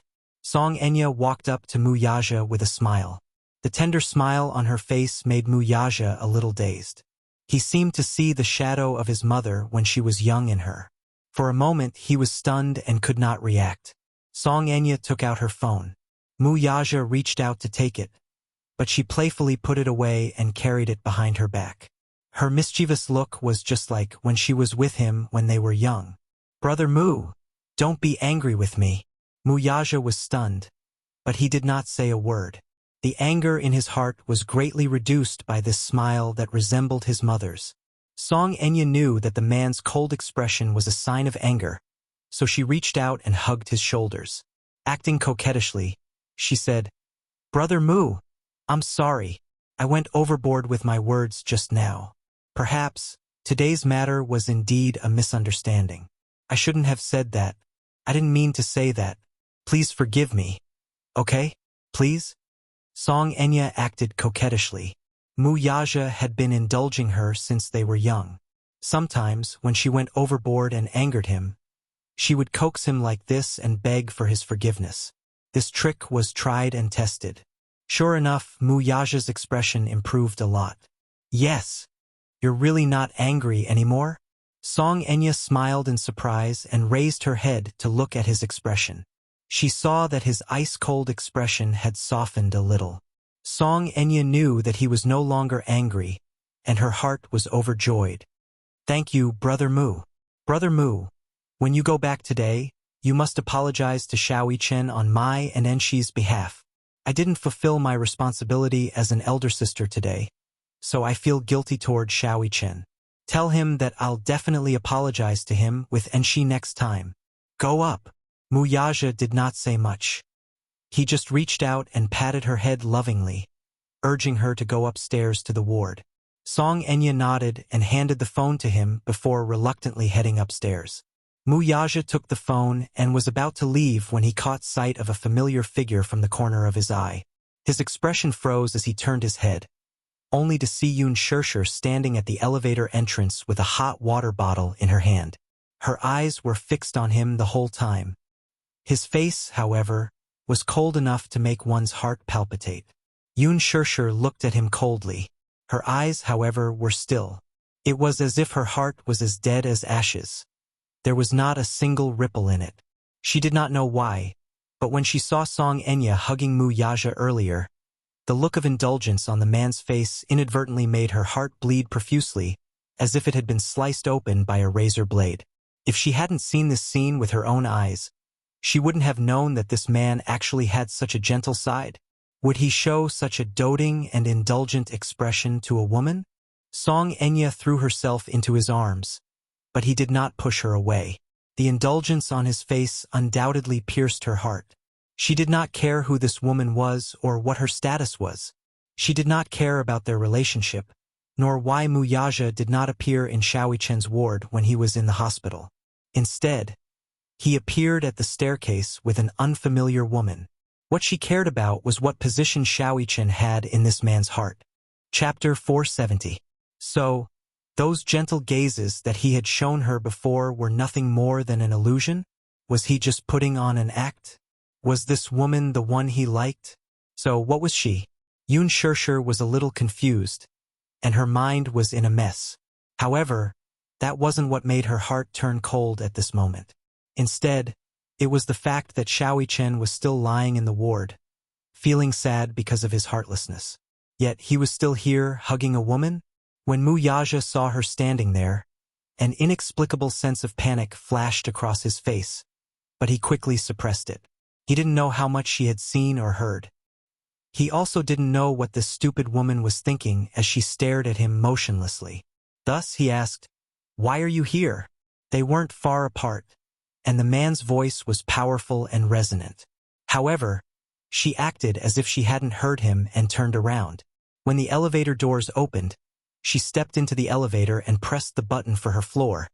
Song Enya walked up to Wuxia with a smile. The tender smile on her face made Wuxia a little dazed. He seemed to see the shadow of his mother when she was young in her. For a moment he was stunned and could not react. Song Enya took out her phone. Wuxia reached out to take it, but she playfully put it away and carried it behind her back. Her mischievous look was just like when she was with him when they were young. "Brother Mu, don't be angry with me." Wuxia was stunned, but he did not say a word. The anger in his heart was greatly reduced by this smile that resembled his mother's. Song Enya knew that the man's cold expression was a sign of anger, so she reached out and hugged his shoulders. Acting coquettishly, she said, "Brother Mu, I'm sorry. I went overboard with my words just now. Perhaps today's matter was indeed a misunderstanding. I shouldn't have said that. I didn't mean to say that. Please forgive me. Okay? Please?" Song Enya acted coquettishly. Wuxia had been indulging her since they were young. Sometimes, when she went overboard and angered him, she would coax him like this and beg for his forgiveness. This trick was tried and tested. Sure enough, Wuxia's expression improved a lot. "Yes. You're really not angry anymore?" Song Enya smiled in surprise and raised her head to look at his expression. She saw that his ice-cold expression had softened a little. Song Enya knew that he was no longer angry, and her heart was overjoyed. "Thank you, Brother Mu. Brother Mu, when you go back today, you must apologize to Xiaoqichen on my and Enshi's behalf. I didn't fulfill my responsibility as an elder sister today, so I feel guilty toward Xiaoqichen. Tell him that I'll definitely apologize to him with Enshi next time. Go up." Wuxia did not say much. He just reached out and patted her head lovingly. urging her to go upstairs to the ward. Song Enya nodded and handed the phone to him before reluctantly heading upstairs. Wuxia took the phone and was about to leave when he caught sight of a familiar figure from the corner of his eye. His expression froze as he turned his head, only to see Yun Shishir standing at the elevator entrance with a hot water bottle in her hand. Her eyes were fixed on him the whole time. His face, however, was cold enough to make one's heart palpitate. Yun Shishir looked at him coldly. Her eyes, however, were still. It was as if her heart was as dead as ashes. There was not a single ripple in it. She did not know why, but when she saw Song Enya hugging Wuxia earlier, the look of indulgence on the man's face inadvertently made her heart bleed profusely, as if it had been sliced open by a razor blade. If she hadn't seen this scene with her own eyes, she wouldn't have known that this man actually had such a gentle side. Would he show such a doting and indulgent expression to a woman? Song Enya threw herself into his arms, but he did not push her away. The indulgence on his face undoubtedly pierced her heart. She did not care who this woman was or what her status was. She did not care about their relationship, nor why Wuxia did not appear in Xiaoichen's ward when he was in the hospital. Instead, he appeared at the staircase with an unfamiliar woman. What she cared about was what position Xiaoichen had in this man's heart. Chapter 470. So, those gentle gazes that he had shown her before were nothing more than an illusion? Was he just putting on an act? Was this woman the one he liked? So what was she? Yun Shishir was a little confused, and her mind was in a mess. However, that wasn't what made her heart turn cold at this moment. Instead, it was the fact that Xiaoichen was still lying in the ward, feeling sad because of his heartlessness. Yet he was still here, hugging a woman? When Wuxia saw her standing there, an inexplicable sense of panic flashed across his face, but he quickly suppressed it. He didn't know how much she had seen or heard. He also didn't know what this stupid woman was thinking as she stared at him motionlessly. Thus he asked, "Why are you here?" They weren't far apart, and the man's voice was powerful and resonant. However, she acted as if she hadn't heard him and turned around. When the elevator doors opened, she stepped into the elevator and pressed the button for her floor,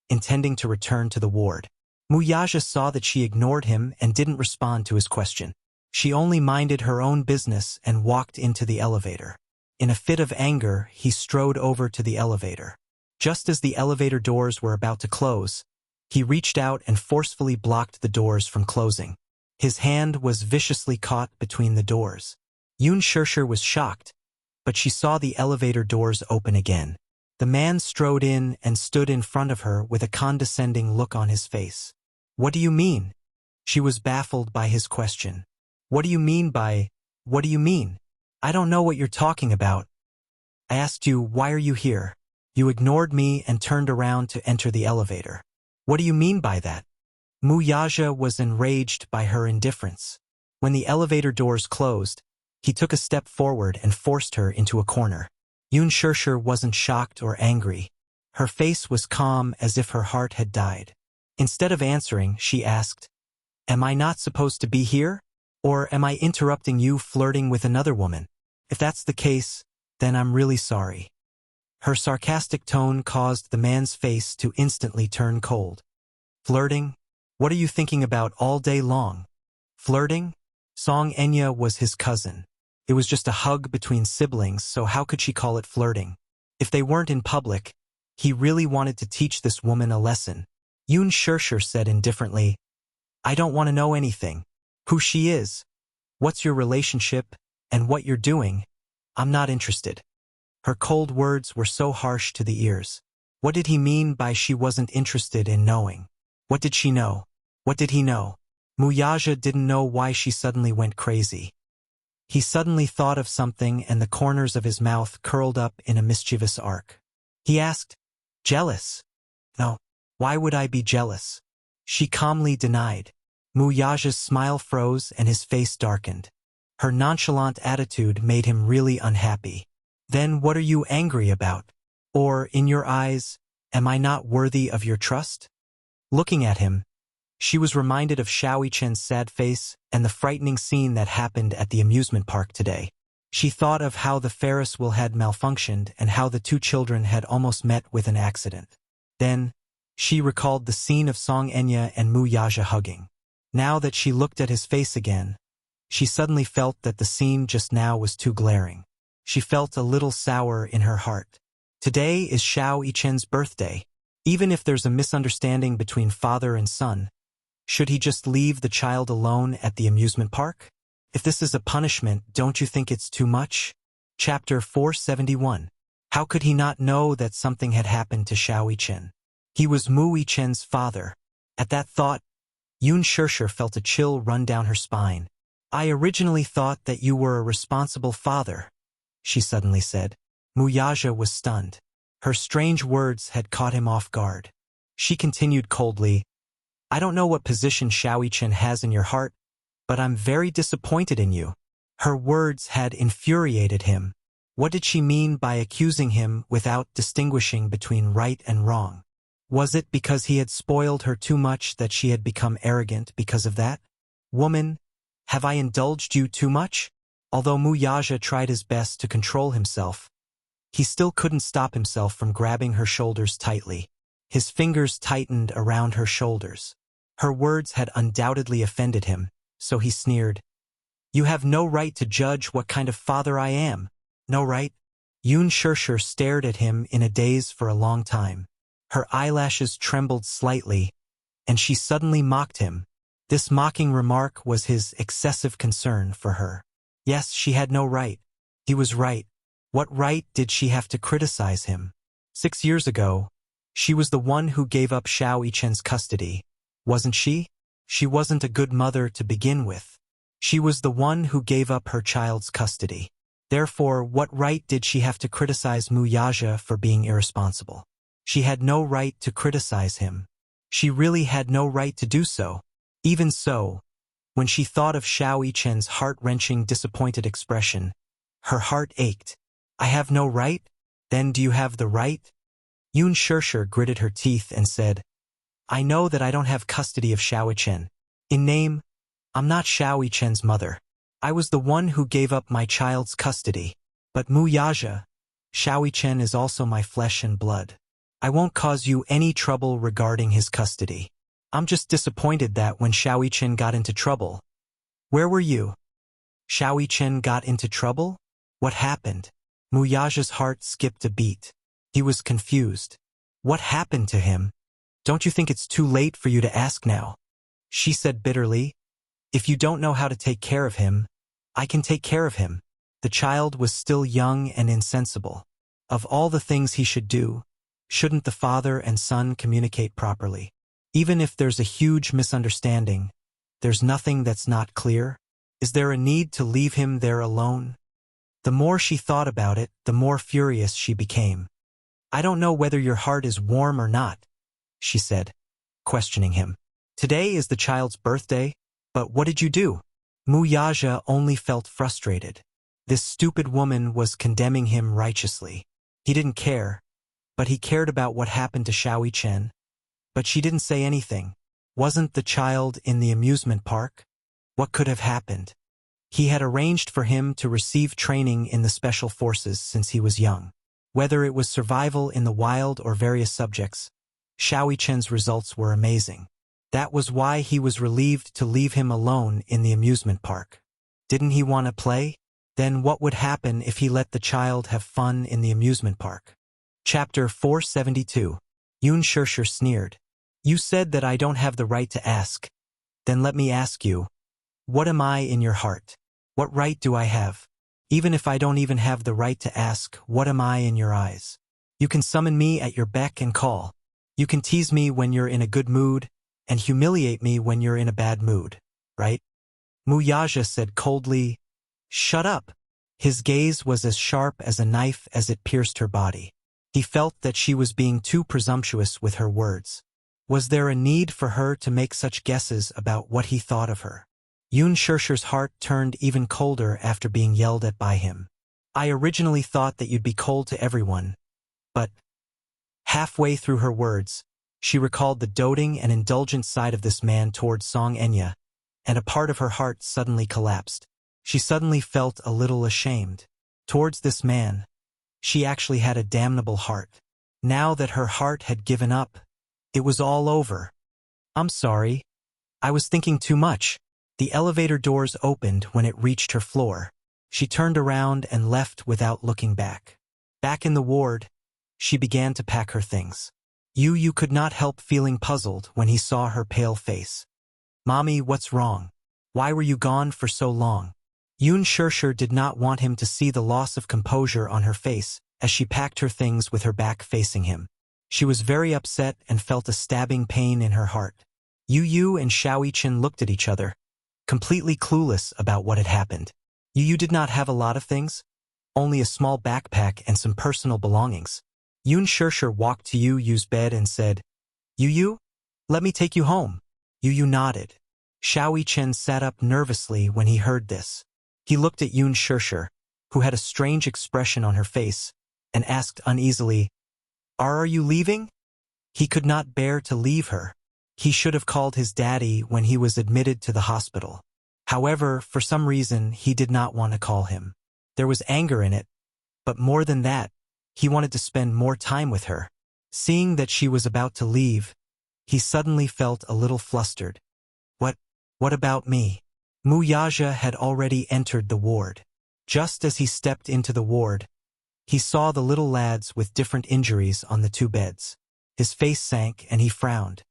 intending to return to the ward. Wuxia saw that she ignored him and didn't respond to his question. She only minded her own business and walked into the elevator. In a fit of anger, he strode over to the elevator. Just as the elevator doors were about to close, he reached out and forcefully blocked the doors from closing. His hand was viciously caught between the doors. Yun Shishir was shocked, but she saw the elevator doors open again. The man strode in and stood in front of her with a condescending look on his face. "What do you mean?" She was baffled by his question. What do you mean? I don't know what you're talking about. I asked you, why are you here? You ignored me and turned around to enter the elevator. What do you mean by that? Wuxia was enraged by her indifference. When the elevator doors closed, he took a step forward and forced her into a corner. Yun Shishir wasn't shocked or angry. Her face was calm as if her heart had died. Instead of answering, she asked, "Am I not supposed to be here? Or am I interrupting you flirting with another woman? If that's the case, then I'm really sorry." Her sarcastic tone caused the man's face to instantly turn cold. Flirting? What are you thinking about all day long? Flirting? Song Enya was his cousin. It was just a hug between siblings, so how could she call it flirting? If they weren't in public, he really wanted to teach this woman a lesson. Yun Shishir said indifferently, "I don't want to know anything. Who she is, what's your relationship, and what you're doing. I'm not interested." Her cold words were so harsh to the ears. What did he mean by she wasn't interested in knowing? What did she know? What did he know? Wuxia didn't know why she suddenly went crazy. He suddenly thought of something and the corners of his mouth curled up in a mischievous arc. He asked, "Jealous?" "No. Why would I be jealous?" She calmly denied. Wuxia's smile froze and his face darkened. Her nonchalant attitude made him really unhappy. "Then what are you angry about? Or, in your eyes, am I not worthy of your trust?" Looking at him, she was reminded of Xiaoichen's sad face and the frightening scene that happened at the amusement park today. She thought of how the Ferris wheel had malfunctioned and how the two children had almost met with an accident. Then, she recalled the scene of Song Enya and Mu Yaja hugging. Now that she looked at his face again, she suddenly felt that the scene just now was too glaring. She felt a little sour in her heart. Today is Xiao Yichen's birthday. Even if there's a misunderstanding between father and son, should he just leave the child alone at the amusement park? If this is a punishment, don't you think it's too much? Chapter 471. How could he not know that something had happened to Xiao Yichen? He was Mu Yichen's father. At that thought, Yun Shirshir felt a chill run down her spine. I originally thought that you were a responsible father, she suddenly said. Mu Yaja was stunned. Her strange words had caught him off guard. She continued coldly, I don't know what position Xiao Yichen has in your heart, but I'm very disappointed in you. Her words had infuriated him. What did she mean by accusing him without distinguishing between right and wrong? Was it because he had spoiled her too much that she had become arrogant because of that? Woman, have I indulged you too much? Although Mu Yaja tried his best to control himself, he still couldn't stop himself from grabbing her shoulders tightly. His fingers tightened around her shoulders. Her words had undoubtedly offended him, so he sneered. You have no right to judge what kind of father I am. No right? Yun Shirshir stared at him in a daze for a long time. Her eyelashes trembled slightly, and she suddenly mocked him. This mocking remark was his excessive concern for her. Yes, she had no right. He was right. What right did she have to criticize him? 6 years ago, she was the one who gave up Xiao Yichen's custody, wasn't she? She wasn't a good mother to begin with. She was the one who gave up her child's custody. Therefore, what right did she have to criticize Mu Yaja for being irresponsible? She had no right to criticize him. She really had no right to do so. Even so, when she thought of Xiao Yichen's heart-wrenching, disappointed expression, her heart ached. I have no right? Then do you have the right? Yun Shirshir gritted her teeth and said, I know that I don't have custody of Xiao Yichen. In name, I'm not Xiao Yichen's mother. I was the one who gave up my child's custody. But Mu Yaja, Xiao Yichen is also my flesh and blood. I won't cause you any trouble regarding his custody. I'm just disappointed that when Xiao Yichen got into trouble. Where were you? Xiao Yichen got into trouble? What happened? Mu Yaja's heart skipped a beat. He was confused. What happened to him? Don't you think it's too late for you to ask now? She said bitterly. If you don't know how to take care of him, I can take care of him. The child was still young and insensible. Of all the things he should do, shouldn't the father and son communicate properly? Even if there's a huge misunderstanding, there's nothing that's not clear. Is there a need to leave him there alone? The more she thought about it, the more furious she became. I don't know whether your heart is warm or not, she said, questioning him. Today is the child's birthday, but what did you do? Mu Yaja only felt frustrated. This stupid woman was condemning him righteously. He didn't care, but he cared about what happened to Xiao Yichen. But she didn't say anything. Wasn't the child in the amusement park? What could have happened? He had arranged for him to receive training in the special forces since he was young. Whether it was survival in the wild or various subjects, Xiao Yichen's results were amazing. That was why he was relieved to leave him alone in the amusement park. Didn't he want to play? Then what would happen if he let the child have fun in the amusement park? Chapter 472. Yun Shirshir sneered. You said that I don't have the right to ask. Then let me ask you, what am I in your heart? What right do I have? Even if I don't even have the right to ask, what am I in your eyes? You can summon me at your beck and call. You can tease me when you're in a good mood, and humiliate me when you're in a bad mood, right? Mu Yaja said coldly, Shut up. His gaze was as sharp as a knife as it pierced her body. He felt that she was being too presumptuous with her words. Was there a need for her to make such guesses about what he thought of her? Yun Shirshir's heart turned even colder after being yelled at by him. I originally thought that you'd be cold to everyone, but... Halfway through her words, she recalled the doting and indulgent side of this man towards Song Enya, and a part of her heart suddenly collapsed. She suddenly felt a little ashamed. Towards this man, she actually had a damnable heart. Now that her heart had given up, it was all over. I'm sorry. I was thinking too much. The elevator doors opened when it reached her floor. She turned around and left without looking back. Back in the ward, she began to pack her things. Yu could not help feeling puzzled when he saw her pale face. Mommy, what's wrong? Why were you gone for so long? Yun Shirshir did not want him to see the loss of composure on her face as she packed her things with her back facing him. She was very upset and felt a stabbing pain in her heart. Yu and Xiaoyichen looked at each other, completely clueless about what had happened. Yu did not have a lot of things, only a small backpack and some personal belongings. Yun Shirshir walked to Yu's bed and said, Yu, let me take you home. Yu nodded. Xiaoyichen sat up nervously when he heard this. He looked at Yun Shirshir, who had a strange expression on her face, and asked uneasily, Are you leaving? He could not bear to leave her. He should have called his daddy when he was admitted to the hospital. However, for some reason, he did not want to call him. There was anger in it, but more than that, he wanted to spend more time with her. Seeing that she was about to leave, he suddenly felt a little flustered. What about me? Mu Yaja had already entered the ward. Just as he stepped into the ward, he saw the little lads with different injuries on the two beds. His face sank and he frowned.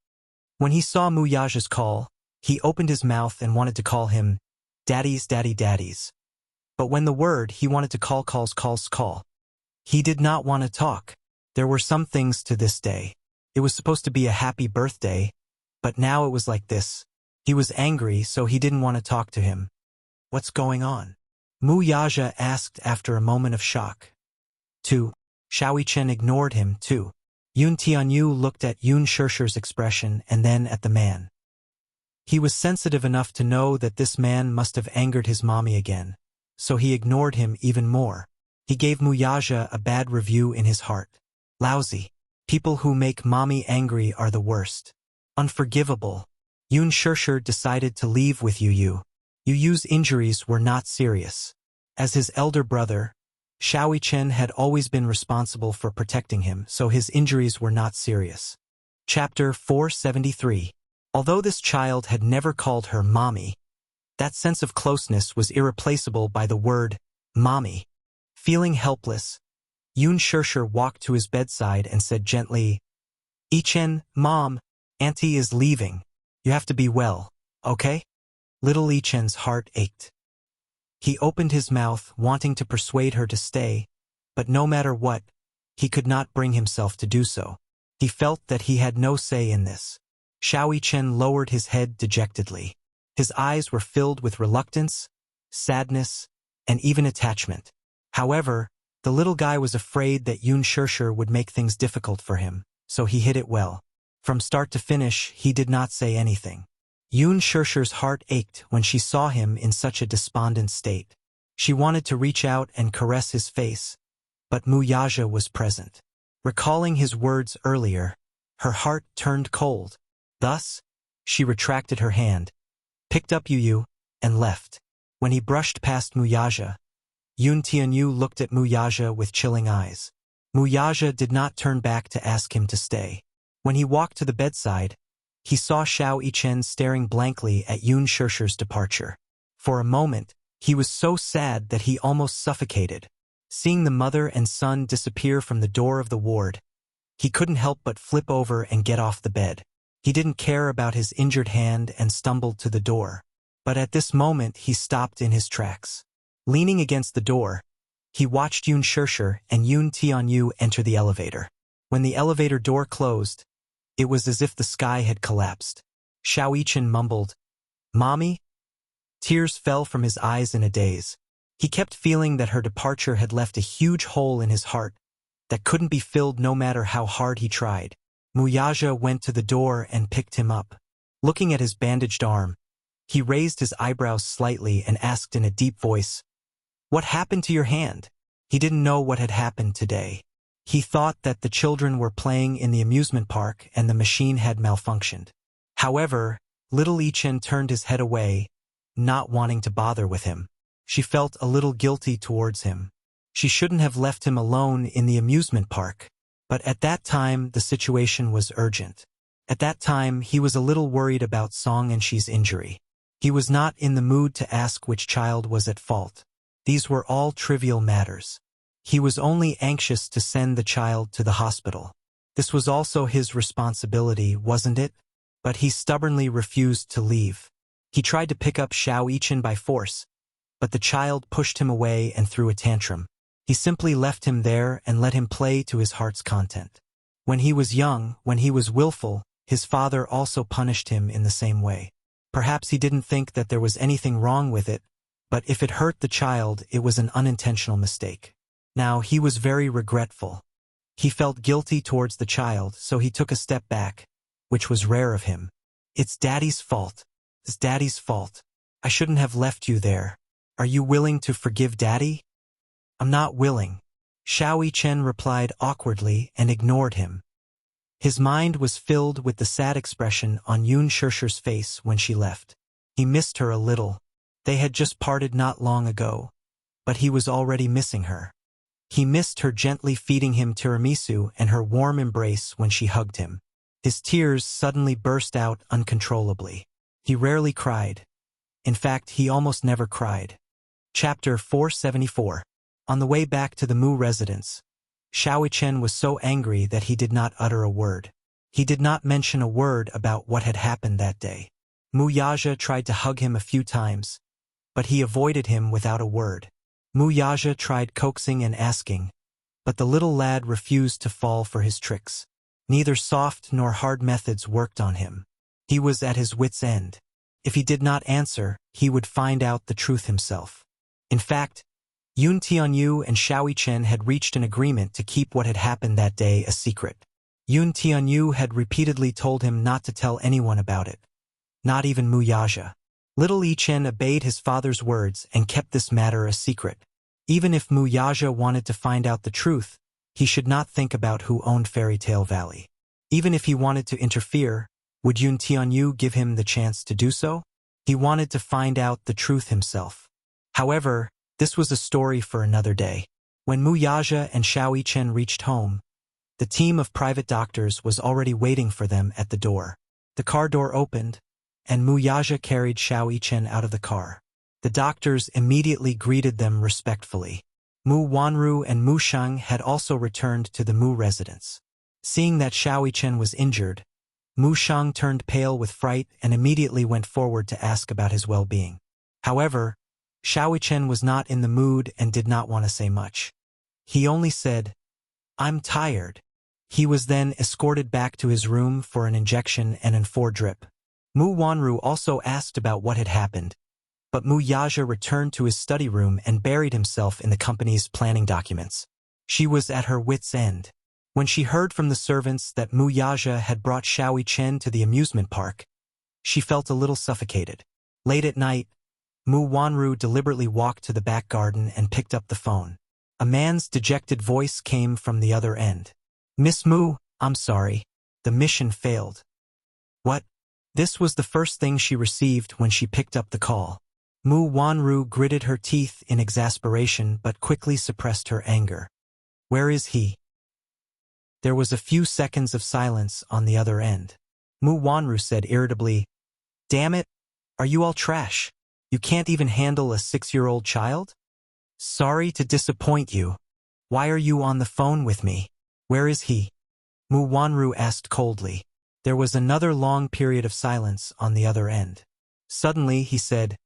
When he saw Mu Yaja's call, he opened his mouth and wanted to call him, Daddies. But when the word he wanted to call, he did not want to talk. There were some things to this day. It was supposed to be a happy birthday, but now it was like this. He was angry, so he didn't want to talk to him. What's going on? Mu Yaja asked after a moment of shock. Xiaoyichen ignored him, too. Yun Tianyu looked at Yun Shirshir's expression and then at the man. He was sensitive enough to know that this man must have angered his mommy again, so he ignored him even more. He gave Mu Yaja a bad review in his heart. Lousy. People who make mommy angry are the worst. Unforgivable. Yun Shirshir decided to leave with Yu. Yu's injuries were not serious. As his elder brother, Xiaoyichen had always been responsible for protecting him, so his injuries were not serious. Chapter 473. Although this child had never called her mommy, that sense of closeness was irreplaceable by the word mommy. Feeling helpless, Yun Shirshir walked to his bedside and said gently, Yichen, Mom, Auntie is leaving. You have to be well, okay? Little Yichen's heart ached. He opened his mouth, wanting to persuade her to stay, but no matter what, he could not bring himself to do so. He felt that he had no say in this. Xiaoyichen lowered his head dejectedly. His eyes were filled with reluctance, sadness, and even attachment. However, the little guy was afraid that Yun Shirshir would make things difficult for him, so he hid it well. From start to finish, he did not say anything. Yun Shirshir's heart ached when she saw him in such a despondent state. She wanted to reach out and caress his face, but Mu Yaja was present. Recalling his words earlier, her heart turned cold. Thus, she retracted her hand, picked up Yu, and left. When he brushed past Mu Yaja, Yun Tianyu looked at Mu Yaja with chilling eyes. Mu Yaja did not turn back to ask him to stay. When he walked to the bedside, he saw Xiaoyichen staring blankly at Yun Shirshir's departure. For a moment, he was so sad that he almost suffocated. Seeing the mother and son disappear from the door of the ward, he couldn't help but flip over and get off the bed. He didn't care about his injured hand and stumbled to the door. But at this moment, he stopped in his tracks. Leaning against the door, he watched Yun Shirshir and Yun Tianyu enter the elevator. When the elevator door closed, it was as if the sky had collapsed. Xiaoyichen mumbled, Mommy? Tears fell from his eyes in a daze. He kept feeling that her departure had left a huge hole in his heart that couldn't be filled no matter how hard he tried. Mu Yaja went to the door and picked him up. Looking at his bandaged arm, he raised his eyebrows slightly and asked in a deep voice, What happened to your hand? He didn't know what had happened today. He thought that the children were playing in the amusement park and the machine had malfunctioned. However, little Yichen turned his head away, not wanting to bother with him. She felt a little guilty towards him. She shouldn't have left him alone in the amusement park. But at that time, the situation was urgent. At that time, he was a little worried about Song and Shi's injury. He was not in the mood to ask which child was at fault. These were all trivial matters. He was only anxious to send the child to the hospital. This was also his responsibility, wasn't it? But he stubbornly refused to leave. He tried to pick up Xiao Yichen by force, but the child pushed him away and threw a tantrum. He simply left him there and let him play to his heart's content. When he was young, when he was willful, his father also punished him in the same way. Perhaps he didn't think that there was anything wrong with it, but if it hurt the child, it was an unintentional mistake. Now he was very regretful. He felt guilty towards the child, so he took a step back, which was rare of him. It's Daddy's fault. It's Daddy's fault. I shouldn't have left you there. Are you willing to forgive Daddy? I'm not willing. Xiao Yichen replied awkwardly and ignored him. His mind was filled with the sad expression on Yun Shishi's face when she left. He missed her a little. They had just parted not long ago, but he was already missing her. He missed her gently feeding him tiramisu and her warm embrace when she hugged him. His tears suddenly burst out uncontrollably. He rarely cried. In fact, he almost never cried. Chapter 474. On the way back to the Mu residence, Xiao Yichen was so angry that he did not utter a word. He did not mention a word about what had happened that day. Mu Yaja tried to hug him a few times, but he avoided him without a word. Mu Yaja tried coaxing and asking, but the little lad refused to fall for his tricks. Neither soft nor hard methods worked on him. He was at his wit's end. If he did not answer, he would find out the truth himself. In fact, Yun Tianyu and Xiao Yichen had reached an agreement to keep what had happened that day a secret. Yun Tianyu had repeatedly told him not to tell anyone about it, not even Mu Yaja. Little Yichen obeyed his father's words and kept this matter a secret. Even if Mu Yaja wanted to find out the truth, he should not think about who owned Fairy Tale Valley. Even if he wanted to interfere, would Yun Tianyu give him the chance to do so? He wanted to find out the truth himself. However, this was a story for another day. When Mu Yaja and Xiao Yichen reached home, the team of private doctors was already waiting for them at the door. The car door opened, and Mu Yaja carried Xiao Yichen out of the car. The doctors immediately greeted them respectfully. Mu Wanru and Mu Shang had also returned to the Mu residence. Seeing that Xiao Yichen was injured, Mu Shang turned pale with fright and immediately went forward to ask about his well-being. However, Xiao Yichen was not in the mood and did not want to say much. He only said, "I'm tired." He was then escorted back to his room for an injection and an 4-drip. Mu Wanru also asked about what had happened, but Mu Yaja returned to his study room and buried himself in the company's planning documents. She was at her wit's end. When she heard from the servants that Mu Yaja had brought Xiao Yichen to the amusement park, she felt a little suffocated. Late at night, Mu Wanru deliberately walked to the back garden and picked up the phone. A man's dejected voice came from the other end. "Miss Mu, I'm sorry. The mission failed." What? This was the first thing she received when she picked up the call. Mu Wanru gritted her teeth in exasperation but quickly suppressed her anger. "Where is he?" There was a few seconds of silence on the other end. Mu Wanru said irritably, "Damn it, are you all trash? You can't even handle a 6-year-old child? Sorry to disappoint you. Why are you on the phone with me? Where is he?" Mu Wanru asked coldly. There was another long period of silence on the other end. Suddenly he said,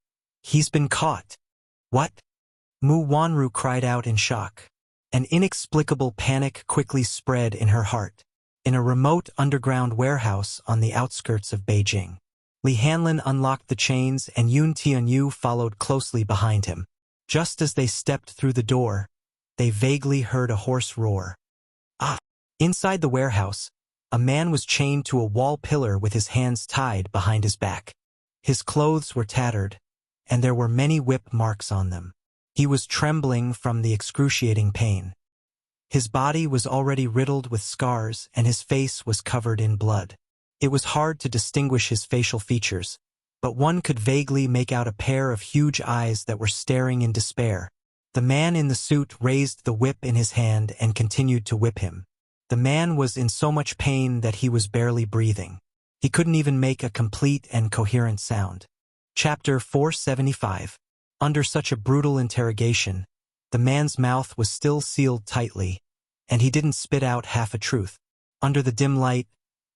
"He's been caught." "What?" Mu Wanru cried out in shock. An inexplicable panic quickly spread in her heart. In a remote underground warehouse on the outskirts of Beijing, Li Hanlin unlocked the chains and Yun Tianyu followed closely behind him. Just as they stepped through the door, they vaguely heard a hoarse roar. Ah! Inside the warehouse, a man was chained to a wall pillar with his hands tied behind his back. His clothes were tattered, and there were many whip marks on them. He was trembling from the excruciating pain. His body was already riddled with scars and his face was covered in blood. It was hard to distinguish his facial features, but one could vaguely make out a pair of huge eyes that were staring in despair. The man in the suit raised the whip in his hand and continued to whip him. The man was in so much pain that he was barely breathing. He couldn't even make a complete and coherent sound. Chapter 475. Under such a brutal interrogation, the man's mouth was still sealed tightly, and he didn't spit out half a truth. Under the dim light,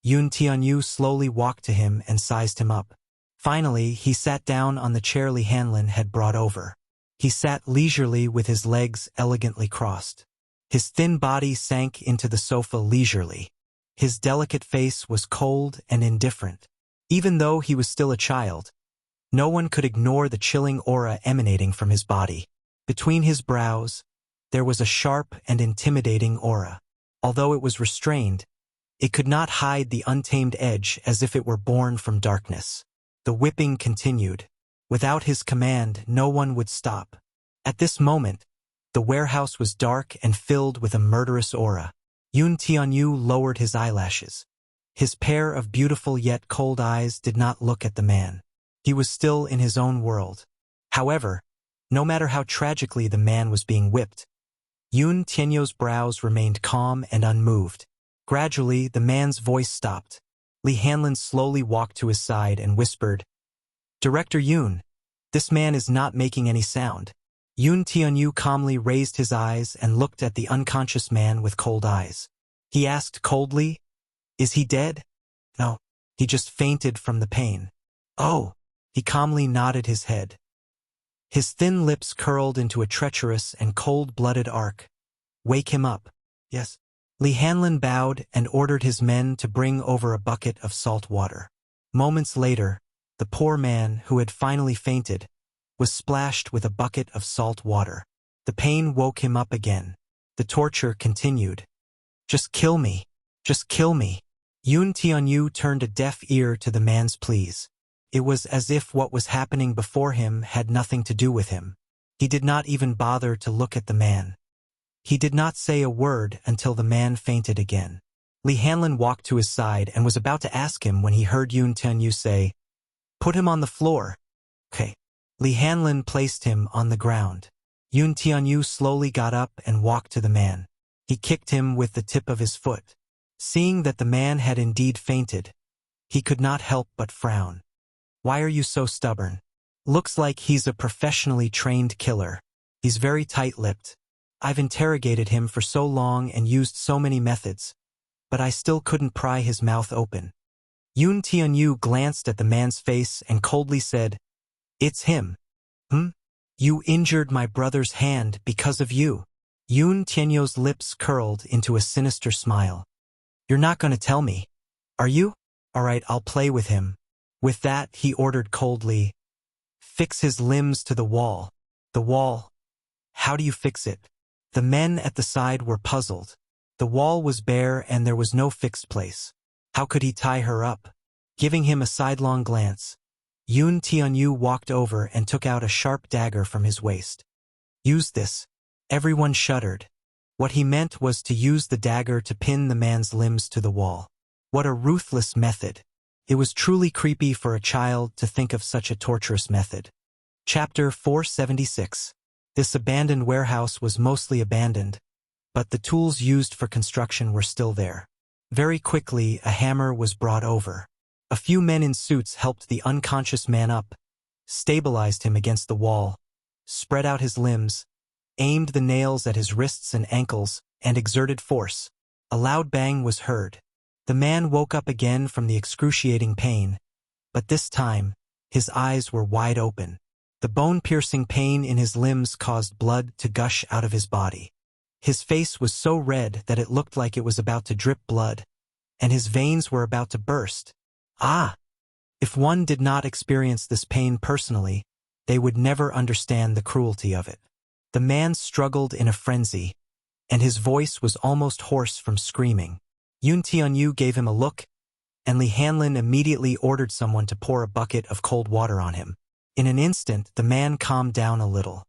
Yun Tianyu slowly walked to him and sized him up. Finally, he sat down on the chair Li Hanlin had brought over. He sat leisurely with his legs elegantly crossed. His thin body sank into the sofa leisurely. His delicate face was cold and indifferent. Even though he was still a child, no one could ignore the chilling aura emanating from his body. Between his brows, there was a sharp and intimidating aura. Although it was restrained, it could not hide the untamed edge as if it were born from darkness. The whipping continued. Without his command, no one would stop. At this moment, the warehouse was dark and filled with a murderous aura. Yun Tianyu lowered his eyelashes. His pair of beautiful yet cold eyes did not look at the man. He was still in his own world. However, no matter how tragically the man was being whipped, Yun Tianyu's brows remained calm and unmoved. Gradually, the man's voice stopped. Li Hanlin slowly walked to his side and whispered, "Director Yun, this man is not making any sound." Yun Tianyu calmly raised his eyes and looked at the unconscious man with cold eyes. He asked coldly, "Is he dead?" "No, he just fainted from the pain." "Oh." He calmly nodded his head. His thin lips curled into a treacherous and cold-blooded arc. "Wake him up." "Yes." Li Hanlin bowed and ordered his men to bring over a bucket of salt water. Moments later, the poor man, who had finally fainted, was splashed with a bucket of salt water. The pain woke him up again. The torture continued. "Just kill me. Just kill me." Yun Tianyu turned a deaf ear to the man's pleas. It was as if what was happening before him had nothing to do with him. He did not even bother to look at the man. He did not say a word until the man fainted again. Li Hanlin walked to his side and was about to ask him when he heard Yun Tianyu say, "Put him on the floor." "Okay." Li Hanlin placed him on the ground. Yun Tianyu slowly got up and walked to the man. He kicked him with the tip of his foot. Seeing that the man had indeed fainted, he could not help but frown. "Why are you so stubborn? Looks like he's a professionally trained killer. He's very tight-lipped. I've interrogated him for so long and used so many methods, but I still couldn't pry his mouth open." Yun Tianyu glanced at the man's face and coldly said, "It's him." "Hmm? You injured my brother's hand because of you." Yun Tianyu's lips curled into a sinister smile. "You're not going to tell me, are you? All right, I'll play with him." With that, he ordered coldly, "Fix his limbs to the wall." "The wall? How do you fix it?" The men at the side were puzzled. The wall was bare and there was no fixed place. How could he tie her up? Giving him a sidelong glance, Yun Tianyu walked over and took out a sharp dagger from his waist. "Use this." Everyone shuddered. What he meant was to use the dagger to pin the man's limbs to the wall. What a ruthless method. It was truly creepy for a child to think of such a torturous method. Chapter 476. This abandoned warehouse was mostly abandoned, but the tools used for construction were still there. Very quickly, a hammer was brought over. A few men in suits helped the unconscious man up, stabilized him against the wall, spread out his limbs, aimed the nails at his wrists and ankles, and exerted force. A loud bang was heard. The man woke up again from the excruciating pain, but this time, his eyes were wide open. The bone-piercing pain in his limbs caused blood to gush out of his body. His face was so red that it looked like it was about to drip blood, and his veins were about to burst. Ah! If one did not experience this pain personally, they would never understand the cruelty of it. The man struggled in a frenzy, and his voice was almost hoarse from screaming. Yun Tianyu gave him a look, and Li Hanlin immediately ordered someone to pour a bucket of cold water on him. In an instant, the man calmed down a little.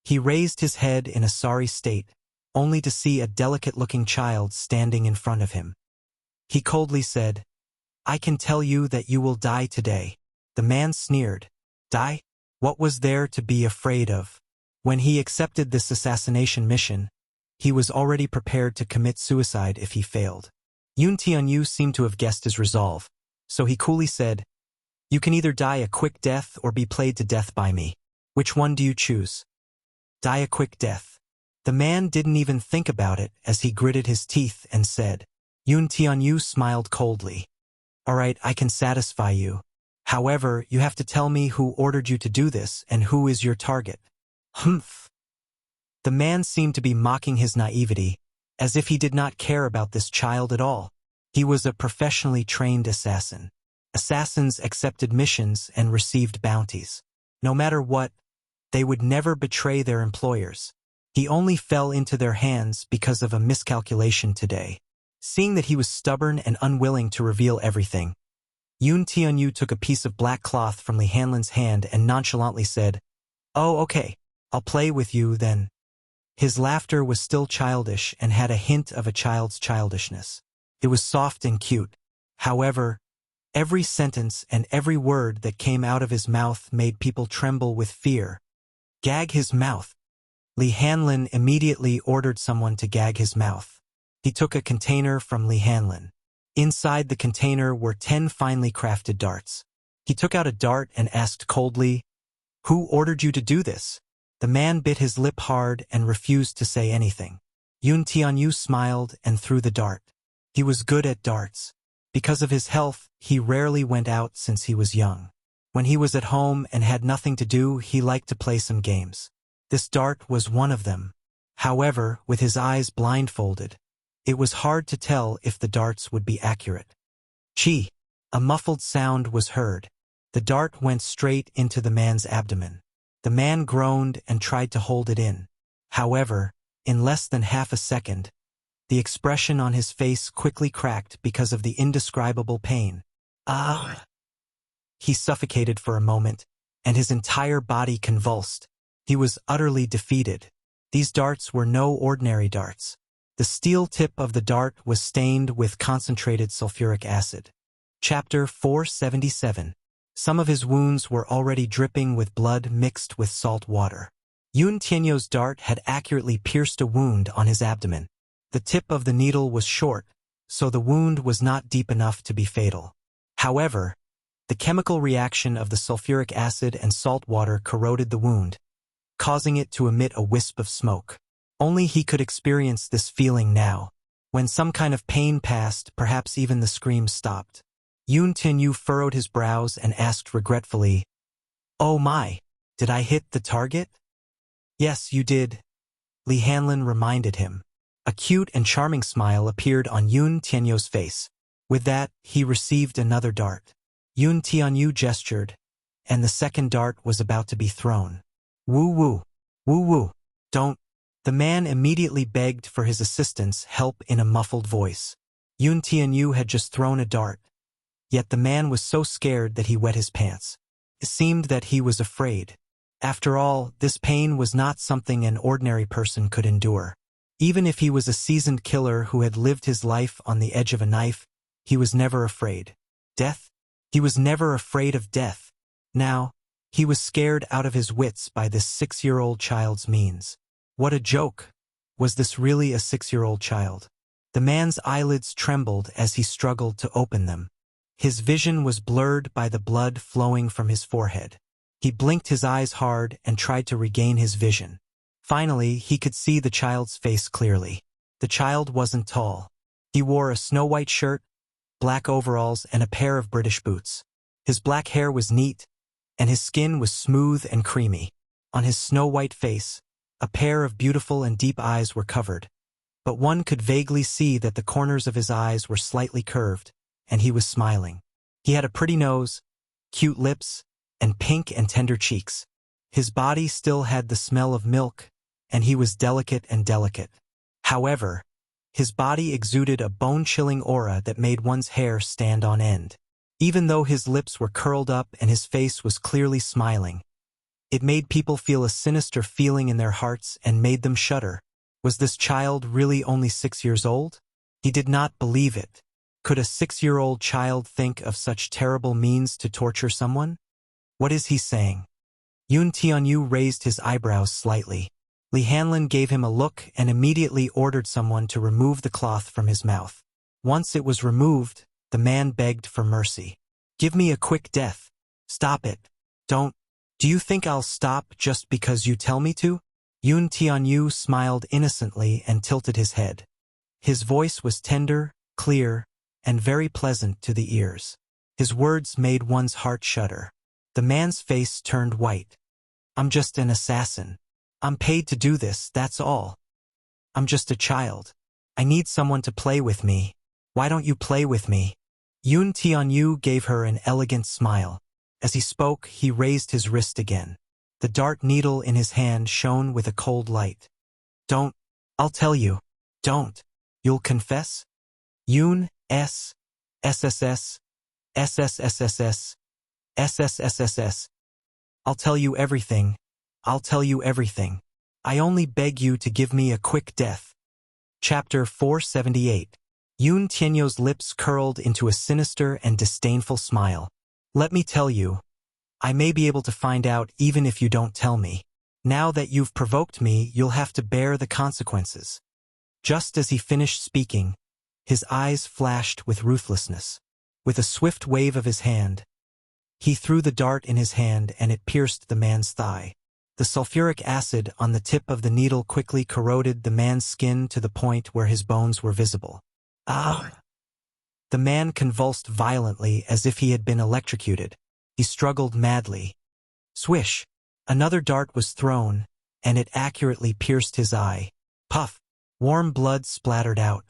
He raised his head in a sorry state, only to see a delicate-looking child standing in front of him. He coldly said, "I can tell you that you will die today." The man sneered. Die? What was there to be afraid of? When he accepted this assassination mission, he was already prepared to commit suicide if he failed. Yun Tianyu seemed to have guessed his resolve, so he coolly said, "You can either die a quick death or be played to death by me. Which one do you choose?" "Die a quick death." The man didn't even think about it as he gritted his teeth and said. Yun Tianyu smiled coldly. "All right, I can satisfy you. However, you have to tell me who ordered you to do this and who is your target." "Humph." The man seemed to be mocking his naivety, as if he did not care about this child at all. He was a professionally trained assassin. Assassins accepted missions and received bounties. No matter what, they would never betray their employers. He only fell into their hands because of a miscalculation today. Seeing that he was stubborn and unwilling to reveal everything, Yun Tianyu took a piece of black cloth from Li Hanlin's hand and nonchalantly said, "Oh, okay, I'll play with you then." His laughter was still childish and had a hint of a child's childishness. It was soft and cute. However, every sentence and every word that came out of his mouth made people tremble with fear. "Gag his mouth." Li Hanlin immediately ordered someone to gag his mouth. He took a container from Li Hanlin. Inside the container were 10 finely crafted darts. He took out a dart and asked coldly, "Who ordered you to do this?" The man bit his lip hard and refused to say anything. Yun Tianyu smiled and threw the dart. He was good at darts. Because of his health, he rarely went out since he was young. When he was at home and had nothing to do, he liked to play some games. This dart was one of them. However, with his eyes blindfolded, it was hard to tell if the darts would be accurate. Chi! A muffled sound was heard. The dart went straight into the man's abdomen. The man groaned and tried to hold it in. However, in less than half a second, the expression on his face quickly cracked because of the indescribable pain. "Ah!" He suffocated for a moment, and his entire body convulsed. He was utterly defeated. These darts were no ordinary darts. The steel tip of the dart was stained with concentrated sulfuric acid. Chapter 477. Some of his wounds were already dripping with blood mixed with salt water. Yun Tianyu's dart had accurately pierced a wound on his abdomen. The tip of the needle was short, so the wound was not deep enough to be fatal. However, the chemical reaction of the sulfuric acid and salt water corroded the wound, causing it to emit a wisp of smoke. Only he could experience this feeling now. When some kind of pain passed, perhaps even the screams stopped. Yun Tianyu furrowed his brows and asked regretfully, "Oh my, did I hit the target?" "Yes, you did," Li Hanlin reminded him. A cute and charming smile appeared on Yun Tianyu's face. With that, he received another dart. Yun Tianyu gestured, and the second dart was about to be thrown. "Woo-woo, woo-woo, don't." The man immediately begged for his assistant's help in a muffled voice. Yun Tianyu had just thrown a dart, yet the man was so scared that he wet his pants. It seemed that he was afraid. After all, this pain was not something an ordinary person could endure. Even if he was a seasoned killer who had lived his life on the edge of a knife, he was never afraid. Death? He was never afraid of death. Now, he was scared out of his wits by this 6-year-old child's means. What a joke! Was this really a 6-year-old child? The man's eyelids trembled as he struggled to open them. His vision was blurred by the blood flowing from his forehead. He blinked his eyes hard and tried to regain his vision. Finally, he could see the child's face clearly. The child wasn't tall. He wore a snow-white shirt, black overalls, and a pair of British boots. His black hair was neat, and his skin was smooth and creamy. On his snow-white face, a pair of beautiful and deep eyes were covered, but one could vaguely see that the corners of his eyes were slightly curved, and he was smiling. He had a pretty nose, cute lips, and pink and tender cheeks. His body still had the smell of milk, and he was delicate and delicate. However, his body exuded a bone-chilling aura that made one's hair stand on end. Even though his lips were curled up and his face was clearly smiling, it made people feel a sinister feeling in their hearts and made them shudder. Was this child really only 6 years old? He did not believe it. Could a 6-year-old child think of such terrible means to torture someone? What is he saying? Yun Tianyu raised his eyebrows slightly. Li Hanlin gave him a look and immediately ordered someone to remove the cloth from his mouth. Once it was removed, the man begged for mercy. Give me a quick death. Stop it. Don't. Do you think I'll stop just because you tell me to? Yun Tianyu smiled innocently and tilted his head. His voice was tender, clear, and very pleasant to the ears. His words made one's heart shudder. The man's face turned white. I'm just an assassin. I'm paid to do this, that's all. I'm just a child. I need someone to play with me. Why don't you play with me? Yun Tianyu gave her an elegant smile. As he spoke, he raised his wrist again. The dart needle in his hand shone with a cold light. Don't. I'll tell you. Don't. You'll confess? Yun, S, SSS, SSSSS, SSSSS. I'll tell you everything. I'll tell you everything. I only beg you to give me a quick death. Chapter 478. Yun Tianyu's lips curled into a sinister and disdainful smile. Let me tell you. I may be able to find out even if you don't tell me. Now that you've provoked me, you'll have to bear the consequences. Just as he finished speaking, his eyes flashed with ruthlessness. With a swift wave of his hand, he threw the dart in his hand and it pierced the man's thigh. The sulfuric acid on the tip of the needle quickly corroded the man's skin to the point where his bones were visible. Ah! The man convulsed violently as if he had been electrocuted. He struggled madly. Swish! Another dart was thrown, and it accurately pierced his eye. Puff! Warm blood splattered out.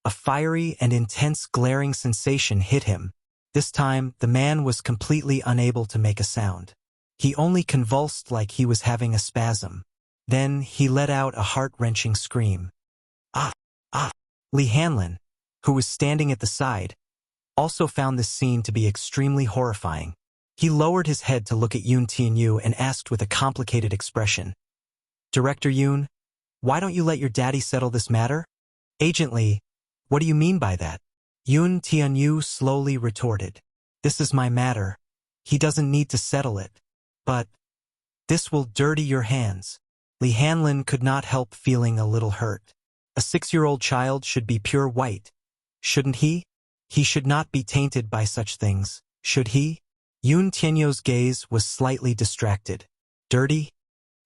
A fiery and intense glaring sensation hit him. This time, the man was completely unable to make a sound. He only convulsed like he was having a spasm. Then he let out a heart-wrenching scream. Ah! Ah! Li Hanlin, who was standing at the side, also found this scene to be extremely horrifying. He lowered his head to look at Yun Tianyu and asked with a complicated expression, Director Yun, why don't you let your daddy settle this matter? Agent Li, what do you mean by that? Yun Tianyu slowly retorted. This is my matter. He doesn't need to settle it. But this will dirty your hands. Li Hanlin could not help feeling a little hurt. A 6-year-old child should be pure white. Shouldn't he? He should not be tainted by such things, should he? Yun Tianyu's gaze was slightly distracted. Dirty?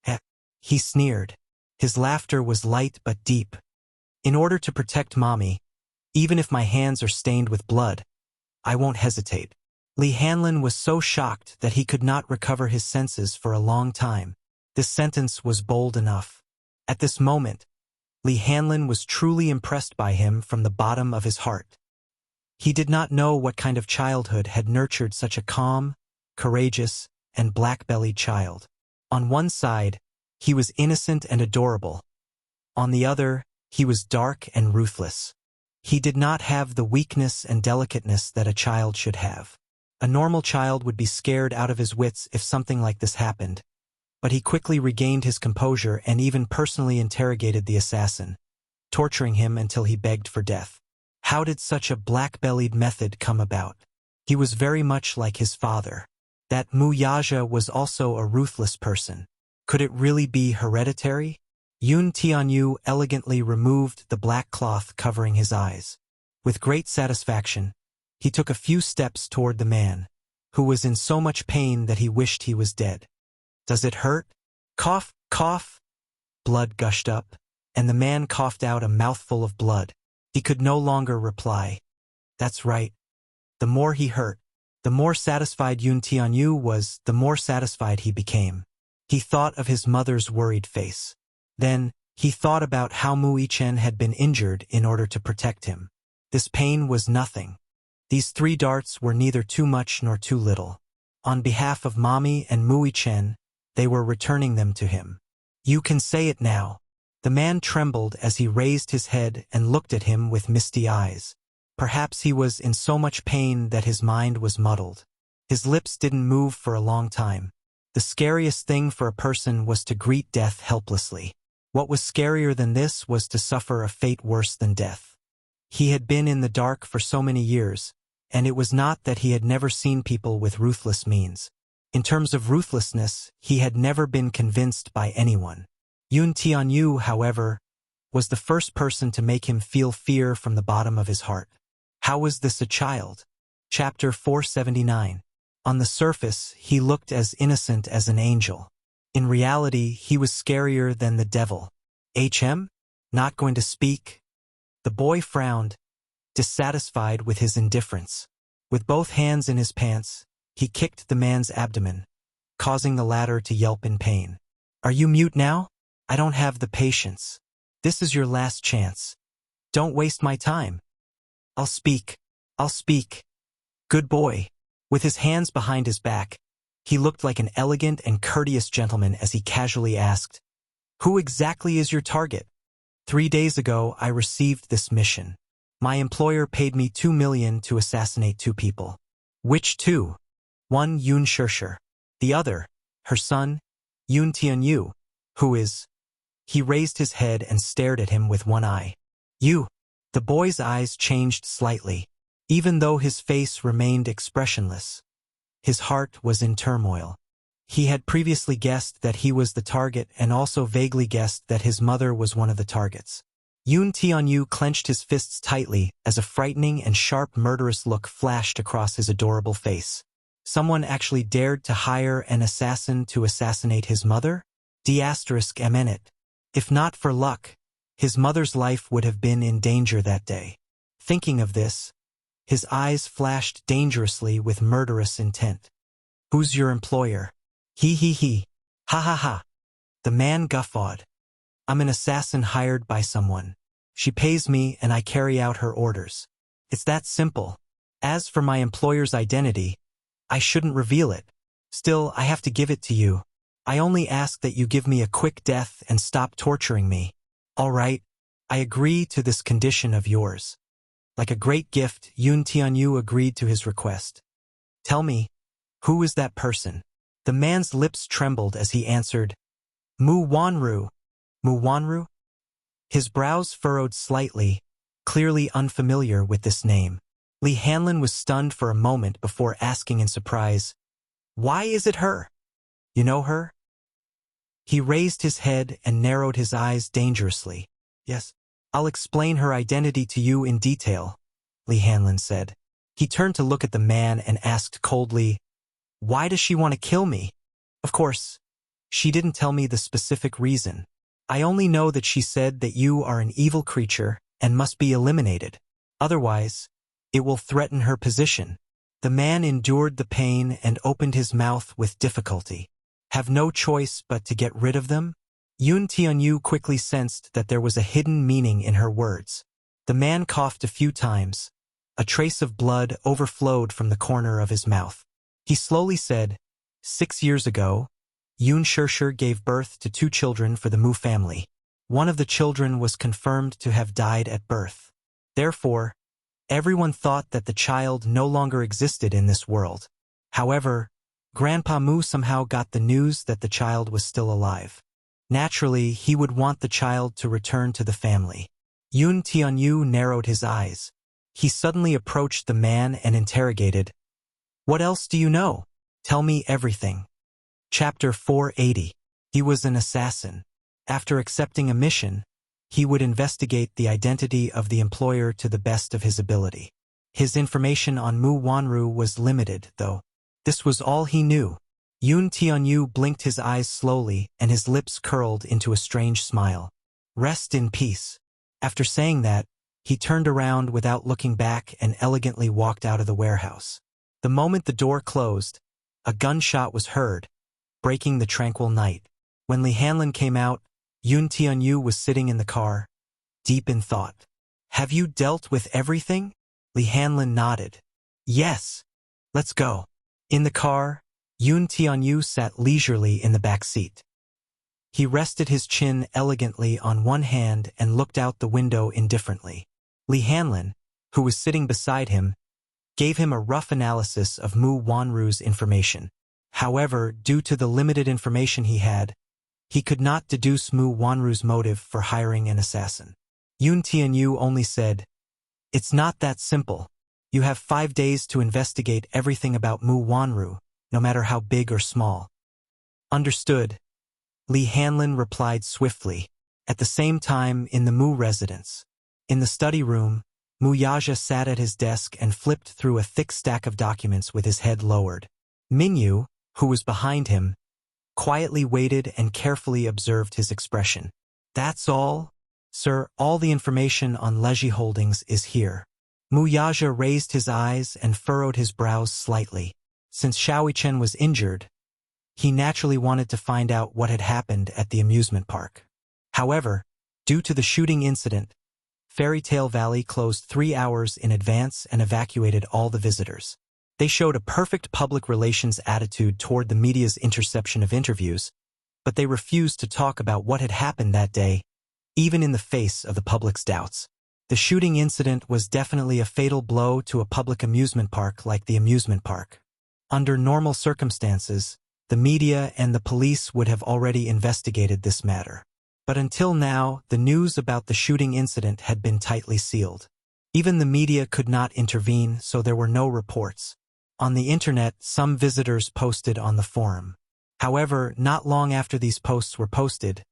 Heh. He sneered. His laughter was light but deep. In order to protect Mommy, even if my hands are stained with blood, I won't hesitate. Li Hanlin was so shocked that he could not recover his senses for a long time. This sentence was bold enough. At this moment, Li Hanlin was truly impressed by him from the bottom of his heart. He did not know what kind of childhood had nurtured such a calm, courageous, and black-bellied child. On one side, he was innocent and adorable. On the other, he was dark and ruthless. He did not have the weakness and delicateness that a child should have. A normal child would be scared out of his wits if something like this happened, but he quickly regained his composure and even personally interrogated the assassin, torturing him until he begged for death. How did such a black-bellied method come about? He was very much like his father. That Wuxia was also a ruthless person. Could it really be hereditary? Yun Tianyu elegantly removed the black cloth covering his eyes. With great satisfaction, he took a few steps toward the man, who was in so much pain that he wished he was dead. Does it hurt? Cough, cough. Blood gushed up, and the man coughed out a mouthful of blood. He could no longer reply. That's right. The more he hurt, the more satisfied Yun Tianyu was, the more satisfied he became. He thought of his mother's worried face. Then, he thought about how Wuxia had been injured in order to protect him. This pain was nothing. These 3 darts were neither too much nor too little. On behalf of Mommy and Wuxia, they were returning them to him. You can say it now. The man trembled as he raised his head and looked at him with misty eyes. Perhaps he was in so much pain that his mind was muddled. His lips didn't move for a long time. The scariest thing for a person was to greet death helplessly. What was scarier than this was to suffer a fate worse than death. He had been in the dark for so many years, and it was not that he had never seen people with ruthless means. In terms of ruthlessness, he had never been convinced by anyone. Yun Tianyu, however, was the first person to make him feel fear from the bottom of his heart. How was this a child? Chapter 479. On the surface, he looked as innocent as an angel. In reality, he was scarier than the devil. HM? Not going to speak? The boy frowned, dissatisfied with his indifference. With both hands in his pants, he kicked the man's abdomen, causing the latter to yelp in pain. Are you mute now? I don't have the patience. This is your last chance. Don't waste my time. I'll speak. I'll speak. Good boy. With his hands behind his back, he looked like an elegant and courteous gentleman as he casually asked, "Who exactly is your target?" 3 days ago, I received this mission. My employer paid me 2 million to assassinate 2 people. Which 2? One Yun Shishir. The other, her son, Yun Tianyu, who is... He raised his head and stared at him with one eye. You. The boy's eyes changed slightly. Even though his face remained expressionless, his heart was in turmoil. He had previously guessed that he was the target and also vaguely guessed that his mother was one of the targets. Yun Tianyu clenched his fists tightly as a frightening and sharp murderous look flashed across his adorable face. Someone actually dared to hire an assassin to assassinate his mother? D*MN. If not for luck, his mother's life would have been in danger that day. Thinking of this, his eyes flashed dangerously with murderous intent. Who's your employer? He. Ha ha ha. The man guffawed. I'm an assassin hired by someone. She pays me and I carry out her orders. It's that simple. As for my employer's identity, I shouldn't reveal it. Still, I have to give it to you. I only ask that you give me a quick death and stop torturing me. All right, I agree to this condition of yours. Like a great gift, Yun Tianyu agreed to his request. Tell me, who is that person? The man's lips trembled as he answered, Mu Wanru. Mu Wanru? His brows furrowed slightly, clearly unfamiliar with this name. Li Hanlin was stunned for a moment before asking in surprise, Why is it her? You know her? He raised his head and narrowed his eyes dangerously. Yes, I'll explain her identity to you in detail, Li Hanlin said. He turned to look at the man and asked coldly, Why does she want to kill me? Of course, she didn't tell me the specific reason. I only know that she said that you are an evil creature and must be eliminated. Otherwise, it will threaten her position. The man endured the pain and opened his mouth with difficulty. Have no choice but to get rid of them? Yun Tianyu quickly sensed that there was a hidden meaning in her words. The man coughed a few times. A trace of blood overflowed from the corner of his mouth. He slowly said, 6 years ago, Yun Shishir gave birth to 2 children for the Mu family. One of the children was confirmed to have died at birth. Therefore, everyone thought that the child no longer existed in this world. However, Grandpa Mu somehow got the news that the child was still alive. Naturally, he would want the child to return to the family. Yun Tianyu narrowed his eyes. He suddenly approached the man and interrogated, What else do you know? Tell me everything. Chapter 480. He was an assassin. After accepting a mission, he would investigate the identity of the employer to the best of his ability. His information on Mu Wanru was limited, though. This was all he knew. Yun Tianyu blinked his eyes slowly and his lips curled into a strange smile. Rest in peace. After saying that, he turned around without looking back and elegantly walked out of the warehouse. The moment the door closed, a gunshot was heard, breaking the tranquil night. When Li Hanlin came out, Yun Tianyu was sitting in the car, deep in thought. Have you dealt with everything? Li Hanlin nodded. Yes. Let's go. In the car, Yun Tianyu sat leisurely in the back seat. He rested his chin elegantly on one hand and looked out the window indifferently. Li Hanlin, who was sitting beside him, gave him a rough analysis of Mu Wanru's information. However, due to the limited information he could not deduce Mu Wanru's motive for hiring an assassin. Yun Tianyu only said, It's not that simple. You have 5 days to investigate everything about Mu Wanru, no matter how big or small. Understood, Li Hanlin replied swiftly. At the same time, in the Mu residence. In the study room, Mu Yaja sat at his desk and flipped through a thick stack of documents with his head lowered. Minyu, who was behind him, quietly waited and carefully observed his expression. That's all? Sir, all the information on Leji Holdings is here. Mu Yaja raised his eyes and furrowed his brows slightly. Since Xiaoyichen was injured, he naturally wanted to find out what had happened at the amusement park. However, due to the shooting incident, Fairy Tale Valley closed 3 hours in advance and evacuated all the visitors. They showed a perfect public relations attitude toward the media's interception of interviews, but they refused to talk about what had happened that day, even in the face of the public's doubts. The shooting incident was definitely a fatal blow to a public amusement park like the amusement park. Under normal circumstances, the media and the police would have already investigated this matter. But until now, the news about the shooting incident had been tightly sealed. Even the media could not intervene, so there were no reports. On the internet, some visitors posted on the forum. However, not long after these posts were posted,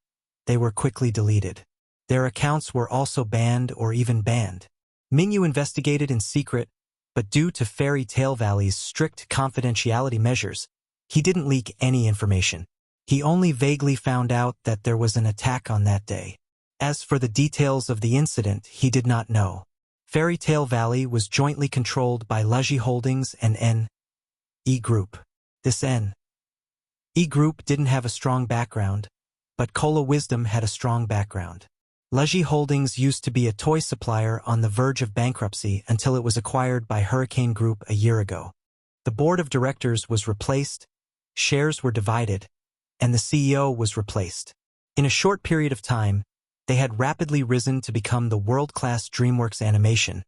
they were quickly deleted. Their accounts were also banned or even banned. Minyu investigated in secret, but due to Fairy Tale Valley's strict confidentiality measures, he didn't leak any information. He only vaguely found out that there was an attack on that day. As for the details of the incident, he did not know. Fairy Tale Valley was jointly controlled by Leji Holdings and N.E. Group. This N.E. Group didn't have a strong background, but Cola Wisdom had a strong background. Leji Holdings used to be a toy supplier on the verge of bankruptcy until it was acquired by Hurricane Group a year ago. The board of directors was replaced, shares were divided, and the CEO was replaced. In a short period of time, they had rapidly risen to become the world-class DreamWorks Animation,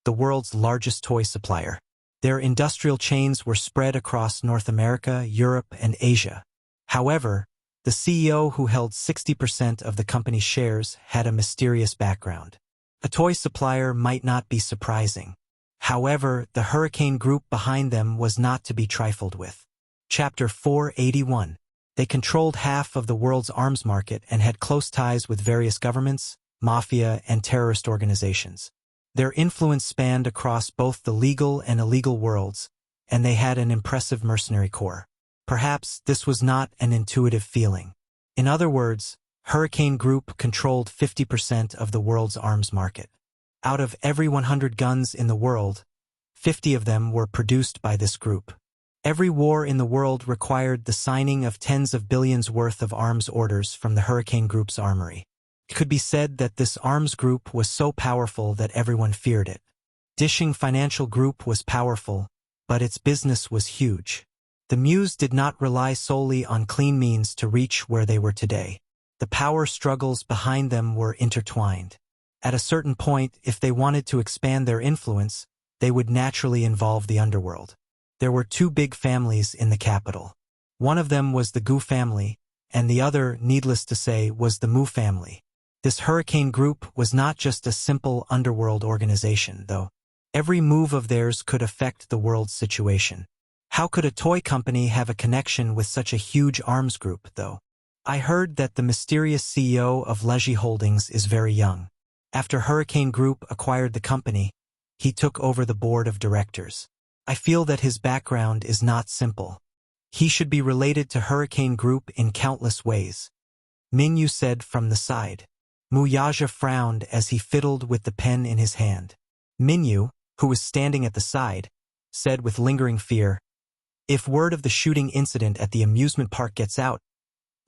the world's largest toy supplier. Their industrial chains were spread across North America, Europe, and Asia. However, the CEO who held 60% of the company's shares had a mysterious background. A toy supplier might not be surprising. However, the Hurricane Group behind them was not to be trifled with. Chapter 481. They controlled half of the world's arms market and had close ties with various governments, mafia, and terrorist organizations. Their influence spanned across both the legal and illegal worlds, and they had an impressive mercenary corps. Perhaps this was not an intuitive feeling. In other words, Hurricane Group controlled 50% of the world's arms market. Out of every 100 guns in the world, 50 of them were produced by this group. Every war in the world required the signing of tens of billions worth of arms orders from the Hurricane Group's armory. It could be said that this arms group was so powerful that everyone feared it. Dishing Financial Group was powerful, but its business was huge. The Muse did not rely solely on clean means to reach where they were today. The power struggles behind them were intertwined. At a certain point, if they wanted to expand their influence, they would naturally involve the underworld. There were 2 big families in the capital. One of them was the Gu family, and the other, needless to say, was the Mu family. This Hurricane Group was not just a simple underworld organization, though. Every move of theirs could affect the world's situation. How could a toy company have a connection with such a huge arms group, though? I heard that the mysterious CEO of Leji Holdings is very young. After Hurricane Group acquired the company, he took over the board of directors. I feel that his background is not simple. He should be related to Hurricane Group in countless ways. Minyu said from the side. Mu Yaja frowned as he fiddled with the pen in his hand. Minyu, who was standing at the side, said with lingering fear, "If word of the shooting incident at the amusement park gets out,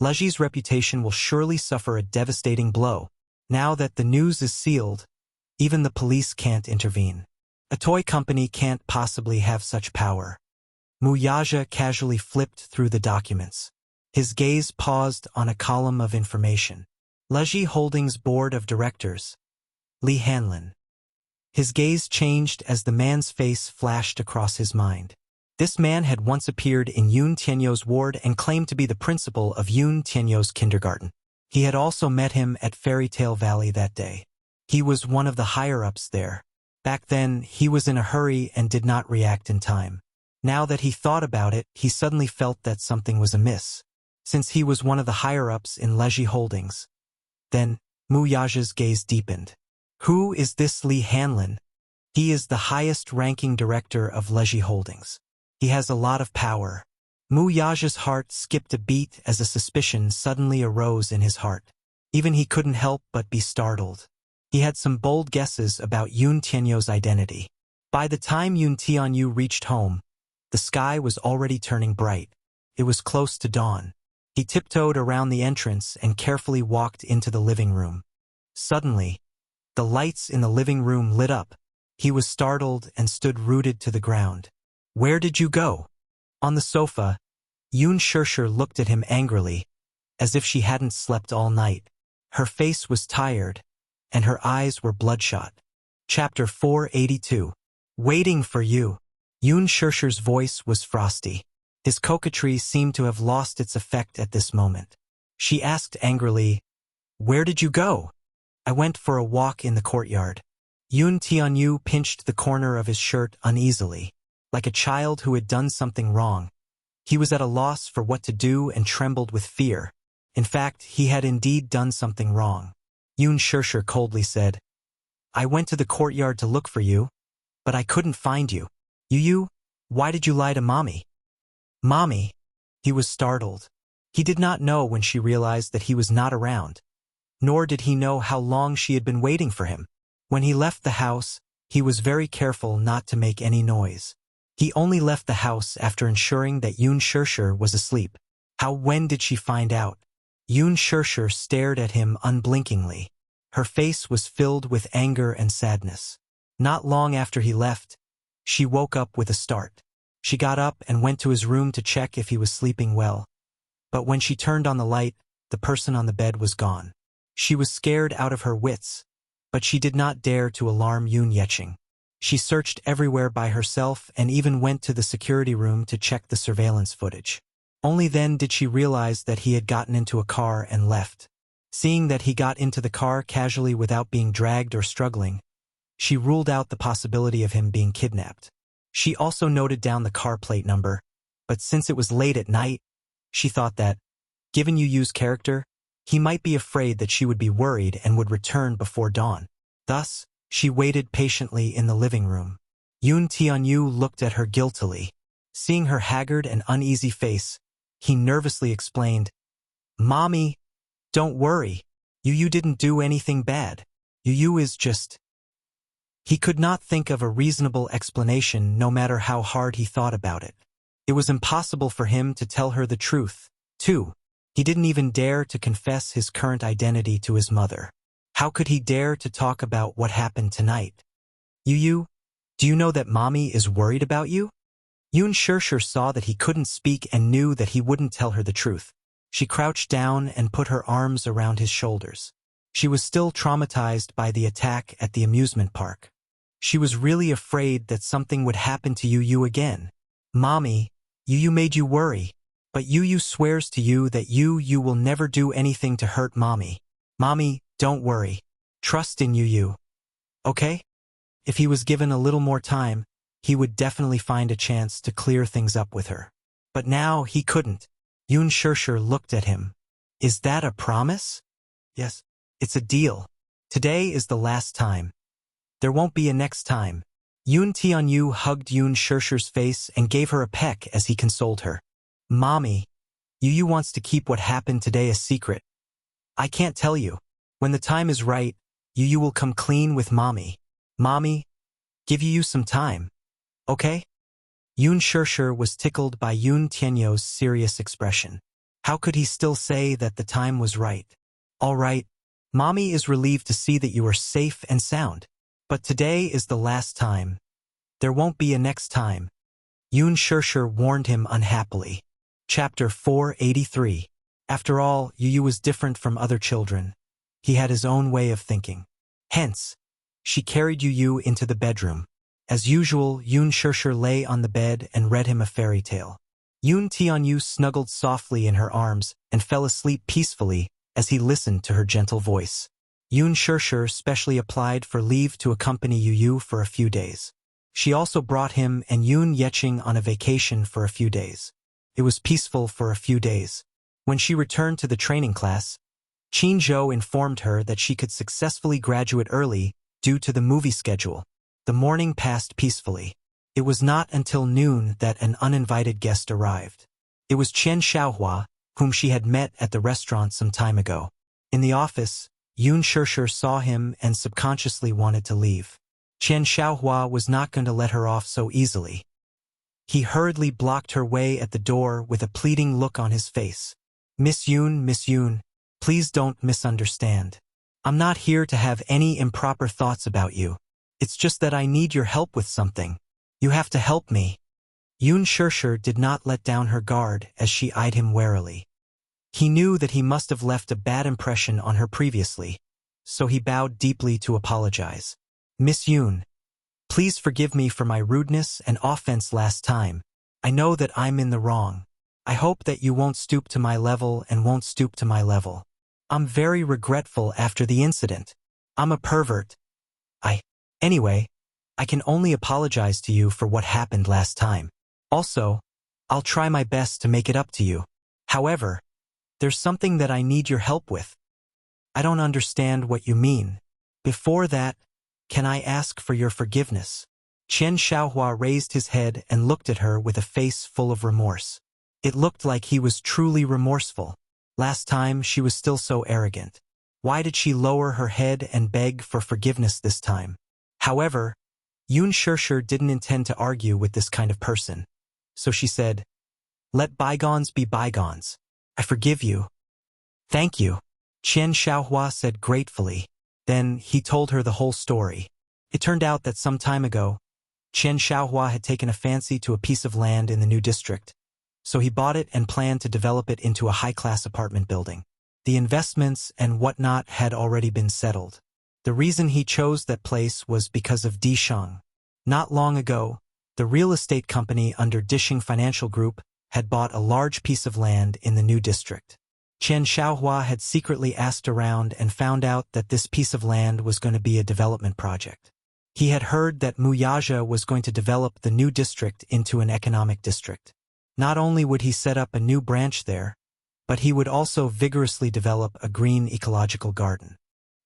Leji's reputation will surely suffer a devastating blow. Now that the news is sealed, even the police can't intervene. A toy company can't possibly have such power." Mu Yaja casually flipped through the documents. His gaze paused on a column of information. Leji Holdings Board of Directors. Li Hanlin. His gaze changed as the man's face flashed across his mind. This man had once appeared in Yun Tianyou's ward and claimed to be the principal of Yun Tianyou's kindergarten. He had also met him at Fairy Tale Valley that day. He was one of the higher-ups there. Back then, he was in a hurry and did not react in time. Now that he thought about it, he suddenly felt that something was amiss, since he was one of the higher-ups in Leji Holdings. Then, Mu Yaja's gaze deepened. Who is this Li Hanlin? He is the highest-ranking director of Leji Holdings. He has a lot of power. Mu Yaja's heart skipped a beat as a suspicion suddenly arose in his heart. Even he couldn't help but be startled. He had some bold guesses about Yun Tianyu's identity. By the time Yun Tianyu reached home, the sky was already turning bright. It was close to dawn. He tiptoed around the entrance and carefully walked into the living room. Suddenly, the lights in the living room lit up. He was startled and stood rooted to the ground. Where did you go? On the sofa, Yun Shirshir looked at him angrily, as if she hadn't slept all night. Her face was tired, and her eyes were bloodshot. Chapter 482. Waiting for you. Yun Shirshir's voice was frosty. His coquetry seemed to have lost its effect at this moment. She asked angrily, Where did you go? I went for a walk in the courtyard. Yun Tianyu pinched the corner of his shirt uneasily, like a child who had done something wrong. He was at a loss for what to do and trembled with fear. In fact, he had indeed done something wrong. Yun Shirshir coldly said, I went to the courtyard to look for you, but I couldn't find you. You, why did you lie to Mommy? Mommy? He was startled. He did not know when she realized that he was not around, nor did he know how long she had been waiting for him. When he left the house, he was very careful not to make any noise. He only left the house after ensuring that Yun Shirshir was asleep. When did she find out? Yun Shirshir stared at him unblinkingly. Her face was filled with anger and sadness. Not long after he left, she woke up with a start. She got up and went to his room to check if he was sleeping well. But when she turned on the light, the person on the bed was gone. She was scared out of her wits, but she did not dare to alarm Yun Yeching. She searched everywhere by herself and even went to the security room to check the surveillance footage. Only then did she realize that he had gotten into a car and left. Seeing that he got into the car casually without being dragged or struggling, she ruled out the possibility of him being kidnapped. She also noted down the car plate number, but since it was late at night, she thought that, given Yu Yu's character, he might be afraid that she would be worried and would return before dawn. Thus, she waited patiently in the living room. Yun Tianyu looked at her guiltily. Seeing her haggard and uneasy face, he nervously explained, Mommy, don't worry. Yu didn't do anything bad. Yu is just... He could not think of a reasonable explanation no matter how hard he thought about it. It was impossible for him to tell her the truth. Too, he didn't even dare to confess his current identity to his mother. How could he dare to talk about what happened tonight? Yu, do you know that Mommy is worried about you? Yun Shirshir saw that he couldn't speak and knew that he wouldn't tell her the truth. She crouched down and put her arms around his shoulders. She was still traumatized by the attack at the amusement park. She was really afraid that something would happen to Yu again. Mommy, Yu made you worry, but Yu swears to you that Yu will never do anything to hurt Mommy. Mommy, don't worry. Trust in Yu. Okay? If he was given a little more time, he would definitely find a chance to clear things up with her. But now he couldn't. Yun Shirshir looked at him. Is that a promise? Yes, it's a deal. Today is the last time. There won't be a next time. Yun Tianyu hugged Yun Shirshir's face and gave her a peck as he consoled her. Mommy, Yu wants to keep what happened today a secret. I can't tell you. When the time is right, Yu will come clean with Mommy. Mommy, give Yu some time. Okay? Yun Shirshir was tickled by Yun Tianyu's serious expression. How could he still say that the time was right? All right, Mommy is relieved to see that you are safe and sound. But today is the last time. There won't be a next time. Yun Shirshir warned him unhappily. Chapter 483. After all, Yu was different from other children. He had his own way of thinking. Hence, she carried Yu into the bedroom. As usual, Yun Shirshir lay on the bed and read him a fairy tale. Yun Tianyu snuggled softly in her arms and fell asleep peacefully as he listened to her gentle voice. Yun Shirshir specially applied for leave to accompany Yu for a few days. She also brought him and Yoon Yeching on a vacation for a few days. It was peaceful for a few days. When she returned to the training class, Qin Zhou informed her that she could successfully graduate early due to the movie schedule. The morning passed peacefully. It was not until noon that an uninvited guest arrived. It was Chen Xiaohua, whom she had met at the restaurant some time ago. In the office, Yoon Shishir saw him and subconsciously wanted to leave. Chen Xiaohua was not going to let her off so easily. He hurriedly blocked her way at the door with a pleading look on his face. Miss Yoon, please don't misunderstand. I'm not here to have any improper thoughts about you. It's just that I need your help with something. You have to help me. Yoon Shishir did not let down her guard as she eyed him warily. He knew that he must have left a bad impression on her previously, so he bowed deeply to apologize. Miss Yoon, please forgive me for my rudeness and offense last time. I know that I'm in the wrong. I hope that you won't stoop to my level and won't stoop to my level. I'm very regretful after the incident. I'm a pervert. Anyway, I can only apologize to you for what happened last time. Also, I'll try my best to make it up to you. However, there's something that I need your help with. I don't understand what you mean. Before that, can I ask for your forgiveness? Chen Xiaohua raised his head and looked at her with a face full of remorse. It looked like he was truly remorseful. Last time she was still so arrogant. Why did she lower her head and beg for forgiveness this time? However, Yoon Shishir didn't intend to argue with this kind of person. So she said, "Let bygones be bygones. I forgive you." "Thank you," Chen Xiaohua said gratefully. Then he told her the whole story. It turned out that some time ago, Chen Xiaohua had taken a fancy to a piece of land in the new district. So he bought it and planned to develop it into a high-class apartment building. The investments and whatnot had already been settled. The reason he chose that place was because of Disheng. Not long ago, the real estate company under Disheng Financial Group had bought a large piece of land in the new district. Chen Xiaohua had secretly asked around and found out that this piece of land was going to be a development project. He had heard that Wuxia was going to develop the new district into an economic district. Not only would he set up a new branch there, but he would also vigorously develop a green ecological garden.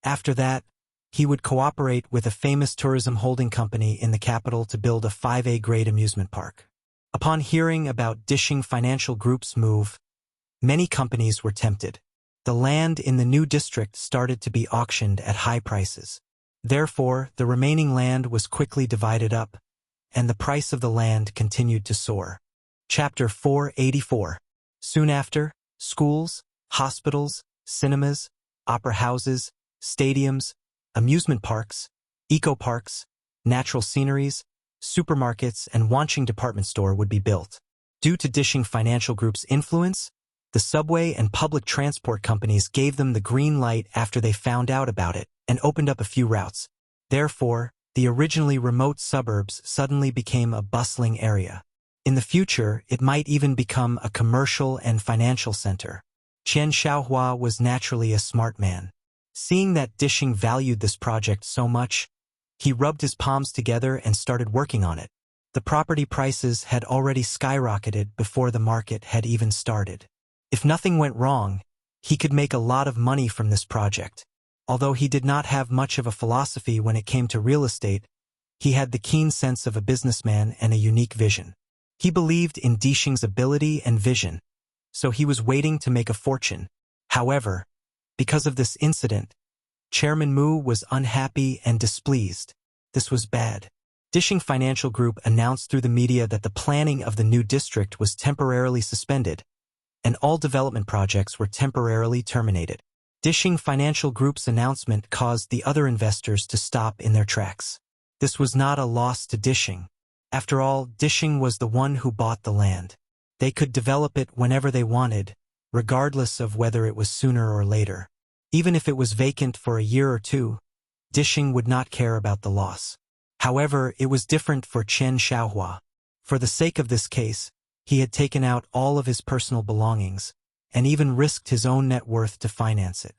After that, he would cooperate with a famous tourism holding company in the capital to build a 5A grade amusement park. Upon hearing about Disheng Financial Group's move, many companies were tempted. The land in the new district started to be auctioned at high prices. Therefore, the remaining land was quickly divided up, and the price of the land continued to soar. Chapter 484. Soon after, schools, hospitals, cinemas, opera houses, stadiums, amusement parks, eco-parks, natural sceneries, supermarkets, and Wanching department store would be built. Due to Disheng Financial Group's influence, the subway and public transport companies gave them the green light after they found out about it and opened up a few routes. Therefore, the originally remote suburbs suddenly became a bustling area. In the future, it might even become a commercial and financial center. Chen Xiaohua was naturally a smart man. Seeing that Disheng valued this project so much, he rubbed his palms together and started working on it. The property prices had already skyrocketed before the market had even started. If nothing went wrong, he could make a lot of money from this project. Although he did not have much of a philosophy when it came to real estate, he had the keen sense of a businessman and a unique vision. He believed in Disheng's ability and vision, so he was waiting to make a fortune. However, because of this incident, Chairman Mu was unhappy and displeased. This was bad. Disheng Financial Group announced through the media that the planning of the new district was temporarily suspended, and all development projects were temporarily terminated. Disheng Financial Group's announcement caused the other investors to stop in their tracks. This was not a loss to Disheng. After all, Disheng was the one who bought the land. They could develop it whenever they wanted, regardless of whether it was sooner or later. Even if it was vacant for a year or two, Disheng would not care about the loss. However, it was different for Chen Xiaohua. For the sake of this case, he had taken out all of his personal belongings, and even risked his own net worth to finance it.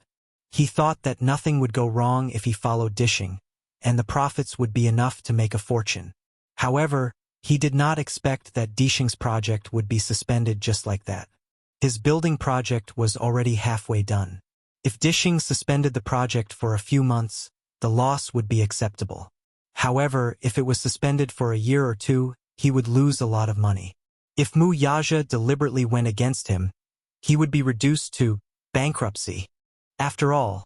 He thought that nothing would go wrong if he followed Disheng, and the profits would be enough to make a fortune. However, he did not expect that Dixing's project would be suspended just like that. His building project was already halfway done. If Dixing suspended the project for a few months, the loss would be acceptable. However, if it was suspended for a year or two, he would lose a lot of money. If Mu Yaja deliberately went against him, he would be reduced to bankruptcy. After all,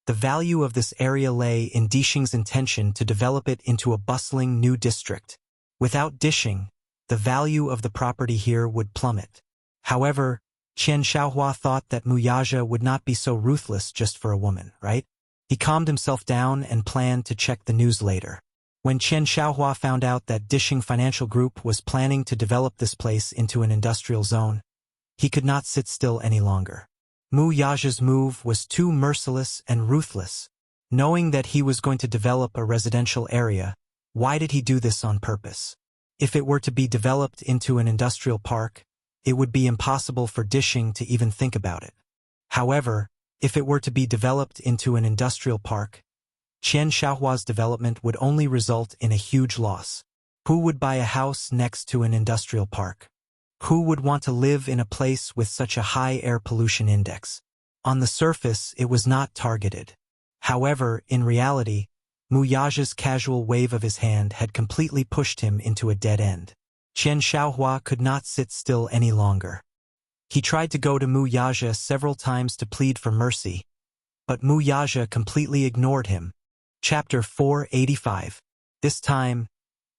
the value of this area lay in Dixing's intention to develop it into a bustling new district. Without Dixing, the value of the property here would plummet. However, Qian Xiaohua thought that Mu Yaja would not be so ruthless just for a woman, right? He calmed himself down and planned to check the news later. When Qian Xiaohua found out that Dixing Financial Group was planning to develop this place into an industrial zone, he could not sit still any longer. Mu Yaja's move was too merciless and ruthless. Knowing that he was going to develop a residential area, why did he do this on purpose? If it were to be developed into an industrial park, it would be impossible for Dixing to even think about it. However, if it were to be developed into an industrial park, Qian Xiaohua's development would only result in a huge loss. Who would buy a house next to an industrial park? Who would want to live in a place with such a high air pollution index? On the surface, it was not targeted. However, in reality, Mu Yaja's casual wave of his hand had completely pushed him into a dead end. Qian Xiaohua could not sit still any longer. He tried to go to Mu Yaja several times to plead for mercy, but Mu Yaja completely ignored him. Chapter 485. This time,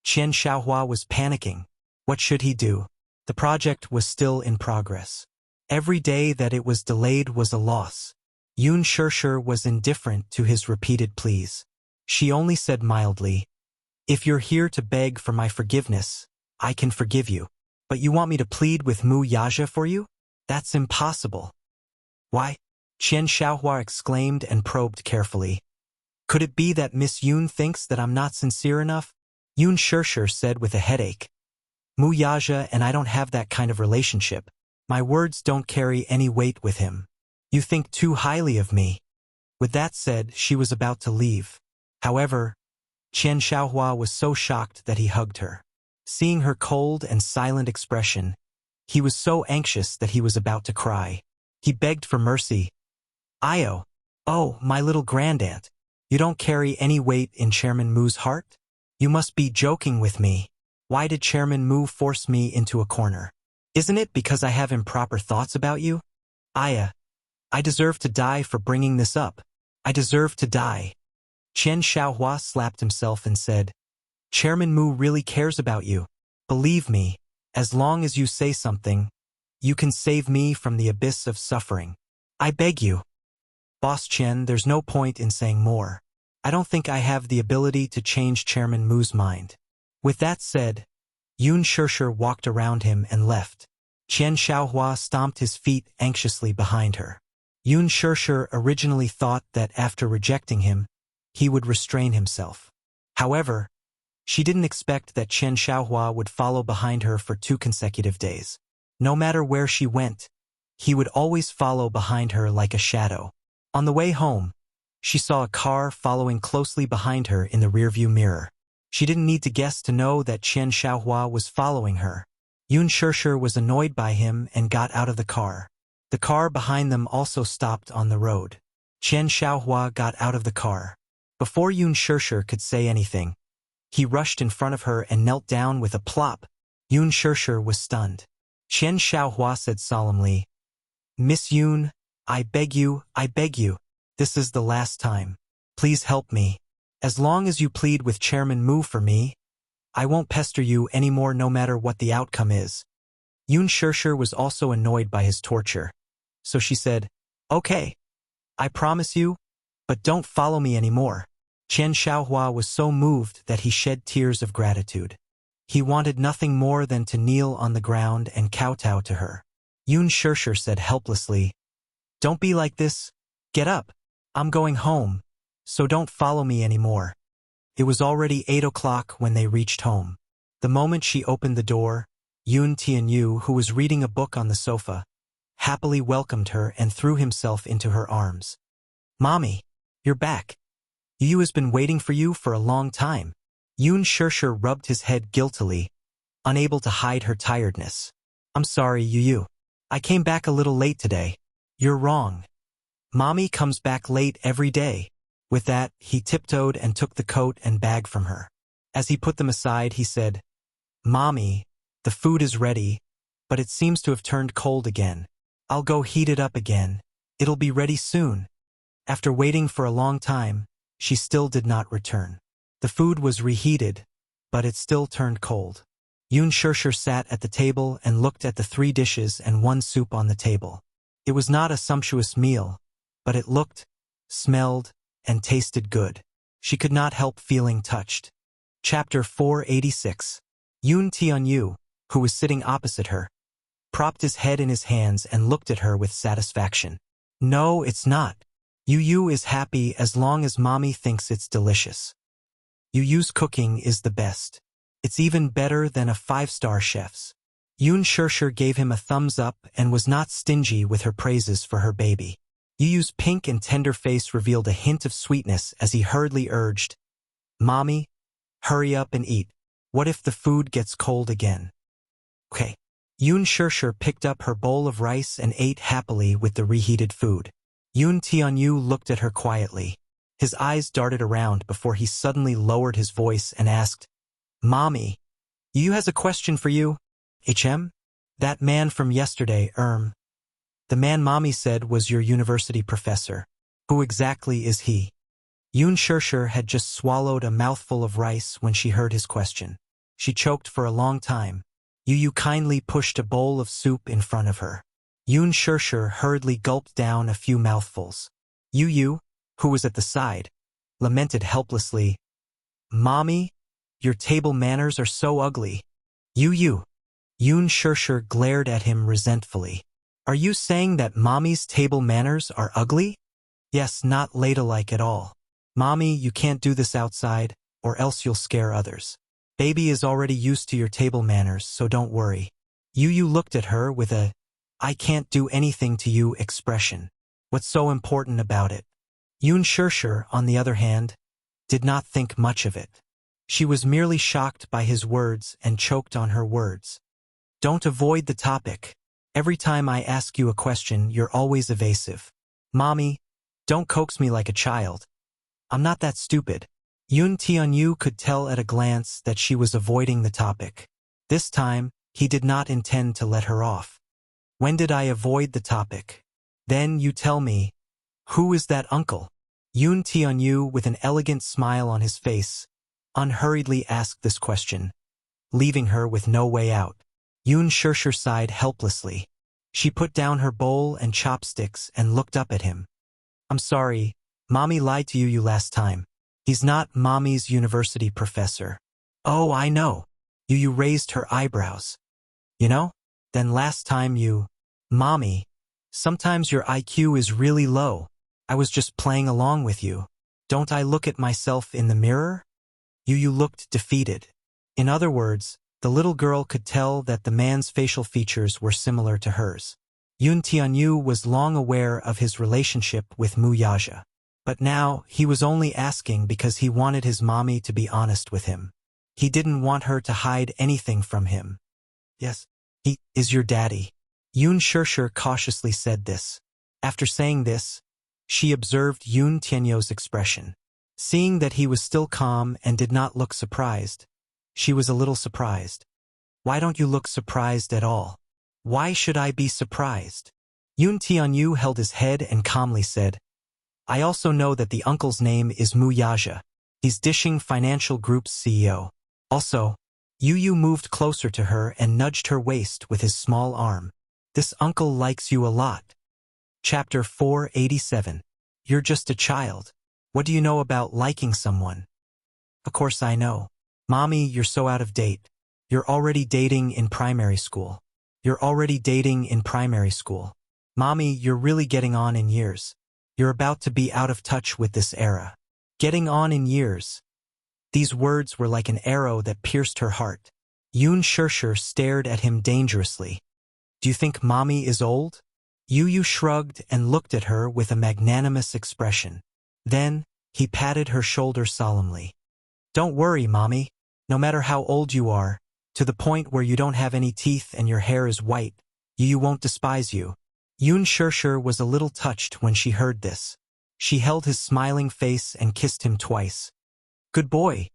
Qian Xiaohua was panicking. What should he do? The project was still in progress. Every day that it was delayed was a loss. Yun Shishir was indifferent to his repeated pleas. She only said mildly, "If you're here to beg for my forgiveness, I can forgive you. But you want me to plead with Mu Yaja for you? That's impossible." "Why?" Qian Xiaohua exclaimed and probed carefully. "Could it be that Miss Yun thinks that I'm not sincere enough?" Yun Shishir said with a headache. "Mu Yaja and I don't have that kind of relationship. My words don't carry any weight with him. You think too highly of me." With that said, she was about to leave. However, Qian Xiaohua was so shocked that he hugged her. Seeing her cold and silent expression, he was so anxious that he was about to cry. He begged for mercy. "Io, oh, my little grandaunt, you don't carry any weight in Chairman Mu's heart? You must be joking with me. Why did Chairman Mu force me into a corner? Isn't it because I have improper thoughts about you? Aya, I deserve to die for bringing this up. I deserve to die." Qian Xiaohua slapped himself and said, "Chairman Mu really cares about you. Believe me, as long as you say something, you can save me from the abyss of suffering. I beg you." "Boss Qian, there's no point in saying more. I don't think I have the ability to change Chairman Mu's mind." With that said, Yun Shishir walked around him and left. Qian Xiaohua stomped his feet anxiously behind her. Yun Shishir originally thought that after rejecting him, he would restrain himself. However, she didn't expect that Qian Xiaohua would follow behind her for 2 consecutive days. No matter where she went, he would always follow behind her like a shadow. On the way home, she saw a car following closely behind her in the rearview mirror. She didn't need to guess to know that Qian Xiaohua was following her. Yun Shishir was annoyed by him and got out of the car. The car behind them also stopped on the road. Qian Xiaohua got out of the car. Before Yun Shishir could say anything, he rushed in front of her and knelt down with a plop. Yun Shishir was stunned. Qian Xiaohua said solemnly, "Miss Yun, I beg you, this is the last time. Please help me. As long as you plead with Chairman Mu for me, I won't pester you anymore no matter what the outcome is." Yun Shishir was also annoyed by his torture, so she said, "Okay, I promise you, but don't follow me anymore." Qian Xiaohua was so moved that he shed tears of gratitude. He wanted nothing more than to kneel on the ground and kowtow to her. Yun Shishir said helplessly, "Don't be like this. Get up. I'm going home, so don't follow me anymore." It was already 8 o'clock when they reached home. The moment she opened the door, Yun Tianyu, who was reading a book on the sofa, happily welcomed her and threw himself into her arms. "Mommy, you're back. Yu has been waiting for you for a long time." Yoon Shirshir rubbed his head guiltily, unable to hide her tiredness. I'm sorry, Yu. I came back a little late today. You're wrong. Mommy comes back late every day. With that, he tiptoed and took the coat and bag from her. As he put them aside, he said, Mommy, the food is ready, but it seems to have turned cold again. I'll go heat it up again. It'll be ready soon. After waiting for a long time, she still did not return. The food was reheated, but it still turned cold. Yoon Shirshir sat at the table and looked at the 3 dishes and 1 soup on the table. It was not a sumptuous meal, but it looked, smelled, and tasted good. She could not help feeling touched. Chapter 486. Yoon Tian-yu, who was sitting opposite her, propped his head in his hands and looked at her with satisfaction. No, it's not. Yu is happy as long as Mommy thinks it's delicious. Yu's cooking is the best. It's even better than a 5-star chef's. Yoon Shirshir gave him a thumbs up and was not stingy with her praises for her baby. Yu's pink and tender face revealed a hint of sweetness as he hurriedly urged, Mommy, hurry up and eat. What if the food gets cold again? Okay. Yoon Shirshir picked up her bowl of rice and ate happily with the reheated food. Yoon Tian-yu looked at her quietly. His eyes darted around before he suddenly lowered his voice and asked, Mommy, Yu has a question for you. HM? That man from yesterday, the man Mommy said was your university professor. Who exactly is he? Yoon Shirshir had just swallowed a mouthful of rice when she heard his question. She choked for a long time. Yu kindly pushed a bowl of soup in front of her. Yoon Shirshir hurriedly gulped down a few mouthfuls. Yu, who was at the side, lamented helplessly, Mommy, your table manners are so ugly. Yu. Yoon Shirshir glared at him resentfully. Are you saying that Mommy's table manners are ugly? Yes, not ladylike at all. Mommy, you can't do this outside, or else you'll scare others. Baby is already used to your table manners, so don't worry. Yu looked at her with a, I can't do anything to you expression. What's so important about it? Yoon Shirshir, on the other hand, did not think much of it. She was merely shocked by his words and choked on her words. Don't avoid the topic. Every time I ask you a question, you're always evasive. Mommy, don't coax me like a child. I'm not that stupid. Yoon Tian-yu could tell at a glance that she was avoiding the topic. This time, he did not intend to let her off. When did I avoid the topic? Then you tell me, who is that uncle? Yoon Tian-yu, with an elegant smile on his face, unhurriedly asked this question, leaving her with no way out. Yoon Shirshir sighed helplessly. She put down her bowl and chopsticks and looked up at him. I'm sorry, Mommy lied to you last time. He's not Mommy's university professor. Oh, I know. You raised her eyebrows. You know? Then last time you... Mommy, sometimes your IQ is really low. I was just playing along with you. Don't I look at myself in the mirror? You looked defeated. In other words, the little girl could tell that the man's facial features were similar to hers. Yoon Tian-yu was long aware of his relationship with Wuxia. But now, he was only asking because he wanted his mommy to be honest with him. He didn't want her to hide anything from him. Yes, he is your daddy. Yoon Shirshir cautiously said this. After saying this, she observed Yoon Tian-yu's expression. Seeing that he was still calm and did not look surprised, she was a little surprised. Why don't you look surprised at all? Why should I be surprised? Yoon Tian-yu held his head and calmly said, I also know that the uncle's name is Wuxia. He's Dishing Financial Group's CEO. Also, Yu moved closer to her and nudged her waist with his small arm. This uncle likes you a lot. Chapter 487. You're just a child. What do you know about liking someone? Of course I know. Mommy, you're so out of date. You're already dating in primary school. You're already dating in primary school. Mommy, you're really getting on in years. You're about to be out of touch with this era. Getting on in years. These words were like an arrow that pierced her heart. Yoon Shirshir stared at him dangerously. Do you think Mommy is old? Yu shrugged and looked at her with a magnanimous expression. Then, he patted her shoulder solemnly. Don't worry, mommy. No matter how old you are, to the point where you don't have any teeth and your hair is white, Yu won't despise you. Yun Shirshir was a little touched when she heard this. She held his smiling face and kissed him twice. Good boy.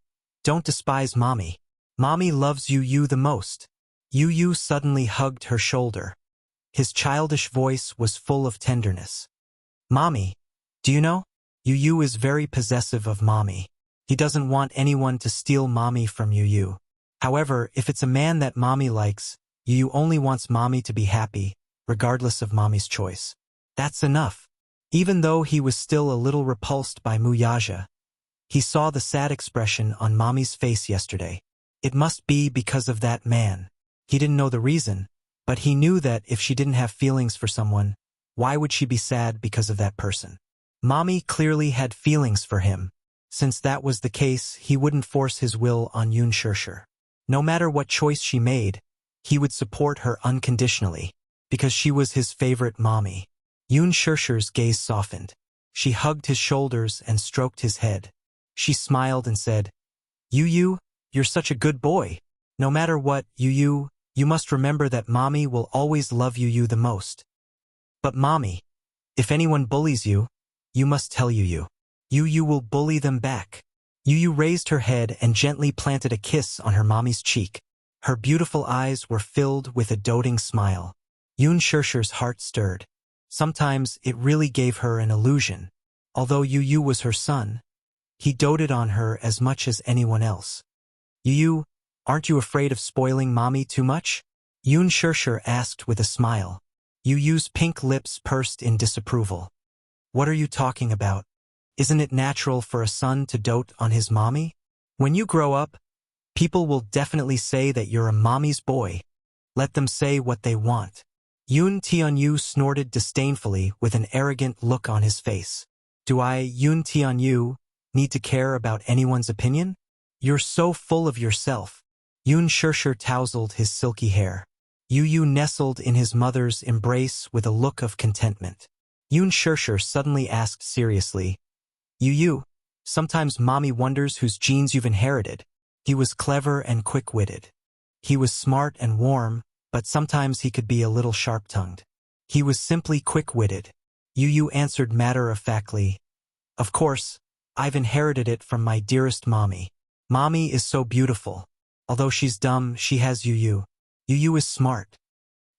Don't despise mommy. Mommy loves Yu the most. Yu suddenly hugged her shoulder. His childish voice was full of tenderness. Mommy, do you know? Yu is very possessive of mommy. He doesn't want anyone to steal mommy from Yu. However, if it's a man that mommy likes, Yu only wants mommy to be happy, regardless of mommy's choice. That's enough. Even though he was still a little repulsed by Muyaja, he saw the sad expression on mommy's face yesterday. It must be because of that man. He didn't know the reason, but he knew that if she didn't have feelings for someone, why would she be sad because of that person? Mommy clearly had feelings for him. Since that was the case, he wouldn't force his will on Yun Shirshir. No matter what choice she made, he would support her unconditionally, because she was his favorite mommy. Yun Shirshir's gaze softened. She hugged his shoulders and stroked his head. She smiled and said, Yu, you're such a good boy. No matter what, Yu, you must remember that mommy will always love Yu the most. But mommy, if anyone bullies you, you must tell Yu. Yu will bully them back. Yu raised her head and gently planted a kiss on her mommy's cheek. Her beautiful eyes were filled with a doting smile. Yun Shirshir's heart stirred. Sometimes it really gave her an illusion. Although Yu was her son, he doted on her as much as anyone else. Yu, aren't you afraid of spoiling mommy too much? Yun Shirshir asked with a smile. Yu's pink lips pursed in disapproval. What are you talking about? Isn't it natural for a son to dote on his mommy? When you grow up, people will definitely say that you're a mommy's boy. Let them say what they want. Yun Tianyu snorted disdainfully with an arrogant look on his face. Do I, Yun Tianyu, need to care about anyone's opinion? You're so full of yourself. Yun Shirshir tousled his silky hair. Yu nestled in his mother's embrace with a look of contentment. Yun Shirshir suddenly asked seriously, Yu, sometimes mommy wonders whose genes you've inherited. He was clever and quick-witted. He was smart and warm, but sometimes he could be a little sharp-tongued. He was simply quick-witted. Yu answered matter-of-factly, Of course, I've inherited it from my dearest mommy. Mommy is so beautiful. Although she's dumb, she has Yu. Yu is smart.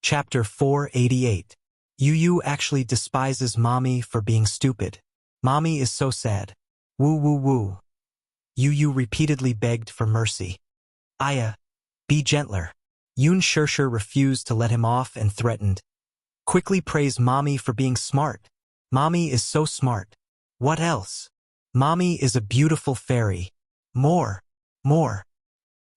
Chapter 488. Yu actually despises mommy for being stupid. Mommy is so sad. Woo. Yu repeatedly begged for mercy. Aya, be gentler. Yun Shirshir refused to let him off and threatened. Quickly praise mommy for being smart. Mommy is so smart. What else? Mommy is a beautiful fairy. More.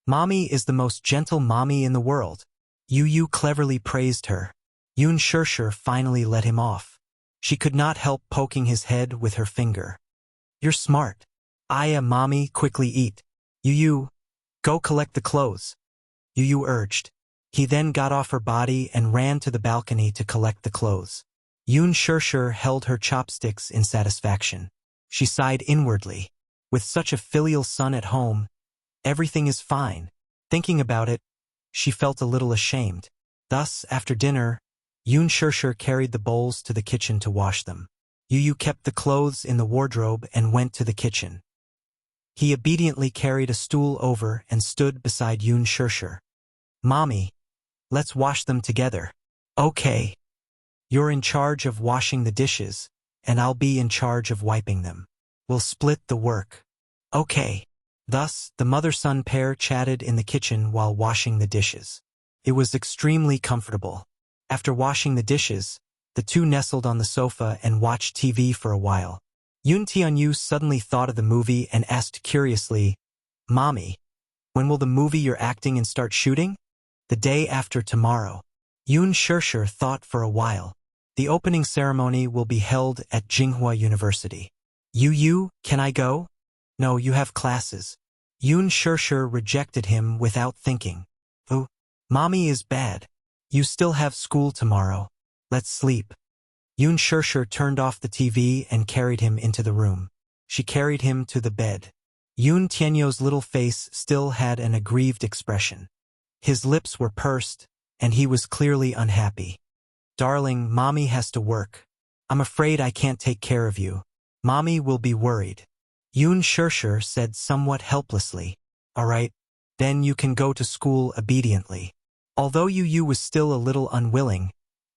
Mommy is the most gentle mommy in the world. Yu cleverly praised her. Yun Shirshir finally let him off. She could not help poking his head with her finger. You're smart. Aya, mommy, quickly eat. Yu, go collect the clothes. Yu urged. He then got off her body and ran to the balcony to collect the clothes. Yun Shirshir held her chopsticks in satisfaction. She sighed inwardly. With such a filial son at home, everything is fine. Thinking about it, she felt a little ashamed. Thus, after dinner, Yun Shirshir carried the bowls to the kitchen to wash them. Yu kept the clothes in the wardrobe and went to the kitchen. He obediently carried a stool over and stood beside Yun Shirshir. Mommy, let's wash them together. Okay. You're in charge of washing the dishes, and I'll be in charge of wiping them. We'll split the work. Okay. Thus, the mother-son pair chatted in the kitchen while washing the dishes. It was extremely comfortable. After washing the dishes, the two nestled on the sofa and watched TV for a while. Yun Tianyu suddenly thought of the movie and asked curiously, Mommy, when will the movie you're acting in start shooting? The day after tomorrow. Yun Shirshir thought for a while. The opening ceremony will be held at Jinghua University. Yu, can I go? No, you have classes. Yun Shirshir rejected him without thinking. Oh, mommy is bad. You still have school tomorrow. Let's sleep. Yun Shirshir turned off the TV and carried him into the room. She carried him to the bed. Yun Tianyo's little face still had an aggrieved expression. His lips were pursed, and he was clearly unhappy. Darling, Mommy has to work. I'm afraid I can't take care of you. Mommy will be worried. Yun Shirshir said somewhat helplessly. All right, then you can go to school obediently. Although Yu was still a little unwilling,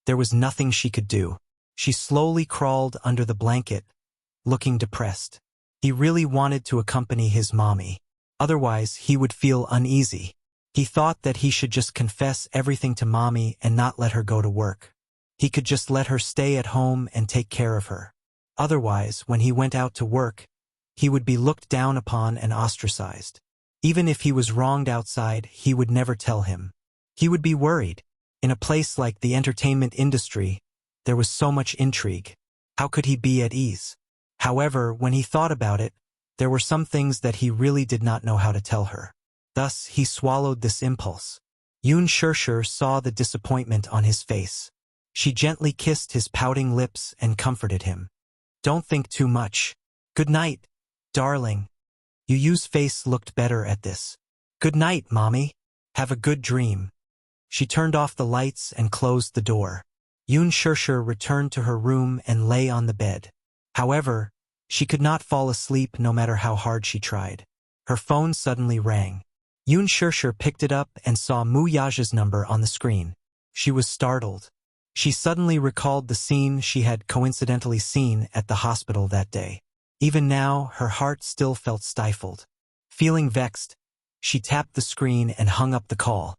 there was nothing she could do. She slowly crawled under the blanket, looking depressed. He really wanted to accompany his mommy. Otherwise, he would feel uneasy. He thought that he should just confess everything to Mommy and not let her go to work. He could just let her stay at home and take care of her. Otherwise, when he went out to work, he would be looked down upon and ostracized. Even if he was wronged outside, he would never tell him. He would be worried. In a place like the entertainment industry, there was so much intrigue. How could he be at ease? However, when he thought about it, there were some things that he really did not know how to tell her. Thus, he swallowed this impulse. Yun Shirshir saw the disappointment on his face. She gently kissed his pouting lips and comforted him. Don't think too much. Good night, darling. Yu's face looked better at this. Good night, Mommy. Have a good dream. She turned off the lights and closed the door. Yun Shirshir returned to her room and lay on the bed. However, she could not fall asleep no matter how hard she tried. Her phone suddenly rang. Yun Shirshir picked it up and saw Mu Yaja's number on the screen. She was startled. She suddenly recalled the scene she had coincidentally seen at the hospital that day. Even now, her heart still felt stifled. Feeling vexed, she tapped the screen and hung up the call.